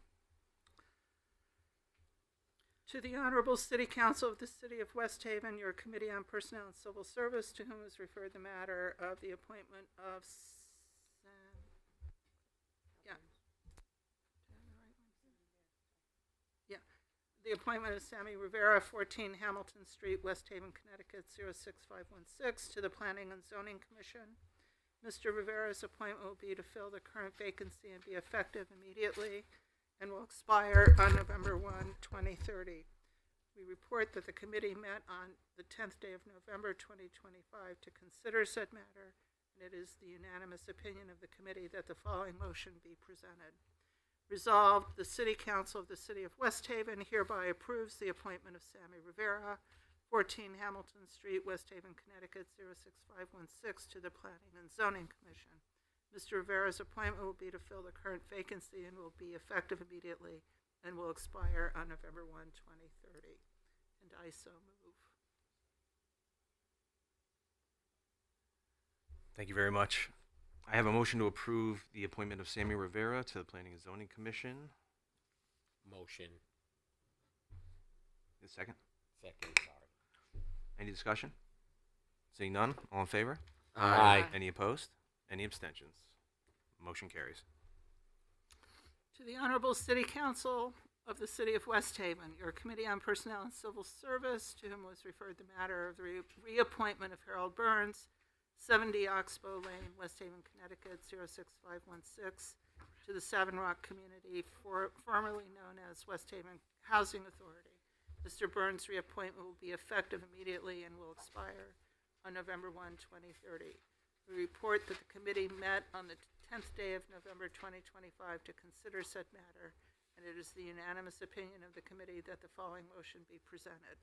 Speaker 17: To the Honorable City Council of the City of West Haven, your Committee on Personnel and Civil Service, to whom is referred the matter of the appointment of the appointment of Sammy Rivera, 14 Hamilton Street, West Haven, Connecticut, 06516, to the Planning and Zoning Commission. Mr. Rivera's appointment will be to fill the current vacancy and be effective immediately and will expire on November 1, 2030. We report that the committee met on the 10th day of November 2025 to consider said matter and it is the unanimous opinion of the committee that the following motion be presented. Resolved, the City Council of the City of West Haven hereby approves the appointment of Sammy Rivera, 14 Hamilton Street, West Haven, Connecticut, 06516, to the Planning and Zoning Commission. Mr. Rivera's appointment will be to fill the current vacancy and will be effective immediately and will expire on November 1, 2030. And I so move.
Speaker 10: Thank you very much. I have a motion to approve the appointment of Sammy Rivera to the Planning and Zoning Commission.
Speaker 1: Motion.
Speaker 10: A second.
Speaker 1: Second, sorry.
Speaker 10: Any discussion? Seeing none, all in favor?
Speaker 1: Aye.
Speaker 10: Any opposed? Any abstentions? Motion carries.
Speaker 17: To the Honorable City Council of the City of West Haven, your Committee on Personnel and Civil Service, to whom was referred the matter of the reappointment of Harold Burns, 70 Oxbow Lane, West Haven, Connecticut, 06516, to the Savin Rock Community, formerly known as West Haven Housing Authority. Mr. Burns' reappointment will be effective immediately and will expire on November 1, 2030. We report that the committee met on the 10th day of November 2025 to consider said matter, and it is the unanimous opinion of the committee that the following motion be presented.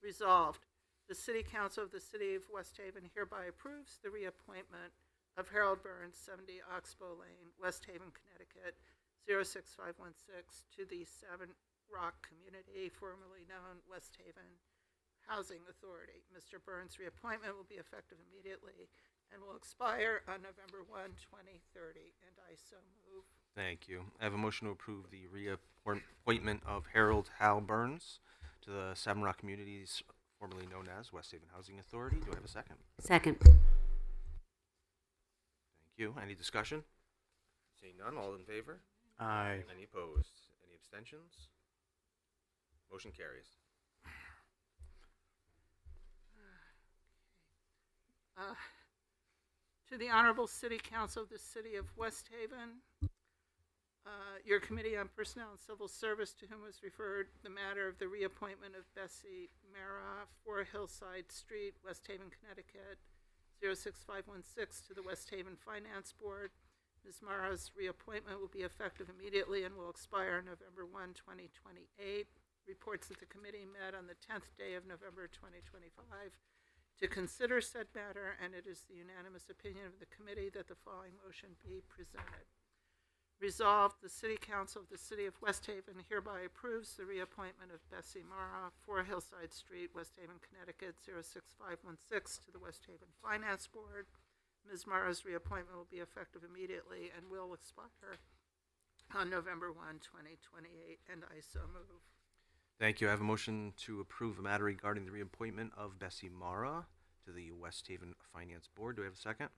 Speaker 17: Resolved, the City Council of the City of West Haven hereby approves the reappointment of Harold Burns, 70 Oxbow Lane, West Haven, Connecticut, 06516, to the Savin Rock Community, formerly known West Haven Housing Authority. Mr. Burns' reappointment will be effective immediately and will expire on November 1, 2030, and I so move.
Speaker 10: Thank you. I have a motion to approve the reappointment of Harold Hal Burns to the Savin Rock Communities, formerly known as West Haven Housing Authority. Do I have a second?
Speaker 6: Second.
Speaker 10: Thank you. Any discussion? Seeing none, all in favor?
Speaker 9: Aye.
Speaker 10: Any opposed? Any abstentions? Motion carries.
Speaker 17: To the Honorable City Council of the City of West Haven, your Committee on Personnel and Civil Service, to whom was referred the matter of the reappointment of Bessie Mara, 4 Hillside Street, West Haven, Connecticut, 06516, to the West Haven Finance Board. Ms. Mara's reappointment will be effective immediately and will expire November 1, 2028. Reports that the committee met on the 10th day of November 2025 to consider said matter, and it is the unanimous opinion of the committee that the following motion be presented. Resolved, the City Council of the City of West Haven hereby approves the reappointment of Bessie Mara, 4 Hillside Street, West Haven, Connecticut, 06516, to the West Haven Finance Board. Ms. Mara's reappointment will be effective immediately and will expire on November 1, 2028, and I so move.
Speaker 10: Thank you. I have a motion to approve the matter regarding the reappointment of Bessie Mara to the West Haven Finance Board. Do I have a second?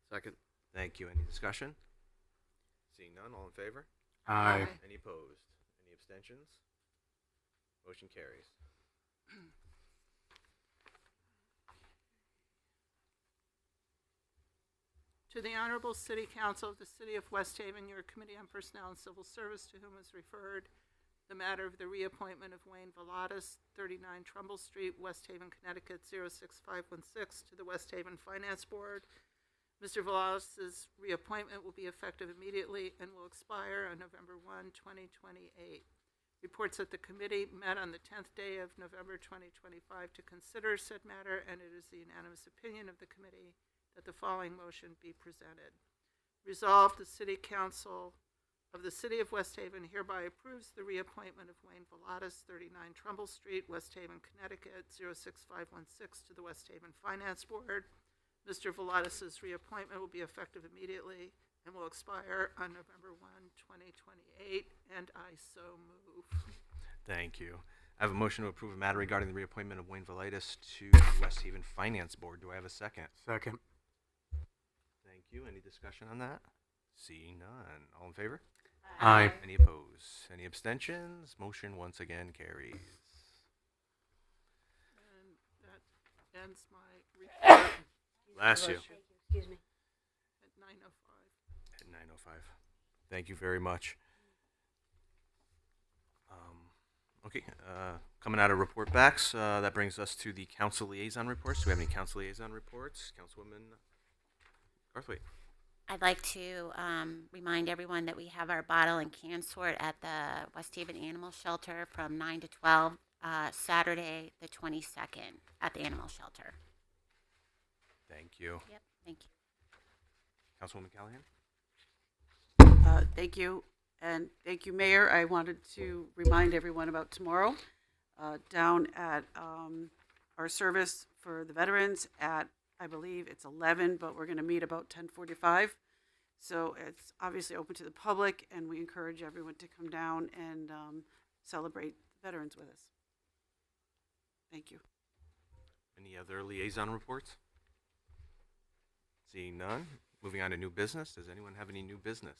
Speaker 2: Second.
Speaker 10: Thank you. Any discussion? Seeing none, all in favor?
Speaker 9: Aye.
Speaker 10: Any opposed? Any abstentions? Motion carries.
Speaker 17: To the Honorable City Council of the City of West Haven, your Committee on Personnel and Civil Service, to whom is referred the matter of the reappointment of Wayne Velatis, 39 Trumbull Street, West Haven, Connecticut, 06516, to the West Haven Finance Board. Mr. Velatis' reappointment will be effective immediately and will expire on November 1, 2028. Reports that the committee met on the 10th day of November 2025 to consider said matter, and it is the unanimous opinion of the committee that the following motion be presented. Resolved, the City Council of the City of West Haven hereby approves the reappointment of Wayne Velatis, 39 Trumbull Street, West Haven, Connecticut, 06516, to the West Haven Finance Board. Mr. Velatis' reappointment will be effective immediately and will expire on November 1, 2028, and I so move.
Speaker 10: Thank you. I have a motion to approve a matter regarding the reappointment of Wayne Velatis to the West Haven Finance Board. Do I have a second?
Speaker 9: Second.
Speaker 10: Thank you. Any discussion on that? Seeing none. All in favor?
Speaker 9: Aye.
Speaker 10: Any opposed? Any abstentions? Motion once again carries.
Speaker 17: And that ends my report.
Speaker 10: Bless you.
Speaker 6: Excuse me.
Speaker 17: At 9:05.
Speaker 10: At 9:05. Thank you very much. Okay, coming out of report backs, that brings us to the council liaison reports. Do we have any council liaison reports? Councilwoman
Speaker 2: Garthwaite.
Speaker 5: I'd like to remind everyone that we have our bottle and can sort at the West Haven Animal Shelter from 9 to 12, Saturday the 22nd at the Animal Shelter.
Speaker 10: Thank you.
Speaker 5: Yep, thank you.
Speaker 10: Councilwoman Callahan?
Speaker 4: Thank you, and thank you, Mayor. I wanted to remind everyone about tomorrow down at our service for the veterans at, I believe it's 11, but we're going to meet about 10:45. So it's obviously open to the public, and we encourage everyone to come down and celebrate veterans with us. Thank you.
Speaker 10: Any other liaison reports? Seeing none. Moving on to new business. Does anyone have any new business?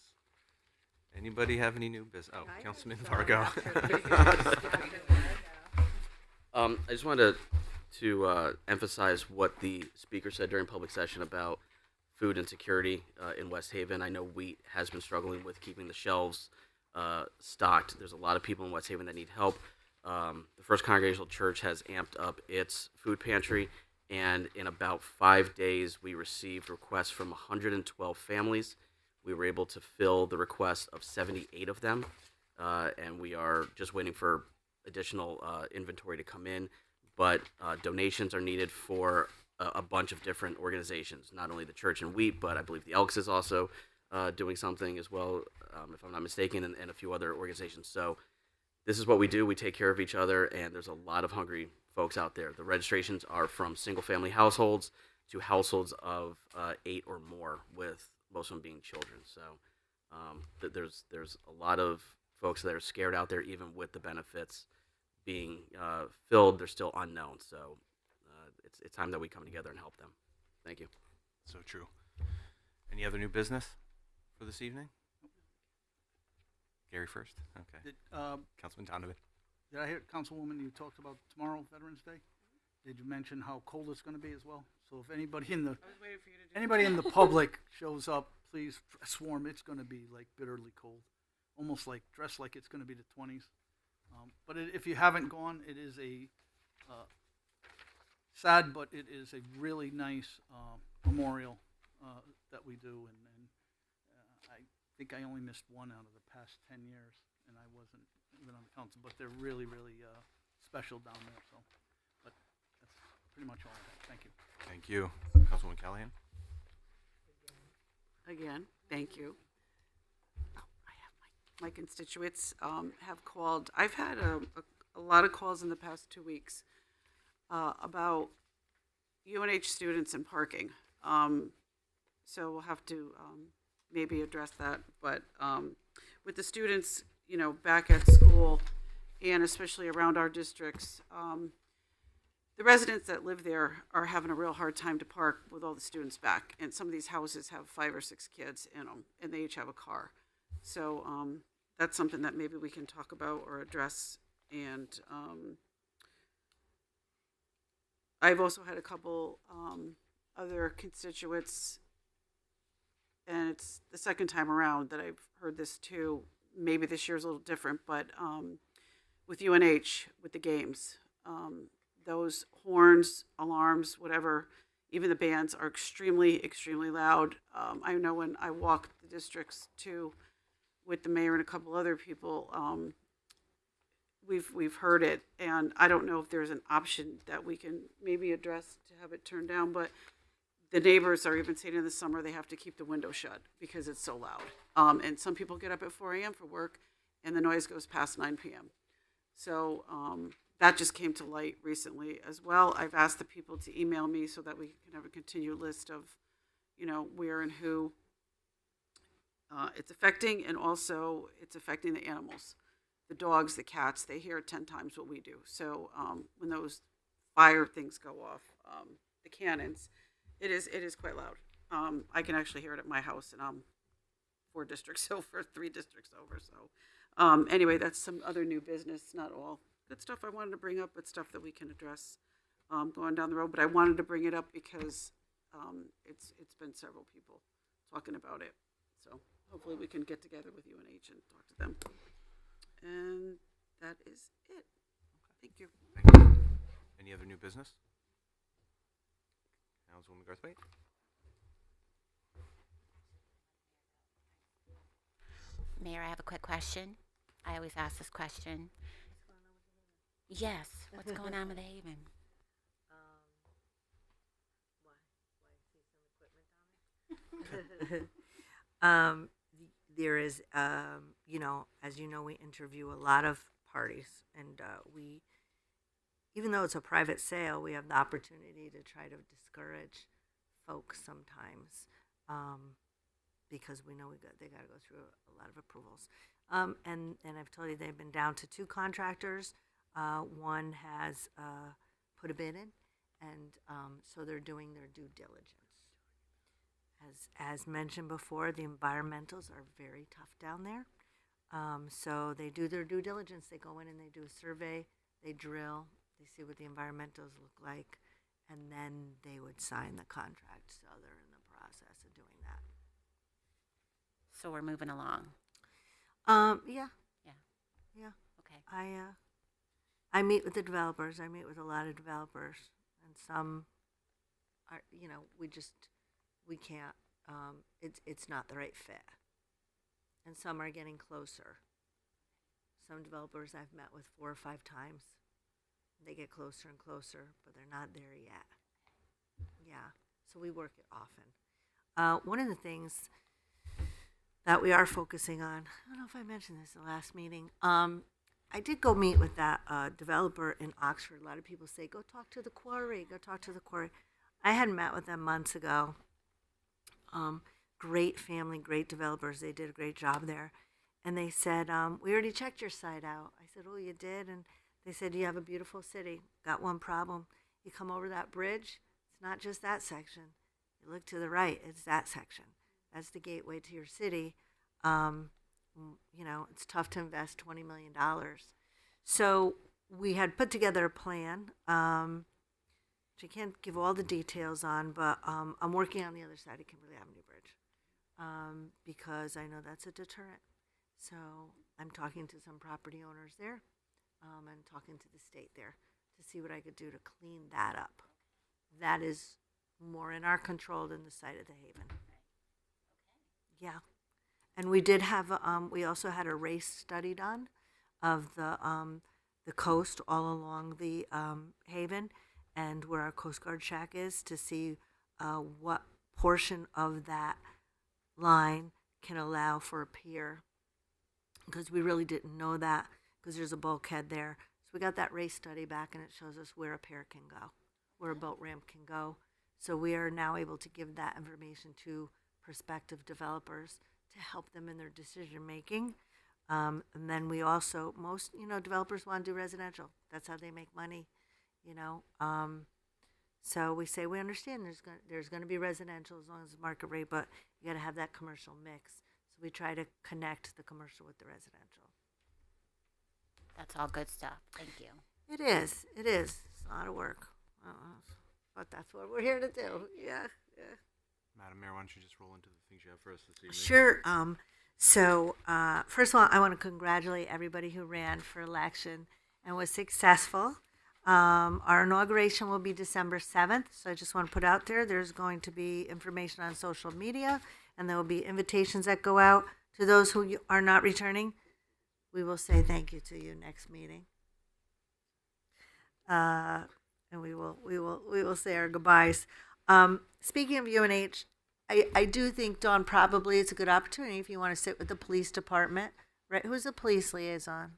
Speaker 10: Anybody have any new business? Oh, Councilman Vargo.
Speaker 2: I just wanted to emphasize what the speaker said during public session about food insecurity in West Haven. I know wheat has been struggling with keeping the shelves stocked. There's a lot of people in West Haven that need help. The First Congregational Church has amped up its food pantry, and in about 5 days, we received requests from 112 families. We were able to fill the request of 78 of them, and we are just waiting for additional inventory to come in. But donations are needed for a bunch of different organizations, not only the church and wheat, but I believe the Elks is also doing something as well, if I'm not mistaken, and a few other organizations. So this is what we do. We take care of each other, and there's a lot of hungry folks out there. The registrations are from single-family households to households of 8 or more, with most of them being children. So there's a lot of folks that are scared out there, even with the benefits being filled. They're still unknown. So it's time that we come together and help them. Thank you.
Speaker 10: So true. Any other new business for this evening? Gary first. Okay. Councilman Donovan.
Speaker 3: Did I hear, Councilwoman, you talked about tomorrow, Veterans Day? Did you mention how cold it's going to be as well? So if anybody in the public shows up, please swarm. It's going to be like bitterly cold, almost like dress like it's going to be the 20s. But if you haven't gone, it is a sad, but it is a really nice memorial that we do. And I think I only missed one out of the past 10 years, and I wasn't even on the council. But they're really, really special down there. So, but that's pretty much all I have. Thank you.
Speaker 10: Thank you. Councilwoman Callahan.
Speaker 4: Again, thank you. My constituents have called. I've had a lot of calls in the past 2 weeks about UNH students and parking. So we'll have to maybe address that. But with the students, back at school, and especially around our districts, the residents that live there are having a real hard time to park with all the students back. And some of these houses have 5 or 6 kids in them, and they each have a car. So that's something that maybe we can talk about or address. And I've also had a couple other constituents, and it's the second time around that I've heard this too. Maybe this year's a little different, but with UNH, with the games, those horns, alarms, whatever, even the bands are extremely, extremely loud. I know when I walk the districts too, with the mayor and a couple other people, we've heard it, and I don't know if there's an option that we can maybe address to have it turned down, but the neighbors are even saying in the summer they have to keep the window shut because it's so loud. And some people get up at 4 a.m. for work, and the noise goes past 9 p.m. So that just came to light recently as well. I've asked the people to email me so that we can have a continued list of, where and who it's affecting, and also it's affecting the animals. The dogs, the cats, they hear 10 times what we do. So when those fire things go off, the cannons, it is quite loud. I can actually hear it at my house, and I'm 4 districts over, 3 districts over. So anyway, that's some other new business, not all good stuff I wanted to bring up, but stuff that we can address going down the road. But I wanted to bring it up because it's been several people talking about it. So hopefully we can get together with UNH and talk to them. And that is it. Thank you.
Speaker 10: Thank you. Any other new business? Councilwoman Garthwaite.
Speaker 5: Mayor, I have a quick question. I always ask this question. Yes, what's going on with the Haven?
Speaker 7: There is, you know, as you know, we interview a lot of parties, and we, even though it's a private sale, we have the opportunity to try to discourage folks sometimes, because we know they got to go through a lot of approvals. And I've told you they've been down to 2 contractors. One has put a bid in, and so they're doing their due diligence. As mentioned before, the environmentals are very tough down there. So they do their due diligence. They go in and they do a survey, they drill, they see what the environmentals look like, and then they would sign the contract. So they're in the process of doing that.
Speaker 5: So we're moving along.
Speaker 7: Yeah.
Speaker 5: Yeah.
Speaker 7: Yeah.
Speaker 5: Okay.
Speaker 7: I meet with the developers. I meet with a lot of developers, and some are, you know, we can't. It's not the right fit, and some are getting closer. Some developers I've met with 4 or 5 times. They get closer and closer, but they're not there yet. Yeah, so we work it often. One of the things that we are focusing on, I don't know if I mentioned this in the last meeting. I did go meet with that developer in Oxford. A lot of people say, go talk to the quarry, go talk to the quarry. I had met with them months ago. Great family, great developers. They did a great job there. And they said, we already checked your site out. I said, oh, you did? And they said, you have a beautiful city. Got one problem. You come over that bridge, it's not just that section. You look to the right, it's that section. That's the gateway to your city. You know, it's tough to invest $20 million. So we had put together a plan, which I can't give all the details on, but I'm working on the other side of Kimberly Avenue Bridge, because I know that's a deterrent. So I'm talking to some property owners there, and talking to the state there to see what I could do to clean that up. That is more in our control than the site of the Haven. Yeah. And we did have, we also had a race study done of the coast all along the Haven and where our Coast Guard shack is, to see what portion of that line can allow for a pier, because we really didn't know that, because there's a bulkhead there. So we got that race study back, and it shows us where a pier can go, where a boat ramp can go. So we are now able to give that information to prospective developers to help them in their decision making. And then we also, most, you know, developers want to do residential. That's how they make money, you know. So we say, we understand there's going to be residential as long as it's market rate, but you got to have that commercial mix. So we try to connect the commercial with the residential.
Speaker 5: That's all good stuff. Thank you.
Speaker 7: It is. It's a lot of work. But that's what we're here to do. Yeah.
Speaker 10: Madam Mayor, why don't you just roll into the things you have for us this evening?
Speaker 7: Sure. So first of all, I want to congratulate everybody who ran for election and was successful. Our inauguration will be December 7th, so I just want to put out there's going to be information on social media, and there will be invitations that go out to those who are not returning. We will say thank you to you next meeting, and we will say our goodbyes. Speaking of UNH, I do think, Dawn, probably it's a good opportunity if you want to sit with the police department, right? Who's the police liaison?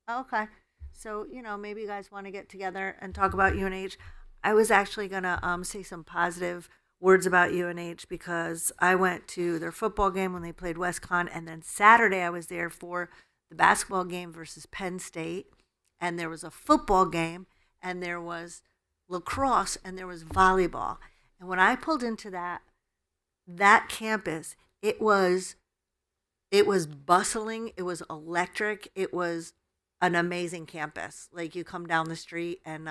Speaker 7: Oh, okay. So, you know, maybe you guys want to get together and talk about UNH. I was actually going to say some positive words about UNH, because I went to their football game when they played WestCon, and then Saturday I was there for the basketball game versus Penn State, and there was a football game, and there was lacrosse, and there was volleyball. And when I pulled into that campus, it was bustling, it was electric, it was an amazing campus. Like, you come down the street and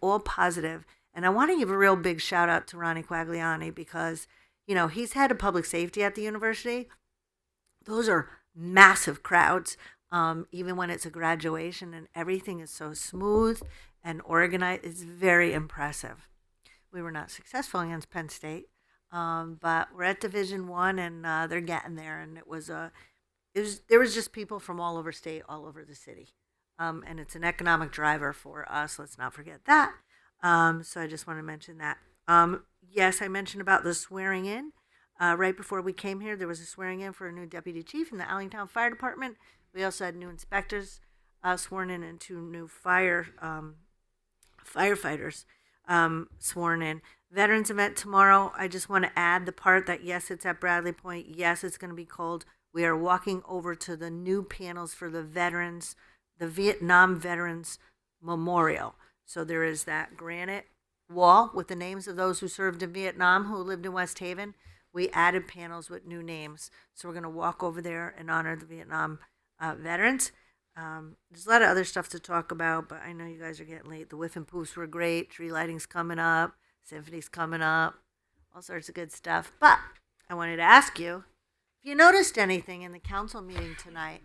Speaker 7: all positive. And I want to give a real big shout out to Ronnie Quagliani, because, you know, he's head of public safety at the university. Those are massive crowds, even when it's a graduation, and everything is so smooth and organized. It's very impressive. We were not successful against Penn State, But we're at Division 1, and they're getting there. And there was just people from all over state, all over the city. And it's an economic driver for us. Let's not forget that. So I just want to mention that. Yes, I mentioned about the swearing in. Right before we came here, there was a swearing in for a new deputy chief in the Allentown Fire Department. We also had new inspectors sworn in and 2 new firefighters sworn in. Veterans event tomorrow. I just want to add the part that yes, it's at Bradley Point. Yes, it's going to be cold. We are walking over to the new panels for the veterans, the Vietnam Veterans Memorial. So there is that granite wall with the names of those who served in Vietnam, who lived in West Haven. We added panels with new names. So we're going to walk over there and honor the Vietnam veterans. There's a lot of other stuff to talk about, but I know you guys are getting late. The whiff and poofs were great. Tree lighting's coming up. Symphony's coming up. All sorts of good stuff. But I wanted to ask you if you noticed anything in the council meeting tonight.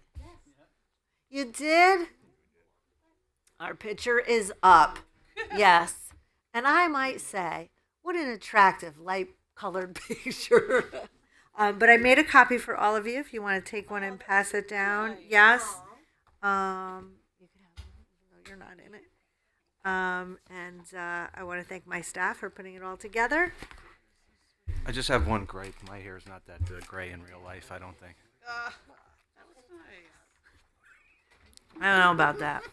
Speaker 7: You did? Our picture is up. Yes. And I might say, what an attractive light-colored picture. But I made a copy for all of you if you want to take one and pass it down. Yes. You can have it, even though you're not in it. I want to thank my staff for putting it all together.
Speaker 10: I just have one gripe. My hair is not that gray in real life, I don't think.
Speaker 4: That was nice.
Speaker 7: I don't know about that.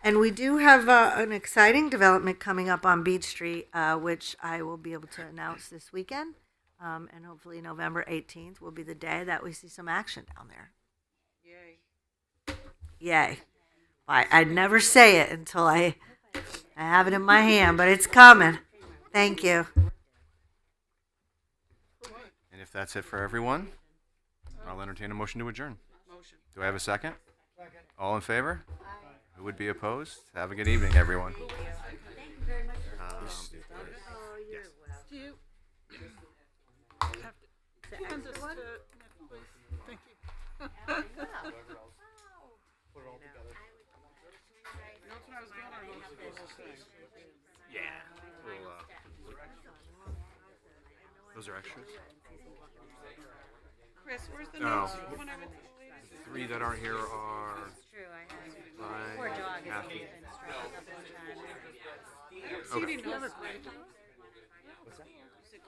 Speaker 7: And we do have an exciting development coming up on Beach Street, which I will be able to announce this weekend. And hopefully November 18th will be the day that we see some action down there.
Speaker 4: Yay.
Speaker 7: Yay. I'd never say it until I have it in my hand, but it's coming. Thank you.
Speaker 10: And if that's it for everyone, I'll entertain a motion to adjourn.
Speaker 4: Motion.
Speaker 10: Do I have a second? Second. All in favor? Who would be opposed? Have a good evening, everyone.
Speaker 7: Thank you very much.
Speaker 10: Yes.
Speaker 4: Do you have to hand this to Nick, please? Thank you.
Speaker 3: Put it all together.
Speaker 4: Notes when I was going, or notes for the whole thing?
Speaker 10: Yeah. Those are extras.
Speaker 4: Chris, where's the
Speaker 10: Oh.
Speaker 4: notes? When I went to the ladies?
Speaker 10: The 3 that aren't here are
Speaker 6: True, I have.
Speaker 10: by
Speaker 6: Poor dog has
Speaker 10: Kathy.
Speaker 6: been struck a couple of times.
Speaker 10: Okay.
Speaker 4: What's
Speaker 10: that?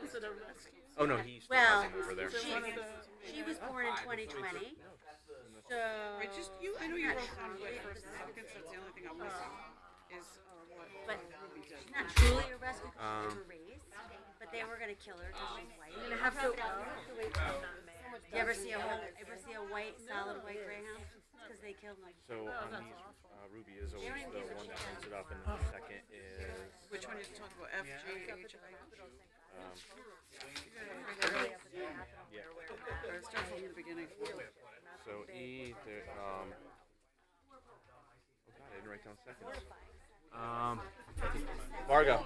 Speaker 4: Is it a rescue?
Speaker 10: Oh no, he's still
Speaker 6: Well,
Speaker 10: has it over there.
Speaker 6: she was born in 2020. So
Speaker 4: Right, just you. I know you wrote down what first and second. So that's the only thing I'm missing. Is what?
Speaker 6: But she's not truly a rescue because she was raised. But they were gonna kill her because she's white. You're gonna have to wait till Do you ever see a white, solid white greyhound? Because they killed them.
Speaker 10: So on these, Ruby is always the one that brings it up, and the second is.
Speaker 4: Which one did you talk about? F, G, H, I?
Speaker 10: Yeah.
Speaker 4: Or start from the beginning.
Speaker 10: So E, oh God, I didn't write down seconds. Vargo.